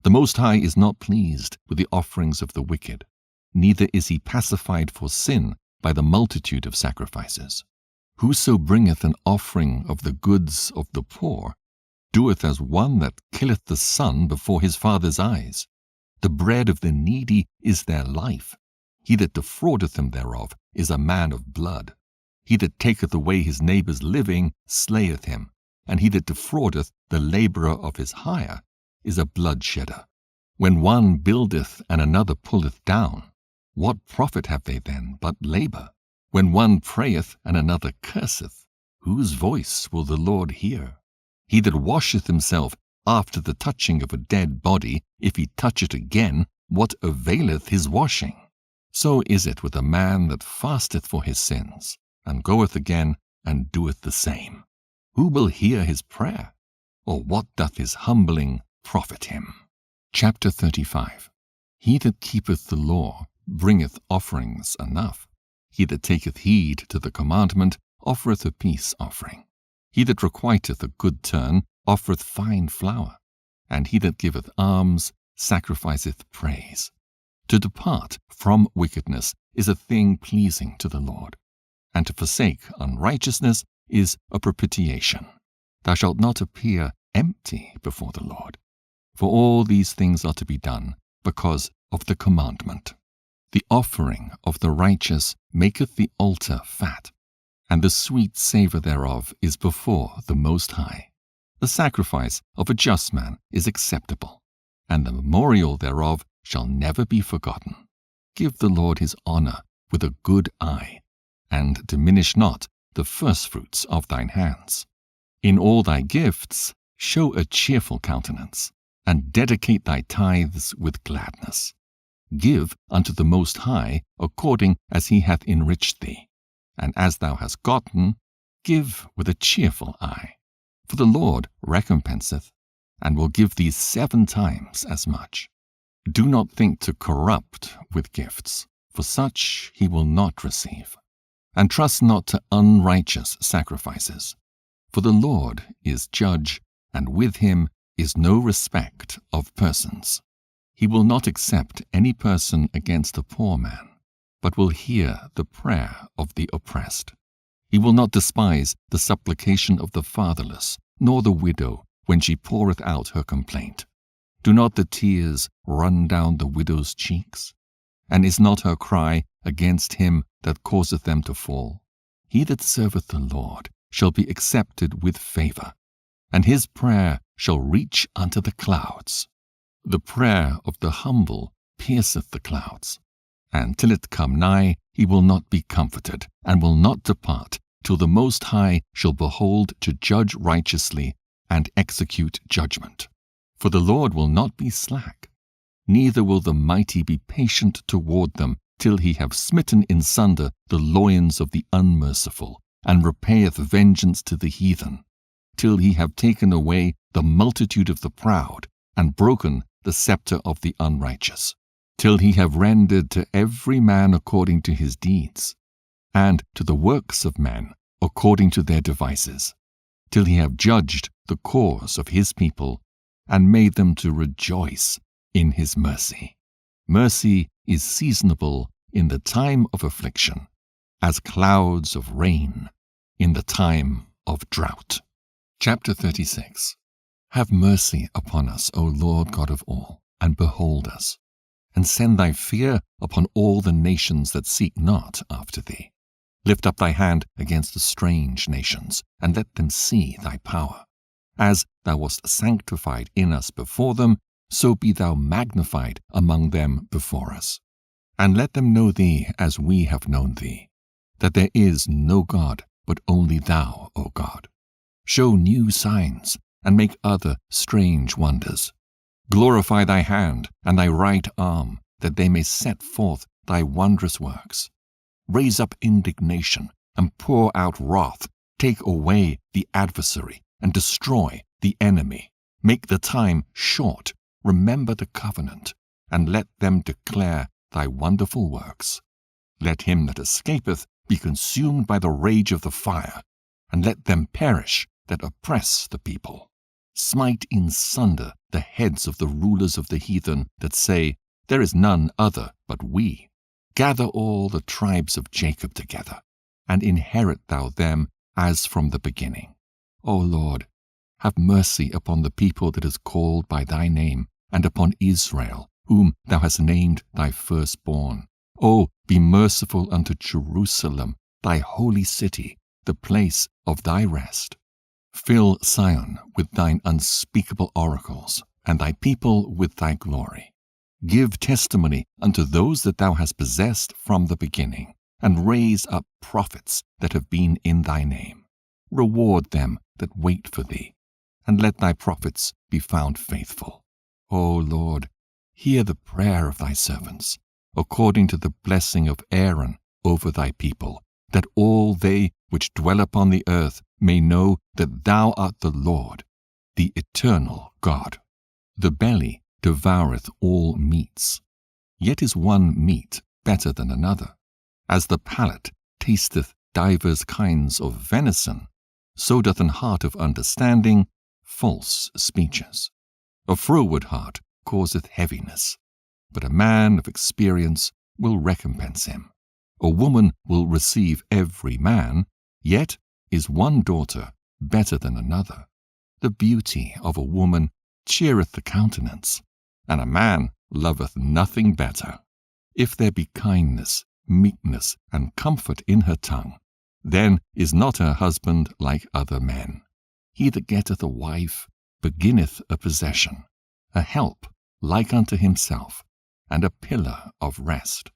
The Most High is not pleased with the offerings of the wicked, neither is he pacified for sin by the multitude of sacrifices. Whoso bringeth an offering of the goods of the poor doeth as one that killeth the sun before his father's eyes. The bread of the needy is their life. He that defraudeth them thereof is a man of blood. He that taketh away his neighbour's living slayeth him, and he that defraudeth the labourer of his hire is a bloodshedder. When one buildeth and another pulleth down, what profit have they then but labour? When one prayeth and another curseth, whose voice will the Lord hear? He that washeth himself after the touching of a dead body, if he touch it again, what availeth his washing? So is it with a man that fasteth for his sins, and goeth again and doeth the same. Who will hear his prayer? Or what doth his humbling profit him? Chapter 35. He that keepeth the law bringeth offerings enough. He that taketh heed to the commandment offereth a peace offering. He that requiteth a good turn offereth fine flour, and he that giveth alms sacrificeth praise. To depart from wickedness is a thing pleasing to the Lord, and to forsake unrighteousness is a propitiation. Thou shalt not appear empty before the Lord. For all these things are to be done because of the commandment. The offering of the righteous maketh the altar fat, and the sweet savour thereof is before the Most High. The sacrifice of a just man is acceptable, and the memorial thereof shall never be forgotten. Give the Lord his honour with a good eye, and diminish not the firstfruits of thine hands. In all thy gifts show a cheerful countenance, and dedicate thy tithes with gladness. Give unto the Most High according as he hath enriched thee, and as thou hast gotten, give with a cheerful eye. For the Lord recompenseth, and will give thee 7 times as much. Do not think to corrupt with gifts, for such he will not receive. And trust not to unrighteous sacrifices, for the Lord is judge, and with him is no respect of persons. He will not accept any person against a poor man, but will hear the prayer of the oppressed. He will not despise the supplication of the fatherless, nor the widow when she poureth out her complaint. Do not the tears run down the widow's cheeks? And is not her cry against him that causeth them to fall? He that serveth the Lord shall be accepted with favour, and his prayer shall reach unto the clouds. The prayer of the humble pierceth the clouds, and till it come nigh he will not be comforted, and will not depart, till the Most High shall behold to judge righteously and execute judgment. For the Lord will not be slack, neither will the mighty be patient toward them, till he have smitten in sunder the loins of the unmerciful, and repayeth vengeance to the heathen, till he have taken away the multitude of the proud, and broken the scepter of the unrighteous, till he have rendered to every man according to his deeds, and to the works of men according to their devices, till he have judged the cause of his people, and made them to rejoice in his mercy. Mercy is seasonable in the time of affliction, as clouds of rain in the time of drought. Chapter 36. Have mercy upon us, O Lord God of all, and behold us, and send thy fear upon all the nations that seek not after thee. Lift up thy hand against the strange nations, and let them see thy power. As thou wast sanctified in us before them, so be thou magnified among them before us. And let them know thee as we have known thee, that there is no God but only thou, O God. Show new signs, and make other strange wonders. Glorify thy hand and thy right arm, that they may set forth thy wondrous works. Raise up indignation, and pour out wrath. Take away the adversary, and destroy the enemy. Make the time short. Remember the covenant, and let them declare thy wonderful works. Let him that escapeth be consumed by the rage of the fire, and let them perish that oppress the people. Smite in sunder the heads of the rulers of the heathen that say, There is none other but we. Gather all the tribes of Jacob together, and inherit thou them as from the beginning. O Lord, have mercy upon the people that is called by thy name, and upon Israel, whom thou hast named thy firstborn. O, be merciful unto Jerusalem, thy holy city, the place of thy rest. Fill Sion with thine unspeakable oracles, and thy people with thy glory. Give testimony unto those that thou hast possessed from the beginning, and raise up prophets that have been in thy name. Reward them that wait for thee, and let thy prophets be found faithful. O Lord, hear the prayer of thy servants, according to the blessing of Aaron over thy people, that all they which dwell upon the earth may know that thou art the Lord, the eternal God. The belly devoureth all meats, yet is one meat better than another. As the palate tasteth divers kinds of venison, so doth an heart of understanding false speeches. A froward heart causeth heaviness, but a man of experience will recompense him. A woman will receive every man, yet is one daughter better than another. The beauty of a woman cheereth the countenance, and a man loveth nothing better. If there be kindness, meekness, and comfort in her tongue, then is not her husband like other men. He that getteth a wife beginneth a possession, a help like unto himself, and a pillar of rest.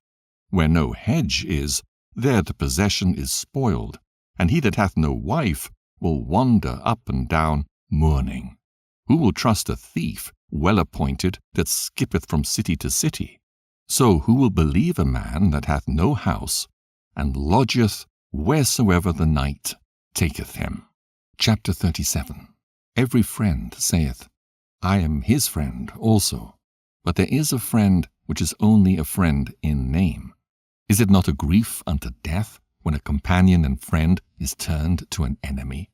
Where no hedge is, there the possession is spoiled, and he that hath no wife will wander up and down mourning. Who will trust a thief well appointed that skippeth from city to city? So who will believe a man that hath no house, and lodgeth wheresoever the night taketh him? Chapter 37. Every friend saith, I am his friend also. But there is a friend which is only a friend in name. Is it not a grief unto death when a companion and friend is turned to an enemy?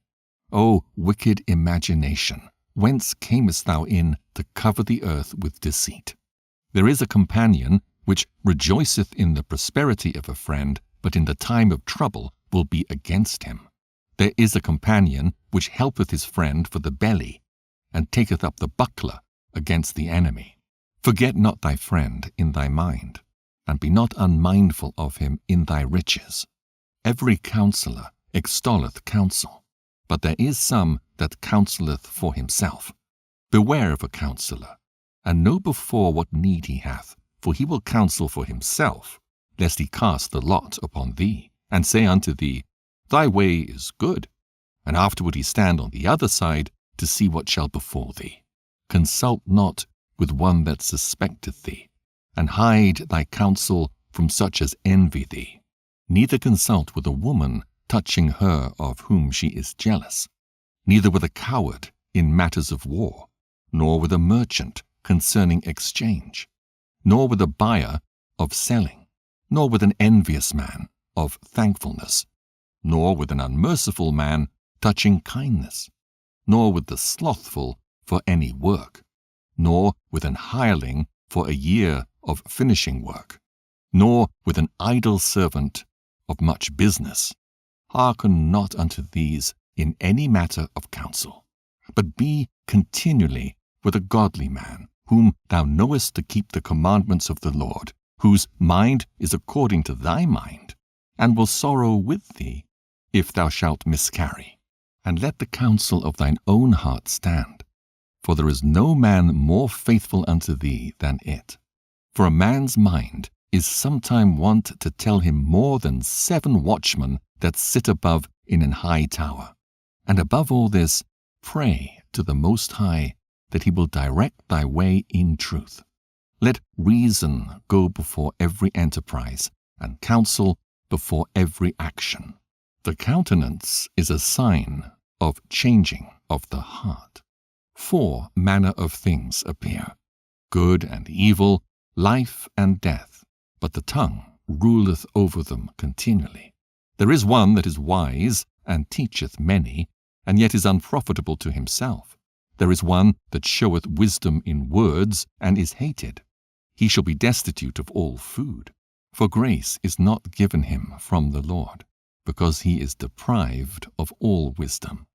O wicked imagination, whence camest thou in to cover the earth with deceit? There is a companion which rejoiceth in the prosperity of a friend, but in the time of trouble will be against him. There is a companion which helpeth his friend for the belly, and taketh up the buckler against the enemy. Forget not thy friend in thy mind, and be not unmindful of him in thy riches. Every counsellor extolleth counsel, but there is some that counselleth for himself. Beware of a counsellor, and know before what need he hath, for he will counsel for himself, lest he cast the lot upon thee, and say unto thee, Thy way is good, and afterward he stand on the other side to see what shall befall thee. Consult not with one that suspecteth thee, and hide thy counsel from such as envy thee. Neither consult with a woman touching her of whom she is jealous, neither with a coward in matters of war, nor with a merchant concerning exchange, nor with a buyer of selling, nor with an envious man of thankfulness, nor with an unmerciful man touching kindness, nor with the slothful for any work, nor with an hireling for a year of finishing work, nor with an idle servant of much business. Hearken not unto these in any matter of counsel, but be continually with a godly man, whom thou knowest to keep the commandments of the Lord, whose mind is according to thy mind, and will sorrow with thee if thou shalt miscarry. And let the counsel of thine own heart stand, for there is no man more faithful unto thee than it. For a man's mind is sometime wont to tell him more than 7 watchmen that sit above in an high tower. And above all this, pray to the Most High that he will direct thy way in truth. Let reason go before every enterprise, and counsel before every action. The countenance is a sign of changing of the heart. 4 manner of things appear, good and evil, life and death, but the tongue ruleth over them continually. There is one that is wise and teacheth many, and yet is unprofitable to himself. There is one that showeth wisdom in words, and is hated. He shall be destitute of all food, for grace is not given him from the Lord, because he is deprived of all wisdom.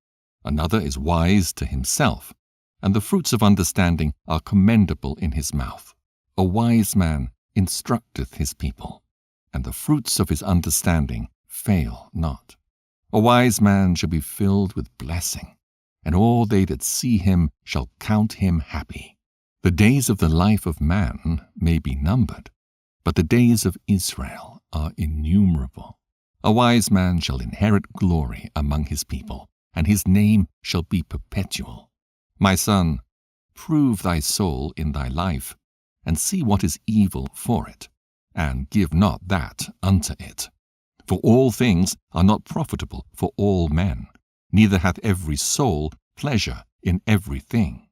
Another is wise to himself, and the fruits of understanding are commendable in his mouth. A wise man instructeth his people, and the fruits of his understanding fail not. A wise man shall be filled with blessing, and all they that see him shall count him happy. The days of the life of man may be numbered, but the days of Israel are innumerable. A wise man shall inherit glory among his people, and his name shall be perpetual. My son, prove thy soul in thy life, and see what is evil for it, and give not that unto it. For all things are not profitable for all men, neither hath every soul pleasure in every thing.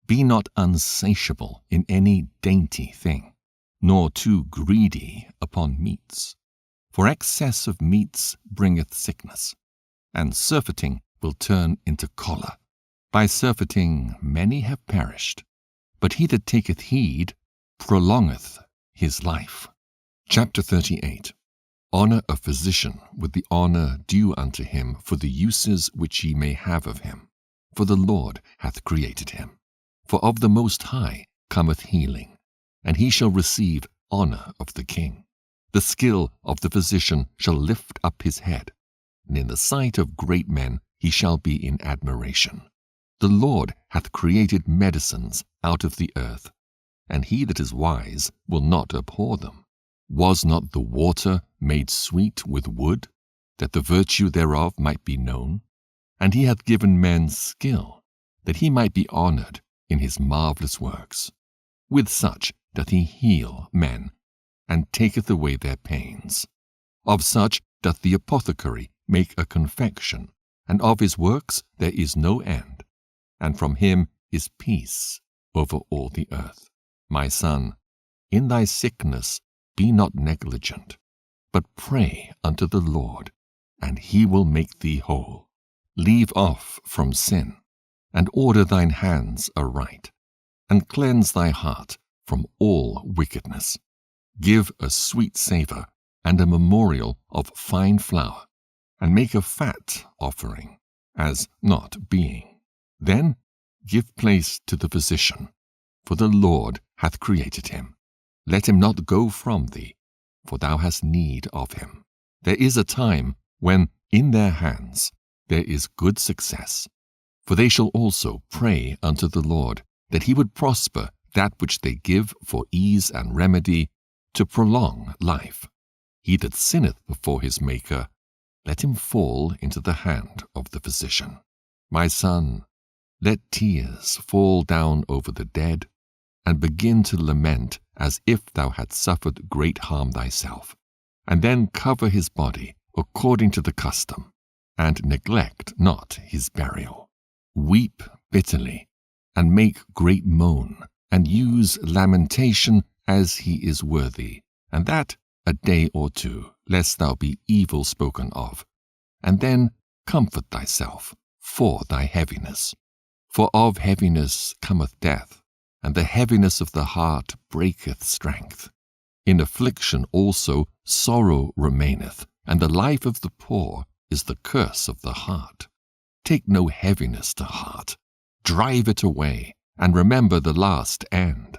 Be not unsatiable in any dainty thing, nor too greedy upon meats. For excess of meats bringeth sickness, and surfeiting will turn into choler. By surfeiting many have perished, but he that taketh heed prolongeth his life. Chapter 38. Honour a physician with the honour due unto him for the uses which ye may have of him, for the Lord hath created him. For of the Most High cometh healing, and he shall receive honour of the King. The skill of the physician shall lift up his head, and in the sight of great men he shall be in admiration. The Lord hath created medicines out of the earth, and he that is wise will not abhor them. Was not the water made sweet with wood, that the virtue thereof might be known? And he hath given men skill, that he might be honoured in his marvellous works. With such doth he heal men, and taketh away their pains. Of such doth the apothecary make a confection, and of his works there is no end. And from him is peace over all the earth. My son, in thy sickness be not negligent, but pray unto the Lord, and he will make thee whole. Leave off from sin, and order thine hands aright, and cleanse thy heart from all wickedness. Give a sweet savour and a memorial of fine flour, and make a fat offering, as not being. Then give place to the physician, for the Lord hath created him. Let him not go from thee, for thou hast need of him. There is a time when in their hands there is good success. For they shall also pray unto the Lord, that he would prosper that which they give for ease and remedy, to prolong life. He that sinneth before his Maker, let him fall into the hand of the physician. My son, let tears fall down over the dead, and begin to lament as if thou hadst suffered great harm thyself, and then cover his body according to the custom, and neglect not his burial. Weep bitterly, and make great moan, and use lamentation as he is worthy, and that a day or two, lest thou be evil spoken of, and then comfort thyself for thy heaviness. For of heaviness cometh death, and the heaviness of the heart breaketh strength. In affliction also sorrow remaineth, and the life of the poor is the curse of the heart. Take no heaviness to heart, drive it away, and remember the last end.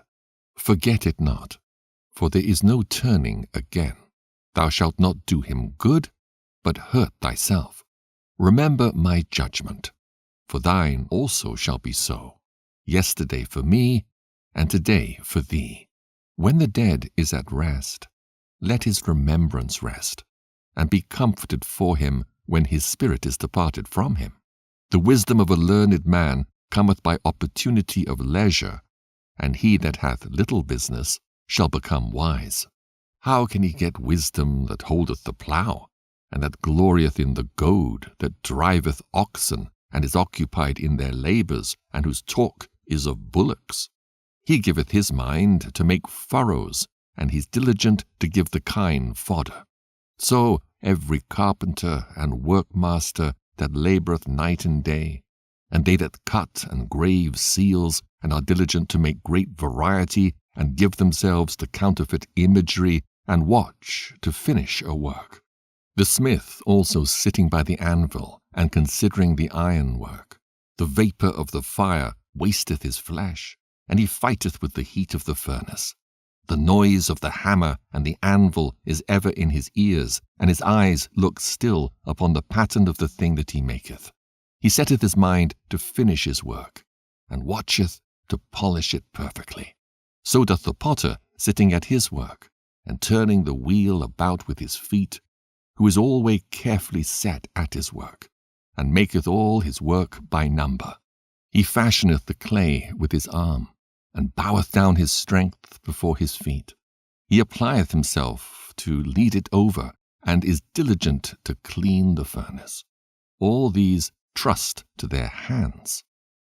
Forget it not, for there is no turning again. Thou shalt not do him good, but hurt thyself. Remember my judgment, for thine also shall be so. Yesterday for me, and today for thee. When the dead is at rest, let his remembrance rest, and be comforted for him when his spirit is departed from him. The wisdom of a learned man cometh by opportunity of leisure, and he that hath little business shall become wise. How can he get wisdom that holdeth the plough, and that glorieth in the goad, that driveth oxen, and is occupied in their labours, and whose talk is of bullocks? He giveth his mind to make furrows, and he is diligent to give the kine fodder. So every carpenter and workmaster that laboureth night and day, and they that cut and grave seals, and are diligent to make great variety, and give themselves to counterfeit imagery, and watch to finish a work. The smith also sitting by the anvil, and considering the ironwork. The vapour of the fire wasteth his flesh, and he fighteth with the heat of the furnace. The noise of the hammer and the anvil is ever in his ears, and his eyes look still upon the pattern of the thing that he maketh. He setteth his mind to finish his work, and watcheth to polish it perfectly. So doth the potter sitting at his work, and turning the wheel about with his feet, who is always carefully set at his work, and maketh all his work by number. He fashioneth the clay with his arm, and boweth down his strength before his feet. He applieth himself to lead it over, and is diligent to clean the furnace. All these trust to their hands,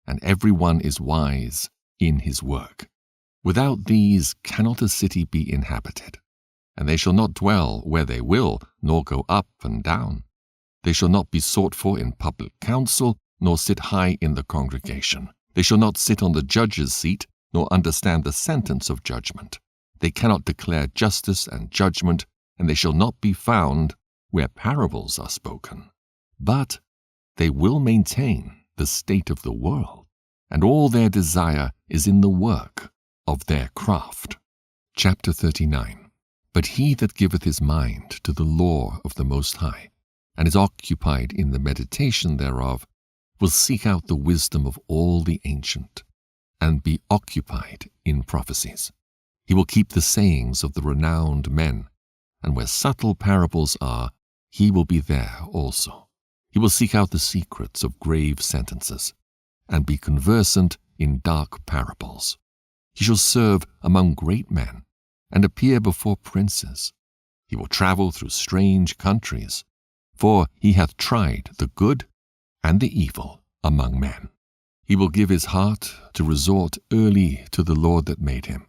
and every one is wise in his work. Without these cannot a city be inhabited. And they shall not dwell where they will, nor go up and down. They shall not be sought for in public council, nor sit high in the congregation. They shall not sit on the judge's seat, nor understand the sentence of judgment. They cannot declare justice and judgment, and they shall not be found where parables are spoken. But they will maintain the state of the world, and all their desire is in the work of their craft. Chapter 39. But he that giveth his mind to the law of the Most High, and is occupied in the meditation thereof, will seek out the wisdom of all the ancient, and be occupied in prophecies. He will keep the sayings of the renowned men, and where subtle parables are, he will be there also. He will seek out the secrets of grave sentences, and be conversant in dark parables. He shall serve among great men, and appear before princes. He will travel through strange countries, for he hath tried the good and the evil among men. He will give his heart to resort early to the Lord that made him,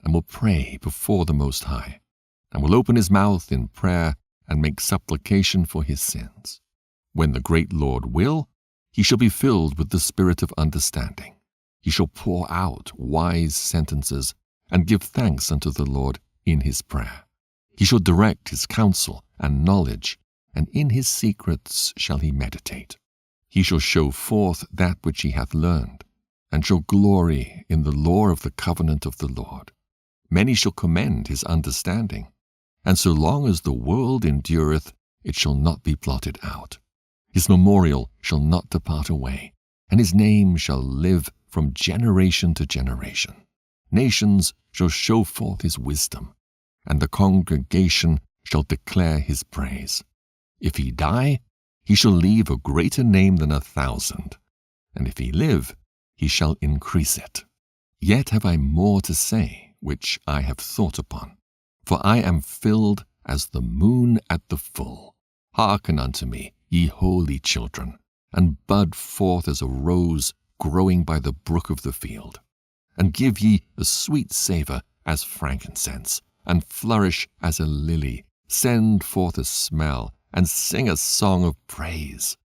and will pray before the Most High, and will open his mouth in prayer and make supplication for his sins. When the great Lord will, he shall be filled with the spirit of understanding. He shall pour out wise sentences, and give thanks unto the Lord in his prayer. He shall direct his counsel and knowledge, and in his secrets shall he meditate. He shall show forth that which he hath learned, and shall glory in the law of the covenant of the Lord. Many shall commend his understanding, and so long as the world endureth, it shall not be blotted out. His memorial shall not depart away, and his name shall live from generation to generation. Nations shall show forth his wisdom, and the congregation shall declare his praise. If he die, he shall leave a greater name than 1,000, and if he live, he shall increase it. Yet have I more to say, which I have thought upon. For I am filled as the moon at the full. Hearken unto me, ye holy children, and bud forth as a rose growing by the brook of the field. And give ye a sweet savour as frankincense, and flourish as a lily. Send forth a smell, and sing a song of praise.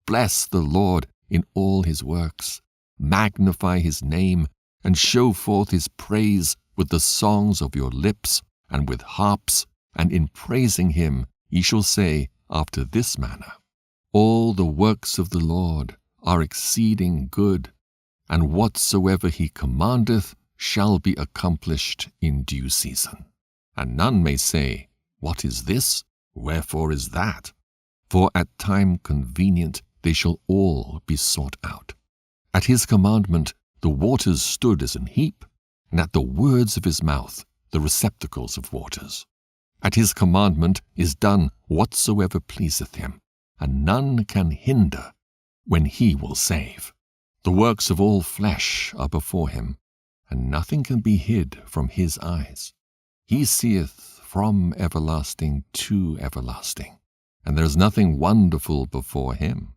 Bless the Lord in all his works. Magnify his name, and show forth his praise with the songs of your lips, and with harps, and in praising him ye shall say after this manner, All the works of the Lord are exceeding good, and whatsoever he commandeth shall be accomplished in due season. And none may say, What is this? Wherefore is that? For at time convenient they shall all be sought out. At his commandment the waters stood as an heap, and at the words of his mouth the receptacles of waters. At his commandment is done whatsoever pleaseth him, and none can hinder when he will save. The works of all flesh are before him, and nothing can be hid from his eyes. He seeth from everlasting to everlasting, and there is nothing wonderful before him.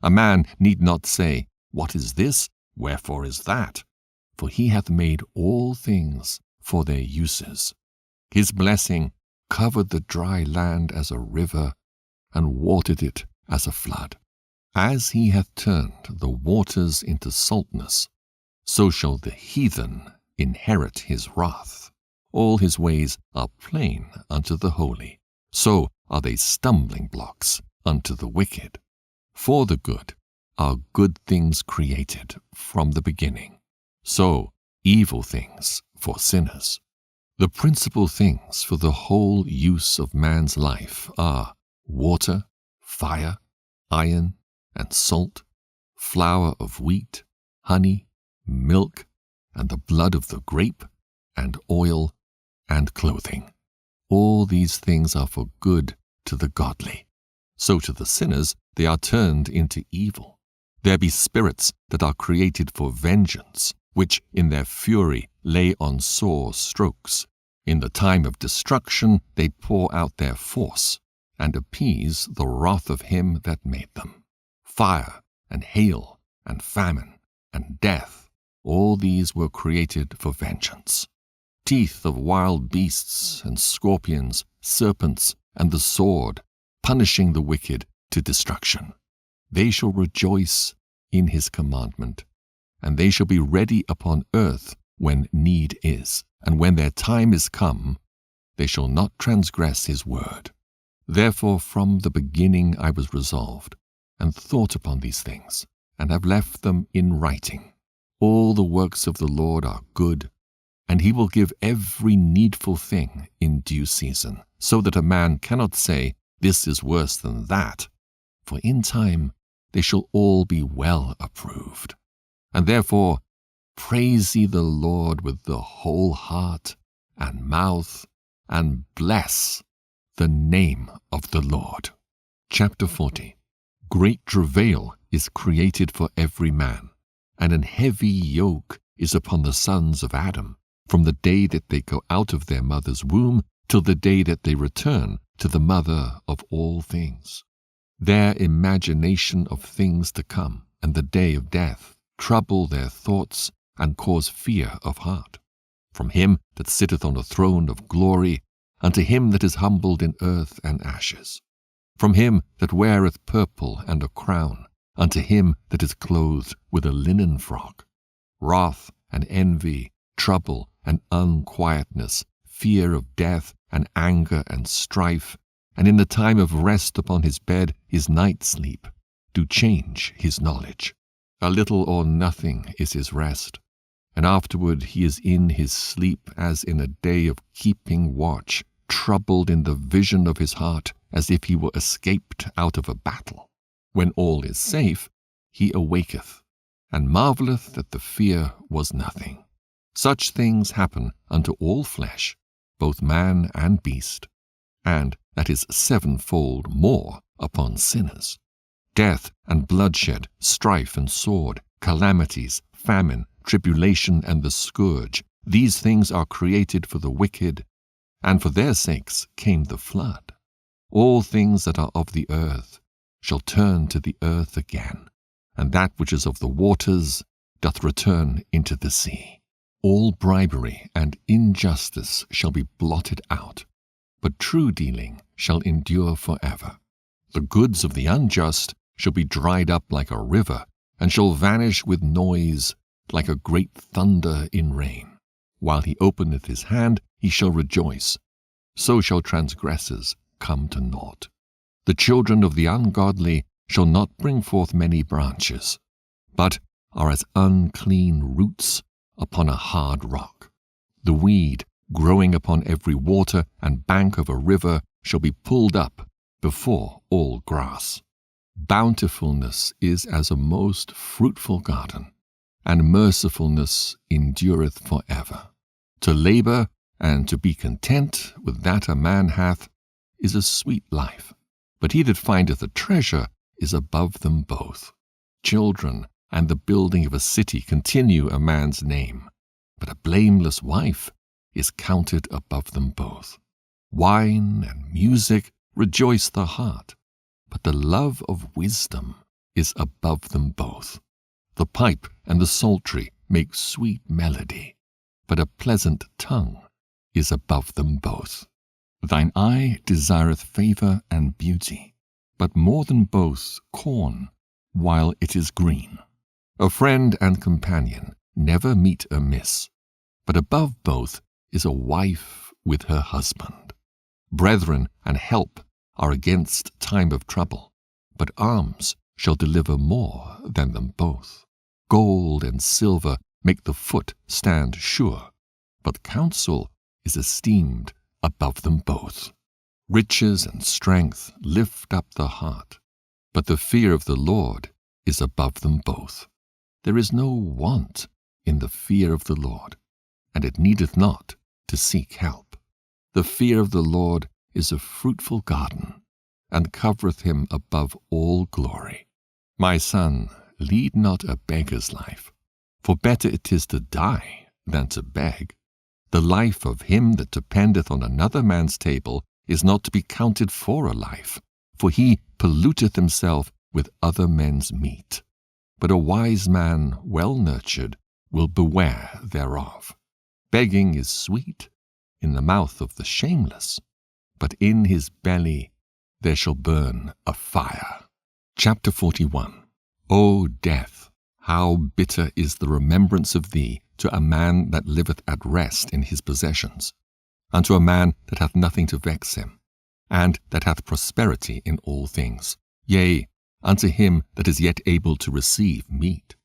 A man need not say, What is this? Wherefore is that? For he hath made all things for their uses. His blessing covered the dry land as a river, and watered it as a flood. As he hath turned the waters into saltness, so shall the heathen inherit his wrath. All his ways are plain unto the holy, so are they stumbling blocks unto the wicked. For the good are good things created from the beginning, so evil things for sinners. The principal things for the whole use of man's life are water, fire, iron, and salt, flour of wheat, honey, milk, and the blood of the grape, and oil, and clothing. All these things are for good to the godly. So to the sinners they are turned into evil. There be spirits that are created for vengeance, which in their fury lay on sore strokes. In the time of destruction they pour out their force, and appease the wrath of him that made them. Fire, and hail, and famine, and death, all these were created for vengeance. teeth of wild beasts and scorpions, serpents, and the sword, punishing the wicked to destruction. They shall rejoice in his commandment, and they shall be ready upon earth when need is, and when their time is come, they shall not transgress his word. Therefore from the beginning I was resolved, and thought upon these things, and have left them in writing. All the works of the Lord are good, and he will give every needful thing in due season, so that a man cannot say, This is worse than that, for in time they shall all be well approved. And therefore praise ye the Lord with the whole heart and mouth, and bless the name of the Lord. Chapter 40. Great travail is created for every man, and an heavy yoke is upon the sons of Adam, from the day that they go out of their mother's womb till the day that they return to the mother of all things. Their imagination of things to come, and the day of death, trouble their thoughts, and cause fear of heart. From him that sitteth on a throne of glory, unto him that is humbled in earth and ashes. From him that weareth purple and a crown, unto him that is clothed with a linen frock. Wrath and envy, trouble and unquietness, fear of death, and anger and strife, and in the time of rest upon his bed his night sleep, do change his knowledge. A little or nothing is his rest, and afterward he is in his sleep as in a day of keeping watch, troubled in the vision of his heart, as if he were escaped out of a battle. When all is safe, he awaketh, and marvelleth that the fear was nothing. Such things happen unto all flesh, both man and beast, and that is sevenfold more upon sinners. Death and bloodshed, strife and sword, calamities, famine, tribulation and the scourge, these things are created for the wicked, and for their sakes came the flood. All things that are of the earth shall turn to the earth again, and that which is of the waters doth return into the sea. All bribery and injustice shall be blotted out, but true dealing shall endure forever. The goods of the unjust shall be dried up like a river, and shall vanish with noise like a great thunder in rain. While he openeth his hand, he shall rejoice. So shall transgressors come to naught. The children of the ungodly shall not bring forth many branches, but are as unclean roots upon a hard rock. The weed growing upon every water and bank of a river shall be pulled up before all grass. Bountifulness is as a most fruitful garden, and mercifulness endureth forever. To labor and to be content with that a man hath is a sweet life, but he that findeth a treasure is above them both. Children and the building of a city continue a man's name, but a blameless wife is counted above them both. Wine and music rejoice the heart, but the love of wisdom is above them both. The pipe and the psaltery make sweet melody, but a pleasant tongue is above them both. Thine eye desireth favor and beauty, but more than both corn while it is green. A friend and companion never meet amiss, but above both is a wife with her husband. Brethren and help are against time of trouble, but alms shall deliver more than them both. Gold and silver make the foot stand sure, but counsel is esteemed above them both. Riches and strength lift up the heart, but the fear of the Lord is above them both. There is no want in the fear of the Lord, and it needeth not to seek help. The fear of the Lord is a fruitful garden, and covereth him above all glory. My son, lead not a beggar's life, for better it is to die than to beg. The life of him that dependeth on another man's table is not to be counted for a life, for he polluteth himself with other men's meat. But a wise man, well nurtured, will beware thereof. Begging is sweet in the mouth of the shameless, but in his belly there shall burn a fire. Chapter 41. O death, how bitter is the remembrance of thee to a man that liveth at rest in his possessions, unto a man that hath nothing to vex him, and that hath prosperity in all things, yea, unto him that is yet able to receive meat.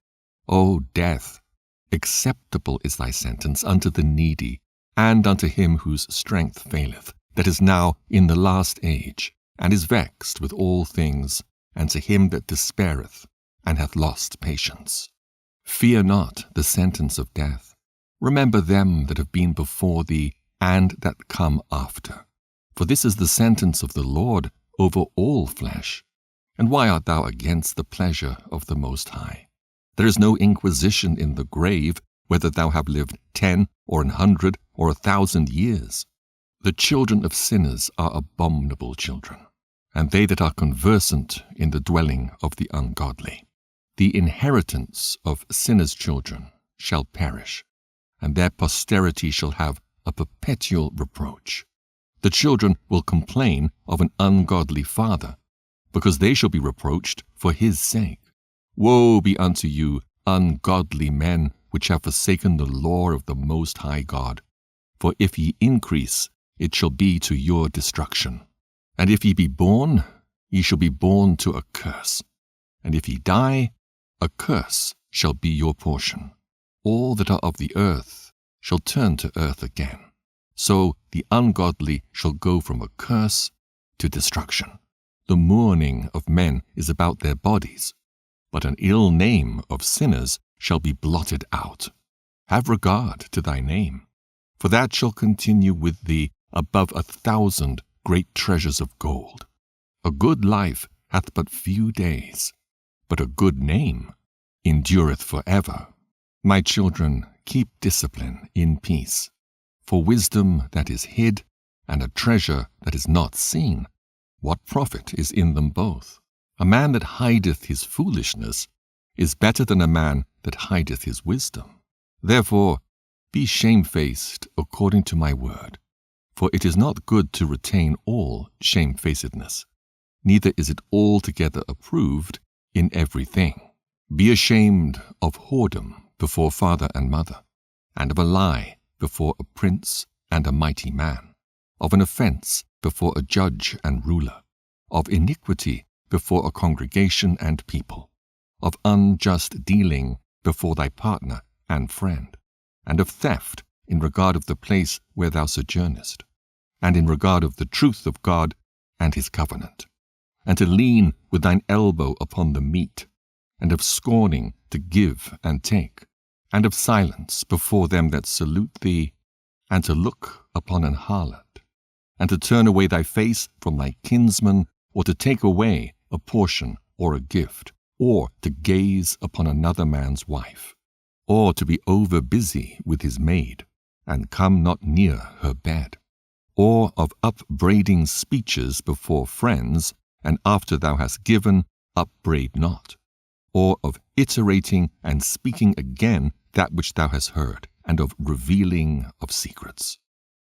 O death, acceptable is thy sentence unto the needy, and unto him whose strength faileth, that is now in the last age, and is vexed with all things, and to him that despaireth, and hath lost patience. Fear not the sentence of death. Remember them that have been before thee, and that come after. For this is the sentence of the Lord over all flesh. And why art thou against the pleasure of the Most High? There is no inquisition in the grave, whether thou have lived 10 or 100 or 1,000 years. The children of sinners are abominable children, and they that are conversant in the dwelling of the ungodly. The inheritance of sinners' children shall perish, and their posterity shall have a perpetual reproach. The children will complain of an ungodly father, because they shall be reproached for his sake. Woe be unto you, ungodly men, which have forsaken the law of the Most High God. For if ye increase, it shall be to your destruction. And if ye be born, ye shall be born to a curse. And if ye die, a curse shall be your portion. All that are of the earth shall turn to earth again. So the ungodly shall go from a curse to destruction. The mourning of men is about their bodies, but an ill name of sinners shall be blotted out. Have regard to thy name, for that shall continue with thee above 1,000 great treasures of gold. A good life hath but few days, but a good name endureth forever. My children, keep discipline in peace. For wisdom that is hid, and a treasure that is not seen, what profit is in them both? A man that hideth his foolishness is better than a man that hideth his wisdom. Therefore, be shamefaced according to my word. For it is not good to retain all shamefacedness, neither is it altogether approved in everything. Be ashamed of whoredom before father and mother, and of a lie before a prince and a mighty man, of an offense before a judge and ruler, of iniquity before a congregation and people, of unjust dealing before thy partner and friend, and of theft in regard of the place where thou sojournest, and in regard of the truth of God and his covenant, and to lean with thine elbow upon the meat, and of scorning to give and take, and of silence before them that salute thee, and to look upon an harlot, and to turn away thy face from thy kinsman, or to take away a portion or a gift, or to gaze upon another man's wife, or to be over busy with his maid, and come not near her bed, or of upbraiding speeches before friends, and after thou hast given, upbraid not, or of iterating and speaking again that which thou hast heard, and of revealing of secrets.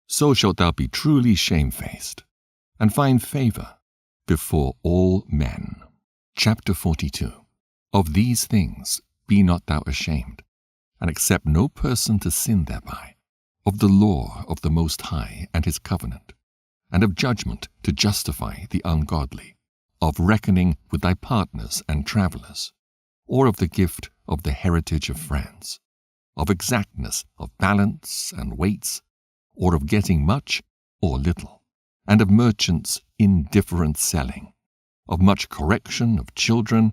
So shalt thou be truly shamefaced, and find favor before all men. Chapter 42. Of these things be not thou ashamed, and accept no person to sin thereby, of the law of the Most High and his covenant, and of judgment to justify the ungodly, of reckoning with thy partners and travelers, or of the gift of the heritage of friends, of exactness of balance and weights, or of getting much or little, and of merchants' indifferent selling, of much correction of children,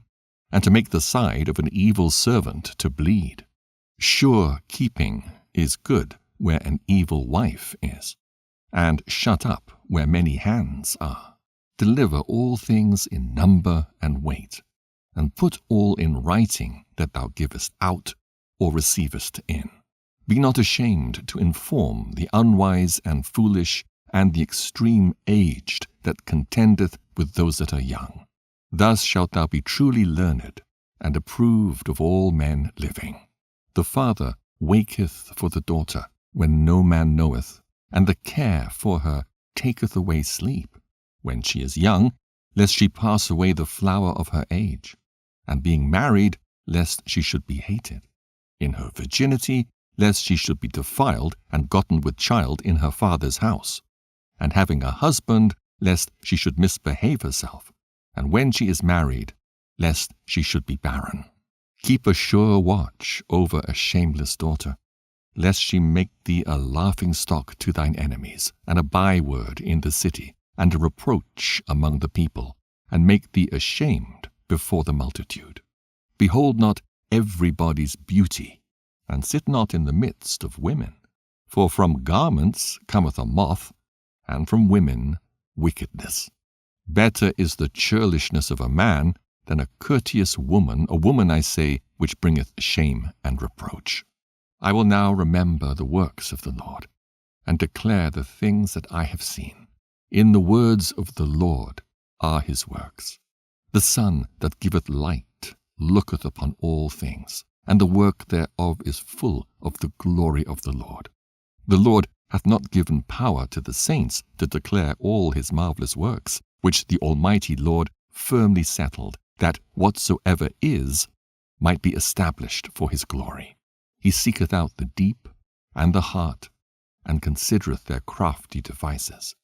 and to make the side of an evil servant to bleed. Sure keeping is good where an evil wife is, and shut up where many hands are. Deliver all things in number and weight, and put all in writing that thou givest out or receivest in. Be not ashamed to inform the unwise and foolish, and the extreme aged that contendeth with those that are young. Thus shalt thou be truly learned, and approved of all men living. The father waketh for the daughter, when no man knoweth, and the care for her taketh away sleep, when she is young, lest she pass away the flower of her age, and being married, lest she should be hated, in her virginity, lest she should be defiled and gotten with child in her father's house, and having a husband, lest she should misbehave herself, and when she is married, lest she should be barren. Keep a sure watch over a shameless daughter, lest she make thee a laughingstock to thine enemies, and a byword in the city, and a reproach among the people, and make thee ashamed before the multitude. Behold not everybody's beauty, and sit not in the midst of women. For from garments cometh a moth, and from women wickedness. Better is the churlishness of a man than a courteous woman, a woman, I say, which bringeth shame and reproach. I will now remember the works of the Lord, and declare the things that I have seen. In the words of the Lord are his works. The sun that giveth light looketh upon all things, and the work thereof is full of the glory of the Lord. The Lord hath not given power to the saints to declare all his marvelous works, which the Almighty Lord firmly settled, that whatsoever is might be established for his glory. He seeketh out the deep and the heart, and considereth their crafty devices.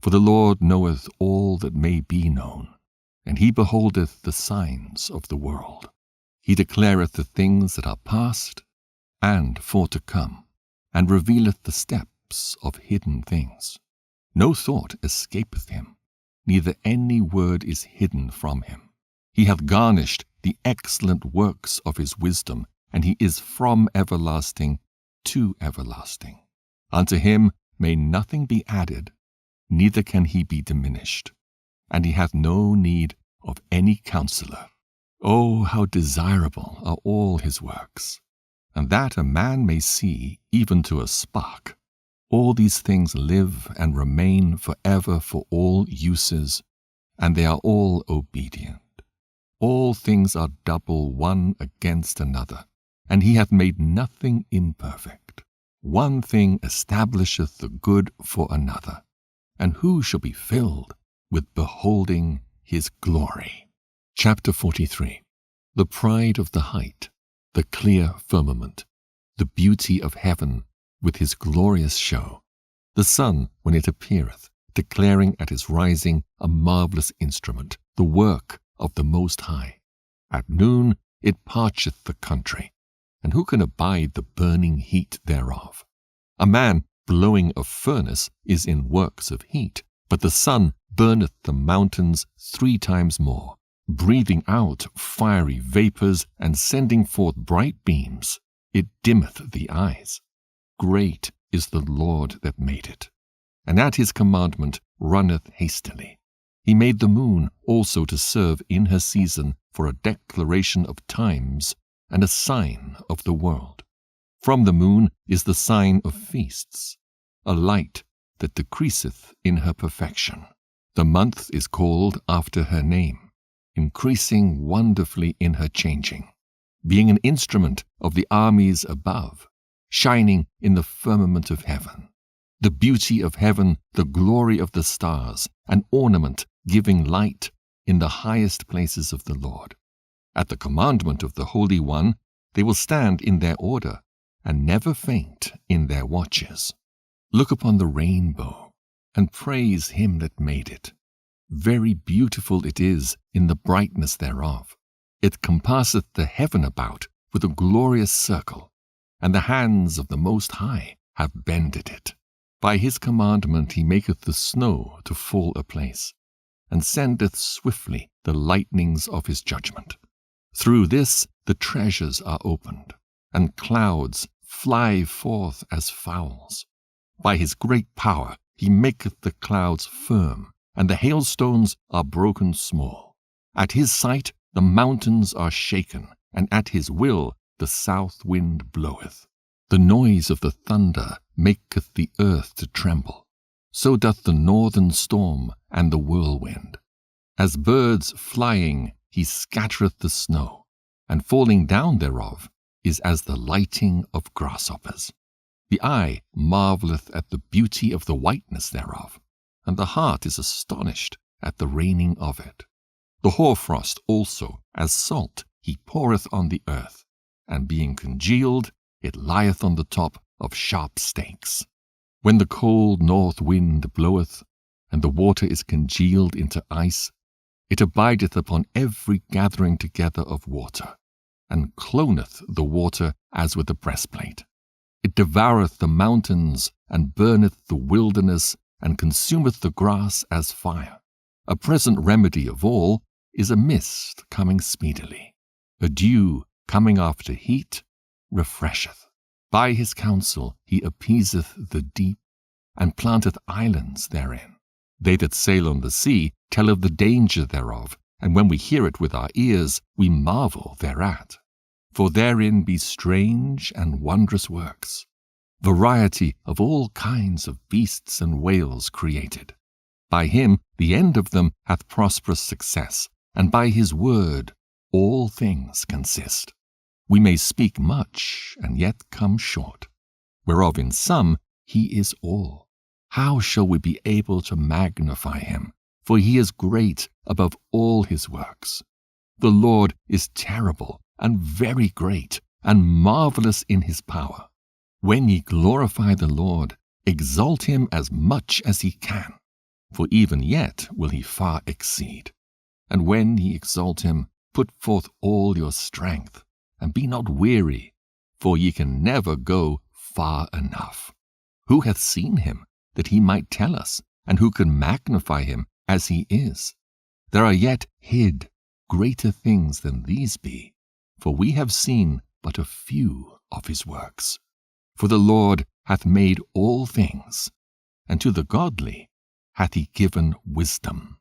For the Lord knoweth all that may be known, and he beholdeth the signs of the world. He declareth the things that are past and for to come, and revealeth the steps of hidden things. No thought escapeth him, neither any word is hidden from him. He hath garnished the excellent works of his wisdom, and he is from everlasting to everlasting. Unto him may nothing be added, neither can he be diminished. And he hath no need of any counselor. Oh, how desirable are all his works, and that a man may see even to a spark. All these things live and remain forever for all uses, and they are all obedient. All things are double one against another, and he hath made nothing imperfect. One thing establisheth the good for another, and who shall be filled with beholding his glory? Chapter 43. The pride of the height, the clear firmament, the beauty of heaven with his glorious show, the sun when it appeareth, declaring at his rising a marvelous instrument, the work of the Most High. At noon it parcheth the country, and who can abide the burning heat thereof? A man blowing a furnace is in works of heat, but the sun burneth the mountains 3 times more, breathing out fiery vapors and sending forth bright beams. It dimmeth the eyes. Great is the Lord that made it, and at his commandment runneth hastily. He made the moon also to serve in her season for a declaration of times and a sign of the world. From the moon is the sign of feasts, a light that decreaseth in her perfection. The month is called after her name, increasing wonderfully in her changing, being an instrument of the armies above, shining in the firmament of heaven. The beauty of heaven, the glory of the stars, an ornament giving light in the highest places of the Lord. At the commandment of the Holy One, they will stand in their order, and never faint in their watches. Look upon the rainbow, and praise him that made it. Very beautiful it is in the brightness thereof. It compasseth the heaven about with a glorious circle, and the hands of the Most High have bended it. By his commandment he maketh the snow to fall aplace, and sendeth swiftly the lightnings of his judgment. Through this the treasures are opened, and clouds fly forth as fowls. By his great power he maketh the clouds firm, and the hailstones are broken small. At his sight the mountains are shaken, and at his will the south wind bloweth. The noise of the thunder maketh the earth to tremble. So doth the northern storm and the whirlwind. As birds flying he scattereth the snow, and falling down thereof is as the lighting of grasshoppers. The eye marvelleth at the beauty of the whiteness thereof, and the heart is astonished at the reigning of it. The hoarfrost also, as salt, he poureth on the earth, and being congealed, it lieth on the top of sharp stakes. When the cold north wind bloweth, and the water is congealed into ice, it abideth upon every gathering together of water, and cloneth the water as with a breastplate. It devoureth the mountains, and burneth the wilderness, and consumeth the grass as fire. A present remedy of all is a mist coming speedily. A dew coming after heat refresheth. By his counsel he appeaseth the deep, and planteth islands therein. They that sail on the sea tell of the danger thereof, and when we hear it with our ears, we marvel thereat. For therein be strange and wondrous works, variety of all kinds of beasts and whales created. By him the end of them hath prosperous success, and by his word all things consist. We may speak much, and yet come short, whereof in some he is all. How shall we be able to magnify him? For he is great above all his works. The Lord is terrible and very great, and marvelous in his power. When ye glorify the Lord, exalt him as much as ye can, for even yet will he far exceed. And when ye exalt him, put forth all your strength, and be not weary, for ye can never go far enough. Who hath seen him, that he might tell us, and who can magnify him as he is? There are yet hid greater things than these be, for we have seen but a few of his works. For the Lord hath made all things, and to the godly hath he given wisdom.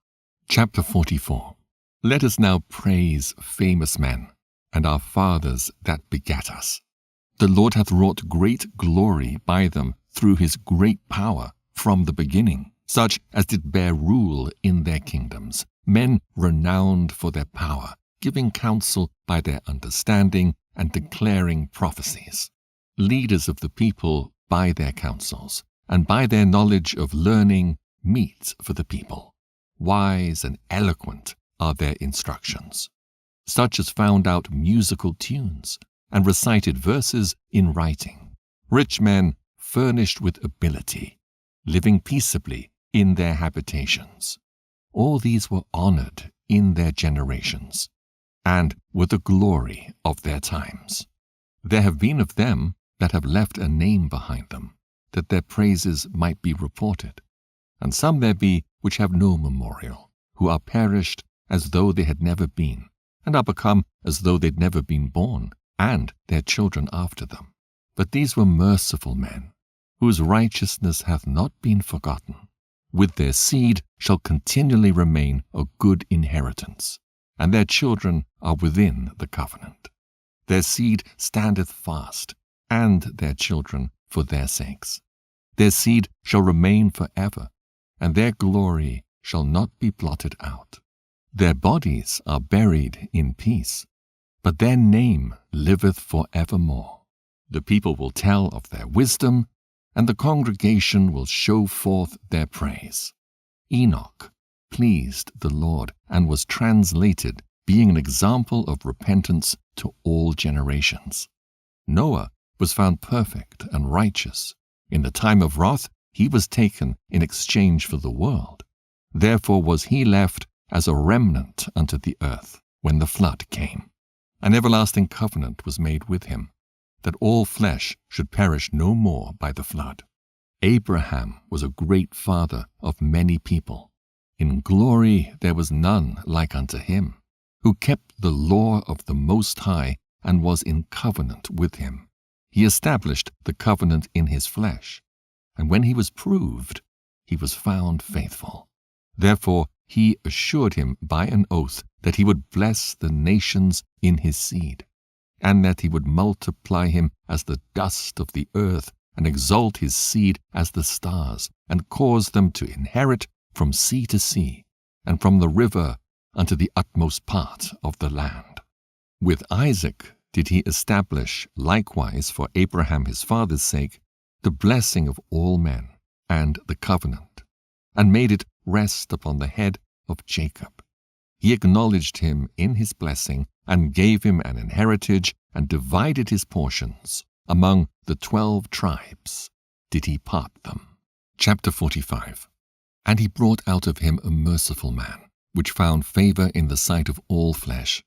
Chapter 44. Let us now praise famous men, and our fathers that begat us. The Lord hath wrought great glory by them through his great power from the beginning, such as did bear rule in their kingdoms, men renowned for their power, giving counsel by their understanding, and declaring prophecies. Leaders of the people by their counsels, and by their knowledge of learning, meet for the people. Wise and eloquent are their instructions. Such as found out musical tunes, and recited verses in writing. Rich men furnished with ability, living peaceably in their habitations. All these were honored in their generations, and were the glory of their times. There have been of them that have left a name behind them, that their praises might be reported. And some there be which have no memorial, who are perished as though they had never been, and are become as though they'd never been born, and their children after them. But these were merciful men, whose righteousness hath not been forgotten. With their seed shall continually remain a good inheritance, and their children are within the covenant. Their seed standeth fast, and their children for their sakes. Their seed shall remain forever, and their glory shall not be blotted out. Their bodies are buried in peace, but their name liveth for evermore. The people will tell of their wisdom, and the congregation will show forth their praise. Enoch pleased the Lord, and was translated, being an example of repentance to all generations. Noah was found perfect and righteous. In the time of wrath he was taken in exchange for the world. Therefore was he left as a remnant unto the earth when the flood came. An everlasting covenant was made with him, that all flesh should perish no more by the flood. Abraham was a great father of many people. In glory there was none like unto him, who kept the law of the Most High, and was in covenant with him. He established the covenant in his flesh, and when he was proved, he was found faithful. Therefore he assured him by an oath that he would bless the nations in his seed, and that he would multiply him as the dust of the earth, and exalt his seed as the stars, and cause them to inherit from sea to sea, and from the river unto the utmost part of the land. With Isaac did he establish likewise for Abraham his father's sake the blessing of all men, and the covenant, and made it rest upon the head of Jacob. He acknowledged him in his blessing, and gave him an inheritance, and divided his portions. Among the 12 tribes did he part them. Chapter 45. And he brought out of him a merciful man, which found favor in the sight of all flesh,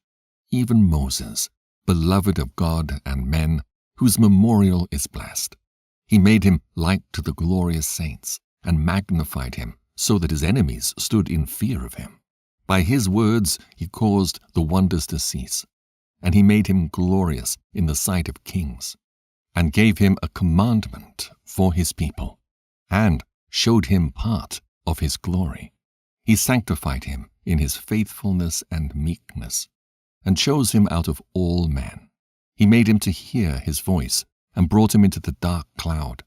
even Moses, beloved of God and men, whose memorial is blessed. He made him like to the glorious saints, and magnified him, so that his enemies stood in fear of him. By his words he caused the wonders to cease, and he made him glorious in the sight of kings, and gave him a commandment for his people, and showed him part of his glory. He sanctified him in his faithfulness and meekness, and chose him out of all men. He made him to hear his voice, and brought him into the dark cloud,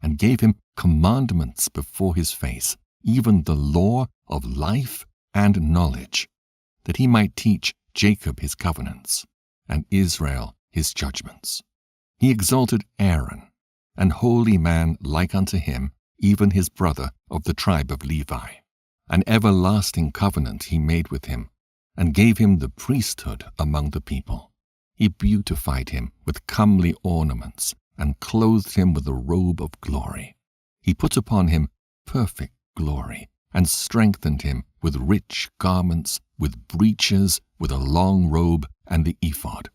and gave him commandments before his face, even the law of life and knowledge, that he might teach Jacob his covenants, and Israel his judgments. He exalted Aaron, an holy man like unto him, even his brother of the tribe of Levi. An everlasting covenant he made with him, and gave him the priesthood among the people. He beautified him with comely ornaments, and clothed him with a robe of glory. He put upon him perfect glory, and strengthened him with rich garments, with breeches, with a long robe, and the ephod.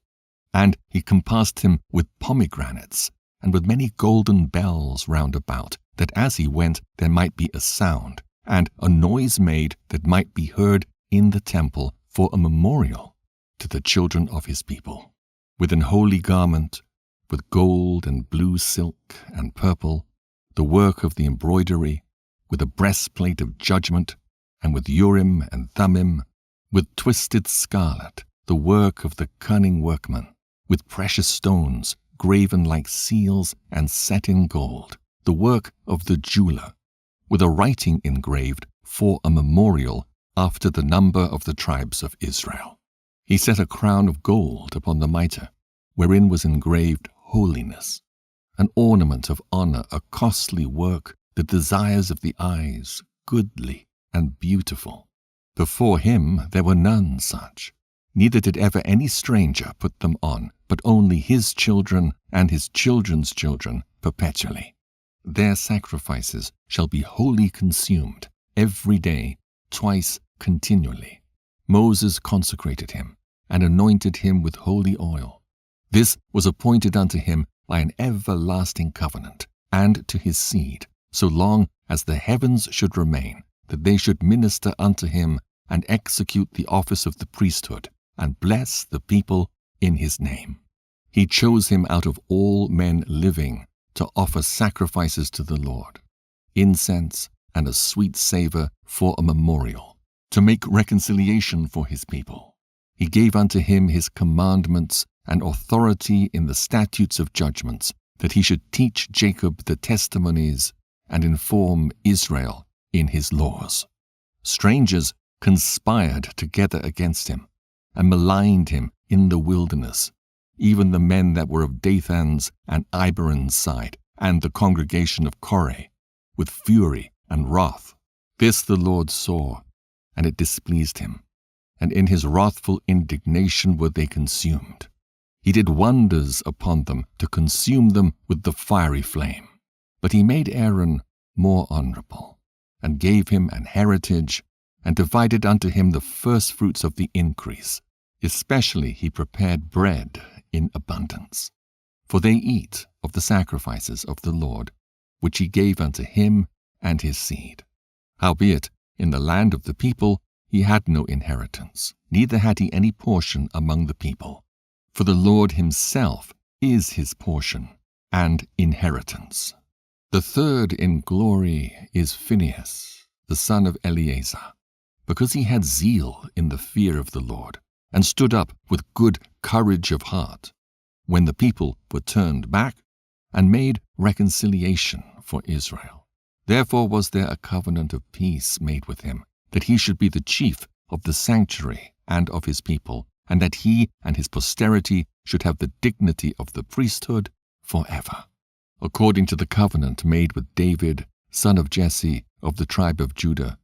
And he compassed him with pomegranates, and with many golden bells round about, that as he went there might be a sound, and a noise made that might be heard in the temple for a memorial to the children of his people. With an holy garment, with gold and blue silk and purple, the work of the embroidery, with a breastplate of judgment, and with Urim and Thummim, with twisted scarlet, the work of the cunning workman, with precious stones, graven like seals and set in gold, the work of the jeweler, with a writing engraved for a memorial after the number of the tribes of Israel. He set a crown of gold upon the mitre, wherein was engraved holiness, an ornament of honor, a costly work, the desires of the eyes, goodly and beautiful. Before him there were none such, neither did ever any stranger put them on, but only his children and his children's children perpetually. Their sacrifices shall be wholly consumed, every day, twice continually. Moses consecrated him, and anointed him with holy oil. This was appointed unto him by an everlasting covenant, and to his seed, so long as the heavens should remain, that they should minister unto him, and execute the office of the priesthood, and bless the people in his name. He chose him out of all men living to offer sacrifices to the Lord, incense and a sweet savor for a memorial, to make reconciliation for his people. He gave unto him his commandments and authority in the statutes of judgments, that he should teach Jacob the testimonies and inform Israel in his laws. Strangers conspired together against him, and maligned him in the wilderness, even the men that were of Dathan's and Abiram's side, and the congregation of Korah, with fury and wrath. This the Lord saw, and it displeased him, and in his wrathful indignation were they consumed. He did wonders upon them to consume them with the fiery flame. But he made Aaron more honorable, and gave him an heritage, and divided unto him the firstfruits of the increase. Especially he prepared bread in abundance. For they eat of the sacrifices of the Lord, which he gave unto him and his seed. Howbeit, in the land of the people he had no inheritance, neither had he any portion among the people. For the Lord himself is his portion and inheritance. The third in glory is Phinehas, the son of Eleazar, because he had zeal in the fear of the Lord, and stood up with good courage of heart, when the people were turned back, and made reconciliation for Israel. Therefore was there a covenant of peace made with him, that he should be the chief of the sanctuary and of his people, and that he and his posterity should have the dignity of the priesthood forever. according to the covenant made with David, son of Jesse, of the tribe of Judah,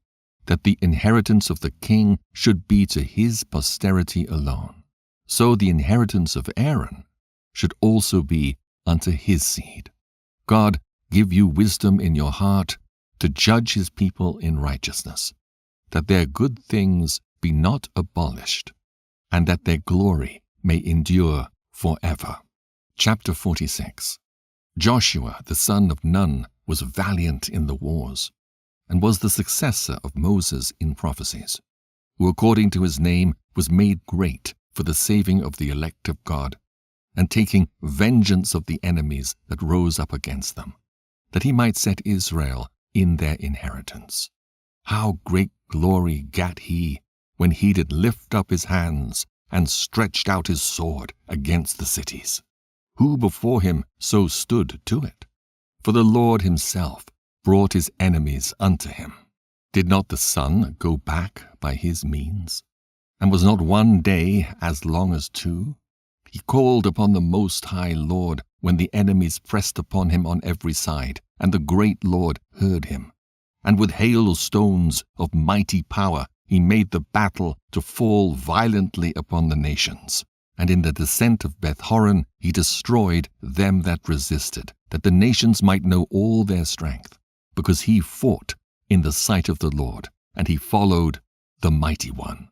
that the inheritance of the king should be to his posterity alone. So the inheritance of Aaron should also be unto his seed. God give you wisdom in your heart to judge his people in righteousness, that their good things be not abolished, and that their glory may endure forever. Chapter 46. Joshua the son of Nun was valiant in the wars, and was the successor of Moses in prophecies, who according to his name was made great for the saving of the elect of God, and taking vengeance of the enemies that rose up against them, that he might set Israel in their inheritance. How great glory gat he when he did lift up his hands and stretched out his sword against the cities! Who before him so stood to it? For the Lord himself brought his enemies unto him. Did not the sun go back by his means? And was not one day as long as two? He called upon the Most High Lord when the enemies pressed upon him on every side, and the great Lord heard him. And with hailstones of mighty power he made the battle to fall violently upon the nations. And in the descent of Beth-horon he destroyed them that resisted, that the nations might know all their strength, because he fought in the sight of the Lord, and he followed the Mighty One.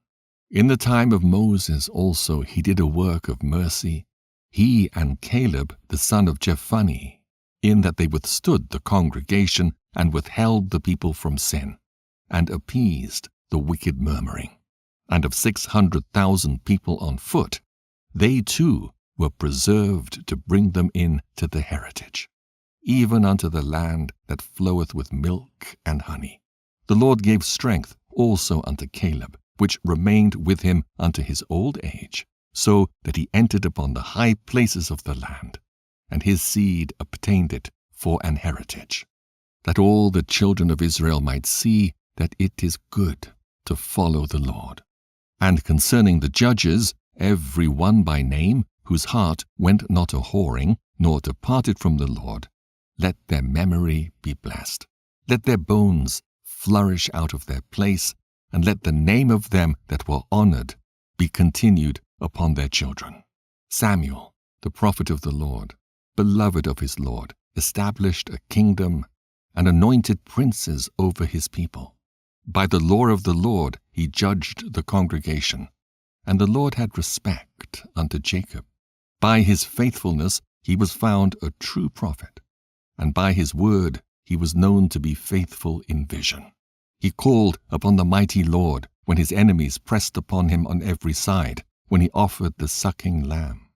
In the time of Moses also he did a work of mercy, he and Caleb the son of Jephunneh, in that they withstood the congregation and withheld the people from sin, and appeased the wicked murmuring. And of 600,000 people on foot, they too were preserved to bring them in to the heritage, even unto the land that floweth with milk and honey. The Lord gave strength also unto Caleb, which remained with him unto his old age, so that he entered upon the high places of the land, and his seed obtained it for an heritage, that all the children of Israel might see that it is good to follow the Lord. And concerning the judges, every one by name, whose heart went not a-whoring, nor departed from the Lord, let their memory be blessed. Let their bones flourish out of their place, and let the name of them that were honored be continued upon their children. Samuel, the prophet of the Lord, beloved of his Lord, established a kingdom and anointed princes over his people. By the law of the Lord he judged the congregation, and the Lord had respect unto Jacob. By his faithfulness he was found a true prophet, and by his word he was known to be faithful in vision. He called upon the mighty Lord when his enemies pressed upon him on every side, when he offered the sucking lamb.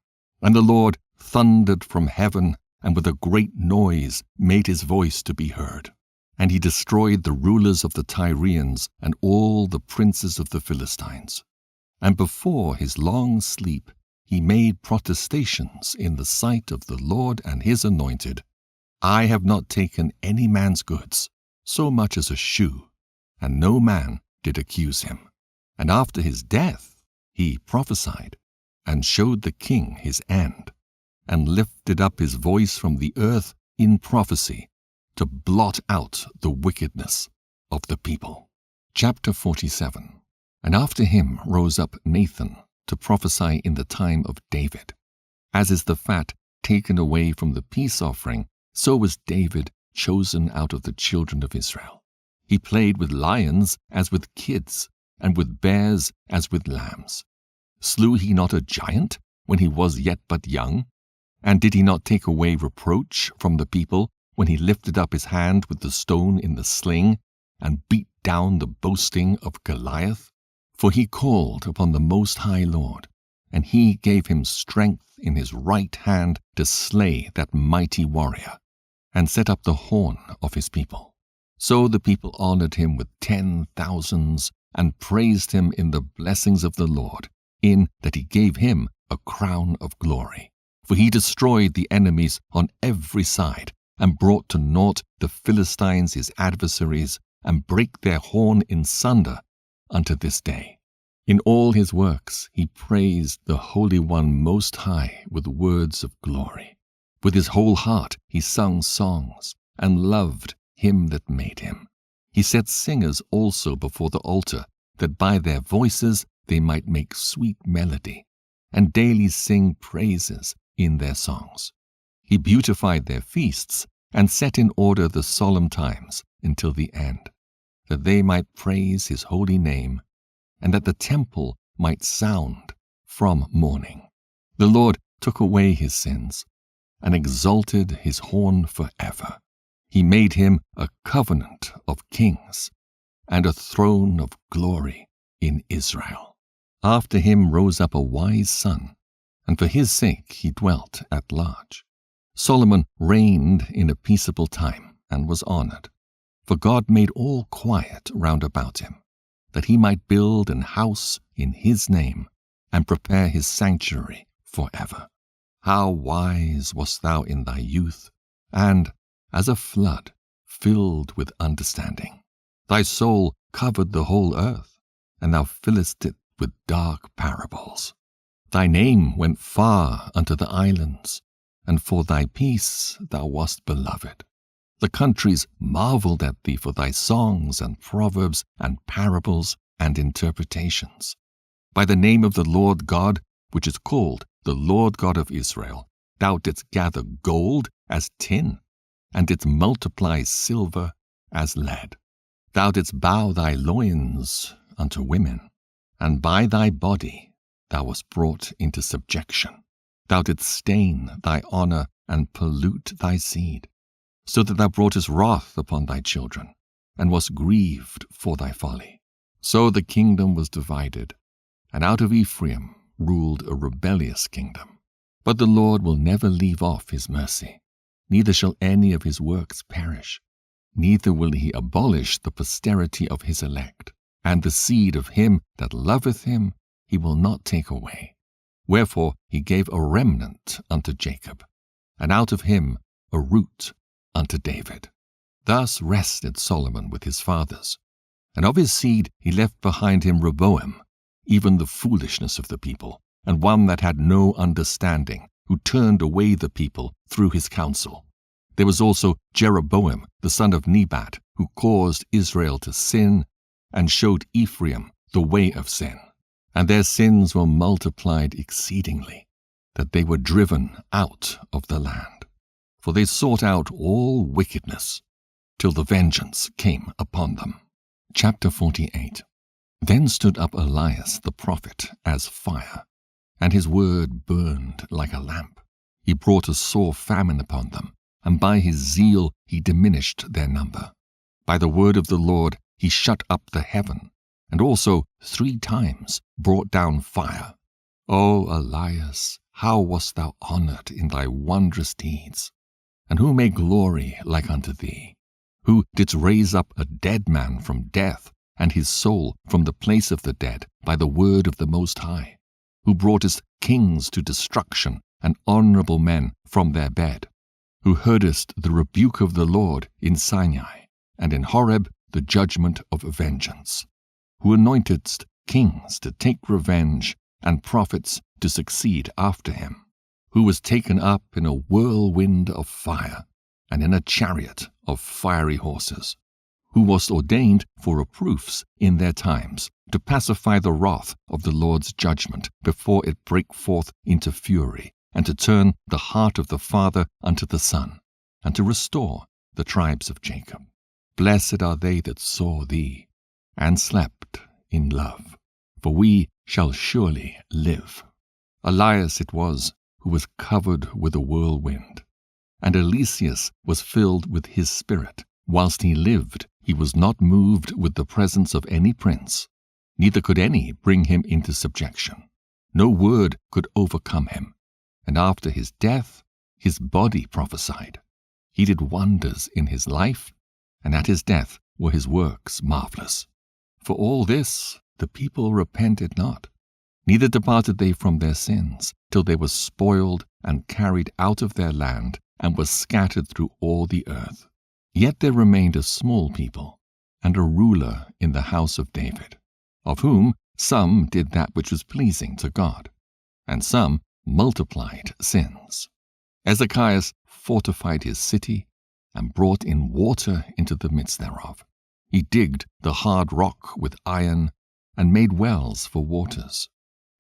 And the Lord thundered from heaven, and with a great noise made his voice to be heard. And he destroyed the rulers of the Tyrians and all the princes of the Philistines. And before his long sleep he made protestations in the sight of the Lord and his anointed, I have not taken any man's goods, so much as a shoe, and no man did accuse him. And after his death he prophesied, and showed the king his end, and lifted up his voice from the earth in prophecy, to blot out the wickedness of the people. Chapter 47. And after him rose up Nathan to prophesy in the time of David. As is the fat taken away from the peace offering, so was David chosen out of the children of Israel. He played with lions as with kids, and with bears as with lambs. Slew he not a giant when he was yet but young? And did he not take away reproach from the people when he lifted up his hand with the stone in the sling, and beat down the boasting of Goliath? For he called upon the Most High Lord, and he gave him strength in his right hand to slay that mighty warrior, and set up the horn of his people. So the people honored him with 10,000s, and praised him in the blessings of the Lord, in that he gave him a crown of glory. For he destroyed the enemies on every side, and brought to naught the Philistines his adversaries, and brake their horn in sunder unto this day. In all his works he praised the Holy One Most High with words of glory. With his whole heart he sung songs, and loved him that made him. He set singers also before the altar, that by their voices they might make sweet melody, and daily sing praises in their songs. He beautified their feasts, and set in order the solemn times until the end, that they might praise his holy name, and that the temple might sound from morning. The Lord took away his sins, and exalted his horn forever. He made him a covenant of kings, and a throne of glory in Israel. After him rose up a wise son, and for his sake he dwelt at large. Solomon reigned in a peaceable time, and was honored. For God made all quiet round about him, that he might build an house in his name, and prepare his sanctuary forever. How wise wast thou in thy youth, and as a flood filled with understanding. Thy soul covered the whole earth, and thou fillest it with dark parables. Thy name went far unto the islands, and for thy peace thou wast beloved. The countries marveled at thee for thy songs and proverbs and parables and interpretations. By the name of the Lord God, which is called the Lord God of Israel, thou didst gather gold as tin, and didst multiply silver as lead. Thou didst bow thy loins unto women, and by thy body thou wast brought into subjection. Thou didst stain thy honor and pollute thy seed, so that thou broughtest wrath upon thy children, and wast grieved for thy folly. So the kingdom was divided, and out of Ephraim ruled a rebellious kingdom. But the Lord will never leave off his mercy, neither shall any of his works perish. Neither will he abolish the posterity of his elect, and the seed of him that loveth him he will not take away. Wherefore he gave a remnant unto Jacob, and out of him a root unto David. Thus rested Solomon with his fathers, and of his seed he left behind him Rehoboam, even the foolishness of the people, and one that had no understanding, who turned away the people through his counsel. There was also Jeroboam the son of Nebat, who caused Israel to sin, and showed Ephraim the way of sin. And their sins were multiplied exceedingly, that they were driven out of the land. For they sought out all wickedness, till the vengeance came upon them. Chapter 48. Then stood up Elias the prophet as fire, and his word burned like a lamp. He brought a sore famine upon them, and by his zeal he diminished their number. By the word of the Lord he shut up the heaven, and also 3 times brought down fire. O Elias, how wast thou honored in thy wondrous deeds! And who may glory like unto thee, who didst raise up a dead man from death, and his soul from the place of the dead by the word of the Most High, who broughtest kings to destruction and honorable men from their bed, who heardest the rebuke of the Lord in Sinai, and in Horeb the judgment of vengeance, who anointedst kings to take revenge, and prophets to succeed after him, who was taken up in a whirlwind of fire, and in a chariot of fiery horses, who was ordained for reproofs in their times, to pacify the wrath of the Lord's judgment before it break forth into fury, and to turn the heart of the father unto the son, and to restore the tribes of Jacob. Blessed are they that saw thee, and slept in love, for we shall surely live. Elias it was who was covered with a whirlwind, and Eliseus was filled with his spirit. Whilst he lived, he was not moved with the presence of any prince, neither could any bring him into subjection. No word could overcome him, and after his death his body prophesied. He did wonders in his life, and at his death were his works marvelous. For all this the people repented not, neither departed they from their sins, till they were spoiled and carried out of their land, and were scattered through all the earth. Yet there remained a small people, and a ruler in the house of David, of whom some did that which was pleasing to God, and some multiplied sins. Ezekias fortified his city and brought in water into the midst thereof. He digged the hard rock with iron and made wells for waters.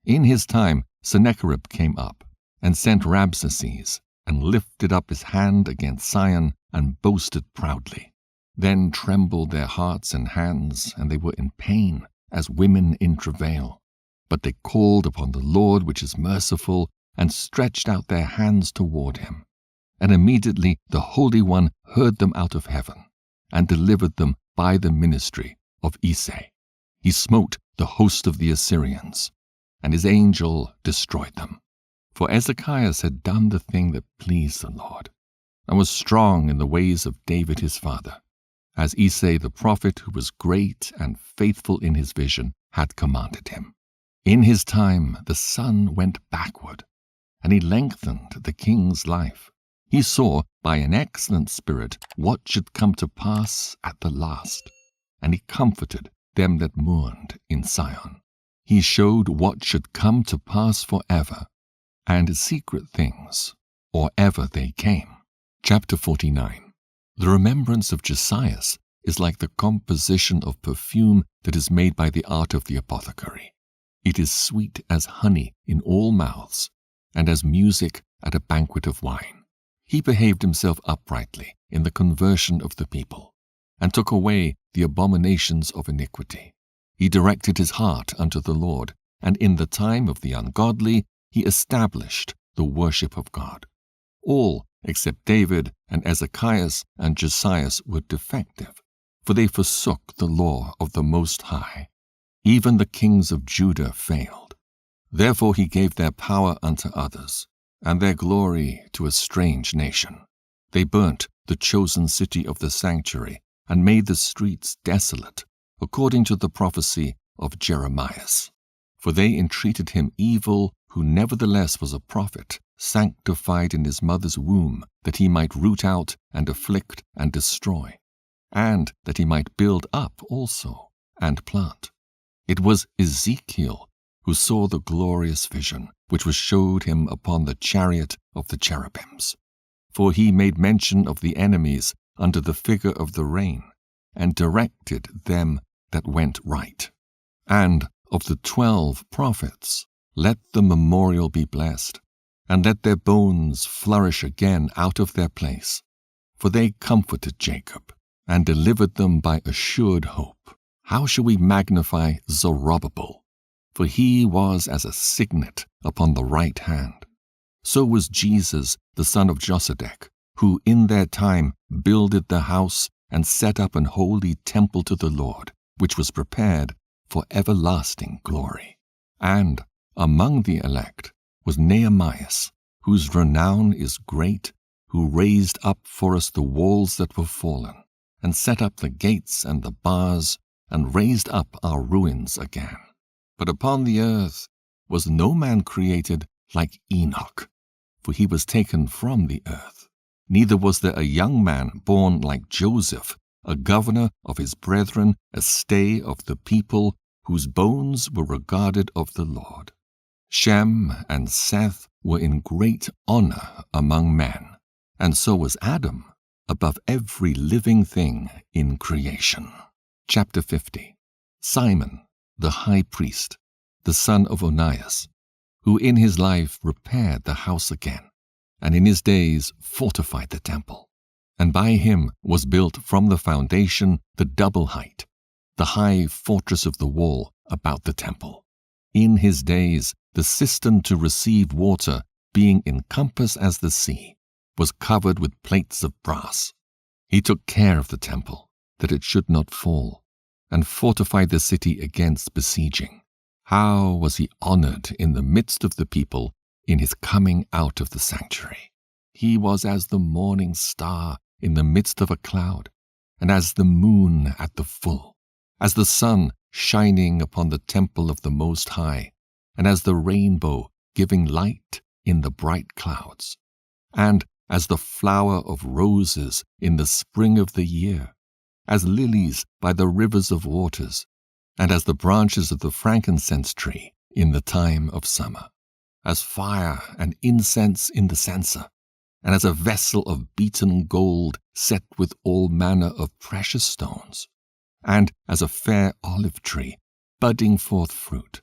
In his time Sennacherib came up and sent Rabsaces and lifted up his hand against Sion and boasted proudly. Then trembled their hearts and hands, and they were in pain as women in travail. But they called upon the Lord which is merciful, and stretched out their hands toward him. And immediately the Holy One heard them out of heaven, and delivered them by the ministry of Isai. He smote the host of the Assyrians, and his angel destroyed them. For Ezekias had done the thing that pleased the Lord, and was strong in the ways of David his father, as Isai the prophet, who was great and faithful in his vision, had commanded him. In his time the sun went backward, and he lengthened the king's life. He saw by an excellent spirit what should come to pass at the last, and he comforted them that mourned in Sion. He showed what should come to pass forever, and secret things, or ever they came. Chapter 49. The remembrance of Josias is like the composition of perfume that is made by the art of the apothecary. It is sweet as honey in all mouths, and as music at a banquet of wine. He behaved himself uprightly in the conversion of the people, and took away the abominations of iniquity. He directed his heart unto the Lord, and in the time of the ungodly he established the worship of God. All except David and Ezekias and Josias were defective, for they forsook the law of the Most High. Even the kings of Judah failed. Therefore he gave their power unto others, and their glory to a strange nation. They burnt the chosen city of the sanctuary, and made the streets desolate, according to the prophecy of Jeremiah. For they entreated him evil, who nevertheless was a prophet, sanctified in his mother's womb, that he might root out and afflict and destroy, and that he might build up also and plant. It was Ezekiel who saw the glorious vision, which was showed him upon the chariot of the cherubims. For he made mention of the enemies under the figure of the rain, and directed them that went right. And of the 12 prophets, let the memorial be blessed, and let their bones flourish again out of their place. For they comforted Jacob, and delivered them by assured hope. How shall we magnify Zerubbabel? For he was as a signet upon the right hand. So was Jesus the son of Josedech, who in their time builded the house and set up an holy temple to the Lord, which was prepared for everlasting glory. And among the elect was Nehemiah, whose renown is great, who raised up for us the walls that were fallen, and set up the gates and the bars, and raised up our ruins again. But upon the earth was no man created like Enoch, for he was taken from the earth. Neither was there a young man born like Joseph, a governor of his brethren, a stay of the people, whose bones were regarded of the Lord. Shem and Seth were in great honor among men, and so was Adam above every living thing in creation. Chapter 50. Simon, the high priest, the son of Onias, who in his life repaired the house again, and in his days fortified the temple. And by him was built from the foundation the double height, the high fortress of the wall about the temple. In his days the cistern to receive water, being in compass as the sea, was covered with plates of brass. He took care of the temple, that it should not fall, and fortified the city against besieging. How was he honored in the midst of the people in his coming out of the sanctuary! He was as the morning star in the midst of a cloud, and as the moon at the full, as the sun shining upon the temple of the Most High, and as the rainbow giving light in the bright clouds, and as the flower of roses in the spring of the year, as lilies by the rivers of waters, and as the branches of the frankincense tree in the time of summer, as fire and incense in the censer, and as a vessel of beaten gold set with all manner of precious stones, and as a fair olive tree budding forth fruit,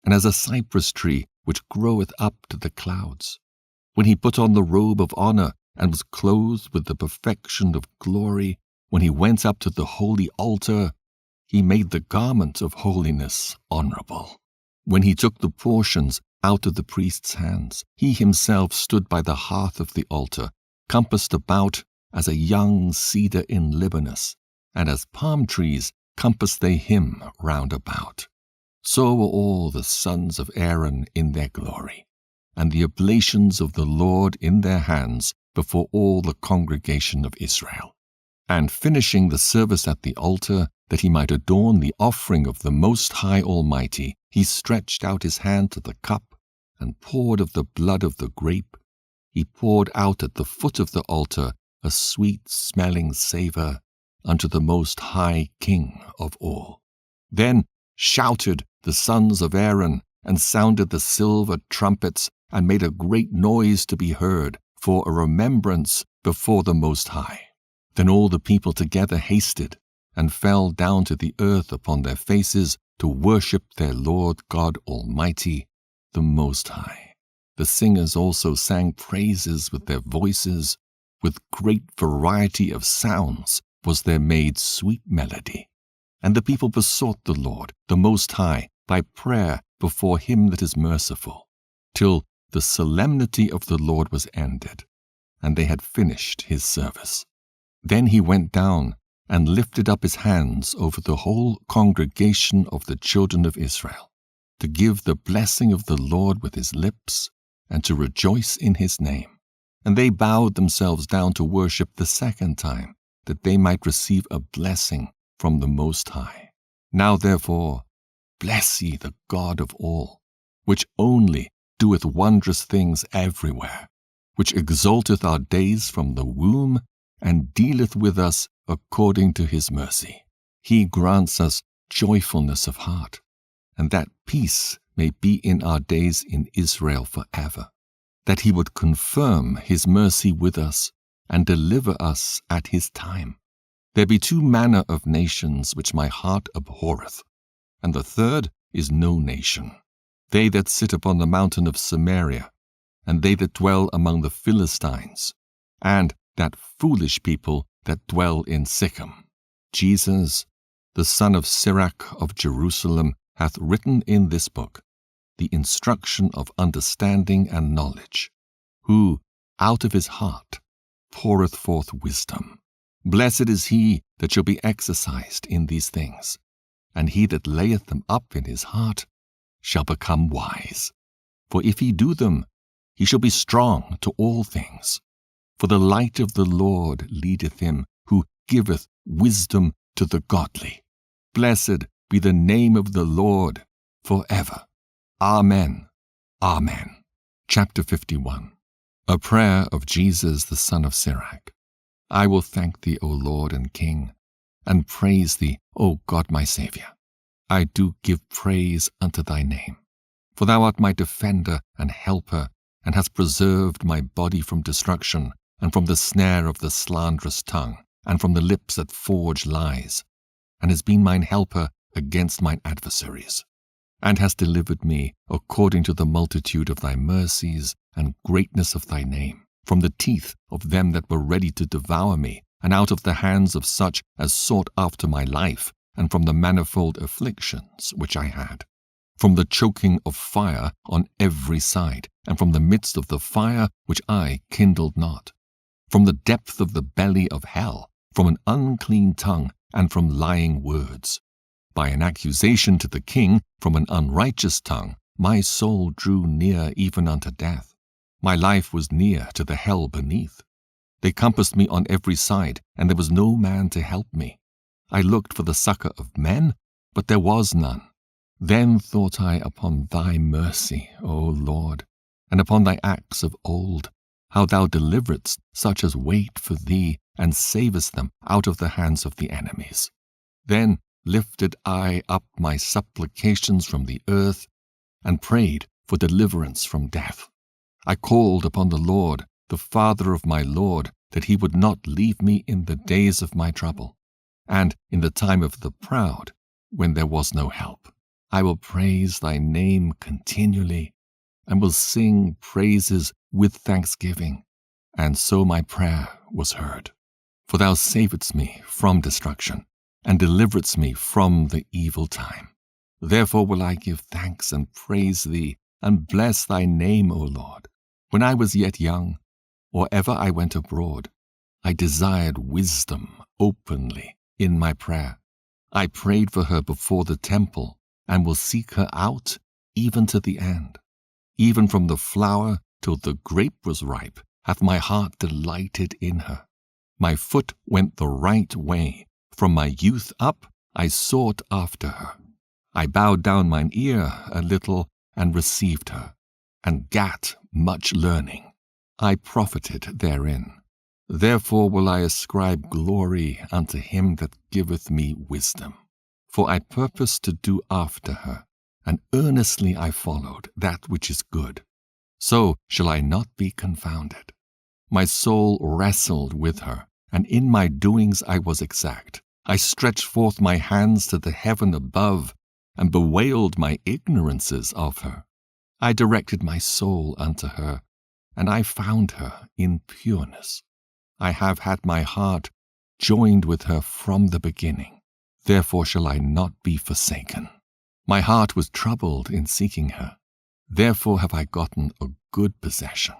and as a cypress tree which groweth up to the clouds. When he put on the robe of honor, and was clothed with the perfection of glory, when he went up to the holy altar, he made the garment of holiness honorable. When he took the portions out of the priest's hands, he himself stood by the hearth of the altar, compassed about as a young cedar in Libanus, and as palm trees compassed they him round about. So were all the sons of Aaron in their glory, and the oblations of the Lord in their hands before all the congregation of Israel. And finishing the service at the altar, that he might adorn the offering of the Most High Almighty, he stretched out his hand to the cup, and poured of the blood of the grape. He poured out at the foot of the altar a sweet-smelling savour unto the Most High King of all. Then shouted the sons of Aaron, and sounded the silver trumpets, and made a great noise to be heard, for a remembrance before the Most High. Then all the people together hasted, and fell down to the earth upon their faces, to worship their Lord God Almighty, the Most High. The singers also sang praises with their voices. With great variety of sounds was there made sweet melody. And the people besought the Lord, the Most High, by prayer before him that is merciful, till the solemnity of the Lord was ended, and they had finished his service. Then he went down and lifted up his hands over the whole congregation of the children of Israel, to give the blessing of the Lord with his lips, and to rejoice in his name. And they bowed themselves down to worship the second time, that they might receive a blessing from the Most High. Now therefore, bless ye the God of all, which only doeth wondrous things everywhere, which exalteth our days from the womb, and dealeth with us according to his mercy. He grants us joyfulness of heart, and that peace may be in our days in Israel forever, that he would confirm his mercy with us, and deliver us at his time. There be two manner of nations which my heart abhorreth, and the third is no nation. They that sit upon the mountain of Samaria, and they that dwell among the Philistines, and that foolish people that dwell in Shechem. Jesus, the son of Sirach of Jerusalem, hath written in this book the instruction of understanding and knowledge, who out of his heart poureth forth wisdom. Blessed is he that shall be exercised in these things, and he that layeth them up in his heart shall become wise. For if he do them, he shall be strong to all things. For the light of the Lord leadeth him, who giveth wisdom to the godly. Blessed be the name of the Lord forever. Amen. Amen. Chapter 51. A prayer of Jesus the son of Sirach. I will thank thee, O Lord and King, and praise thee, O God my Saviour. I do give praise unto thy name. For thou art my defender and helper, and hast preserved my body from destruction, and from the snare of the slanderous tongue, and from the lips that forge lies, and hast been mine helper against mine adversaries, and hast delivered me according to the multitude of thy mercies and greatness of thy name, from the teeth of them that were ready to devour me, and out of the hands of such as sought after my life, and from the manifold afflictions which I had, from the choking of fire on every side, and from the midst of the fire which I kindled not, from the depth of the belly of hell, from an unclean tongue, and from lying words. By an accusation to the king, from an unrighteous tongue, my soul drew near even unto death. My life was near to the hell beneath. They compassed me on every side, and there was no man to help me. I looked for the succor of men, but there was none. Then thought I upon thy mercy, O Lord, and upon thy acts of old, how thou deliveredst such as wait for thee, and savest them out of the hands of the enemies. Then lifted I up my supplications from the earth, and prayed for deliverance from death. I called upon the Lord, the Father of my Lord, that he would not leave me in the days of my trouble, and in the time of the proud, when there was no help. I will praise thy name continually, and will sing praises with thanksgiving. And so my prayer was heard. For thou savedst me from destruction, and deliveredst me from the evil time. Therefore will I give thanks and praise thee, and bless thy name, O Lord. When I was yet young, or ever I went abroad, I desired wisdom openly in my prayer. I prayed for her before the temple, and will seek her out even to the end. Even from the flower till the grape was ripe, hath my heart delighted in her. My foot went the right way. From my youth up I sought after her. I bowed down mine ear a little, and received her, and gat much learning. I profited therein. Therefore will I ascribe glory unto him that giveth me wisdom. For I purposed to do after her, and earnestly I followed that which is good. So shall I not be confounded. My soul wrestled with her, and in my doings I was exact. I stretched forth my hands to the heaven above, and bewailed my ignorances of her. I directed my soul unto her, and I found her in pureness. I have had my heart joined with her from the beginning. Therefore shall I not be forsaken. My heart was troubled in seeking her. Therefore have I gotten a good possession.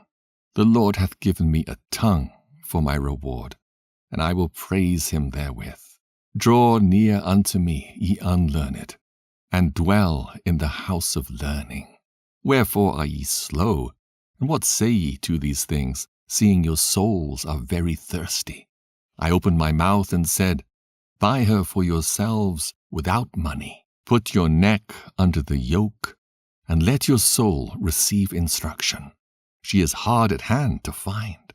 The Lord hath given me a tongue for my reward, and I will praise him therewith. Draw near unto me, ye unlearned, and dwell in the house of learning. Wherefore are ye slow? And what say ye to these things, seeing your souls are very thirsty? I opened my mouth and said, Buy her for yourselves without money. Put your neck under the yoke, and let your soul receive instruction. She is hard at hand to find.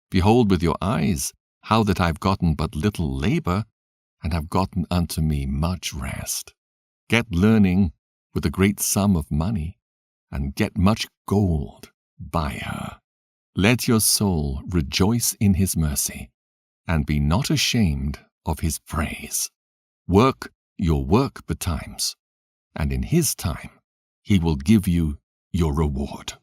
Behold with your eyes how that I have gotten but little labor, and have gotten unto me much rest. Get learning with a great sum of money, and get much gold by her. Let your soul rejoice in his mercy, and be not ashamed of his praise. Work your work betimes, and in his time he will give you your reward.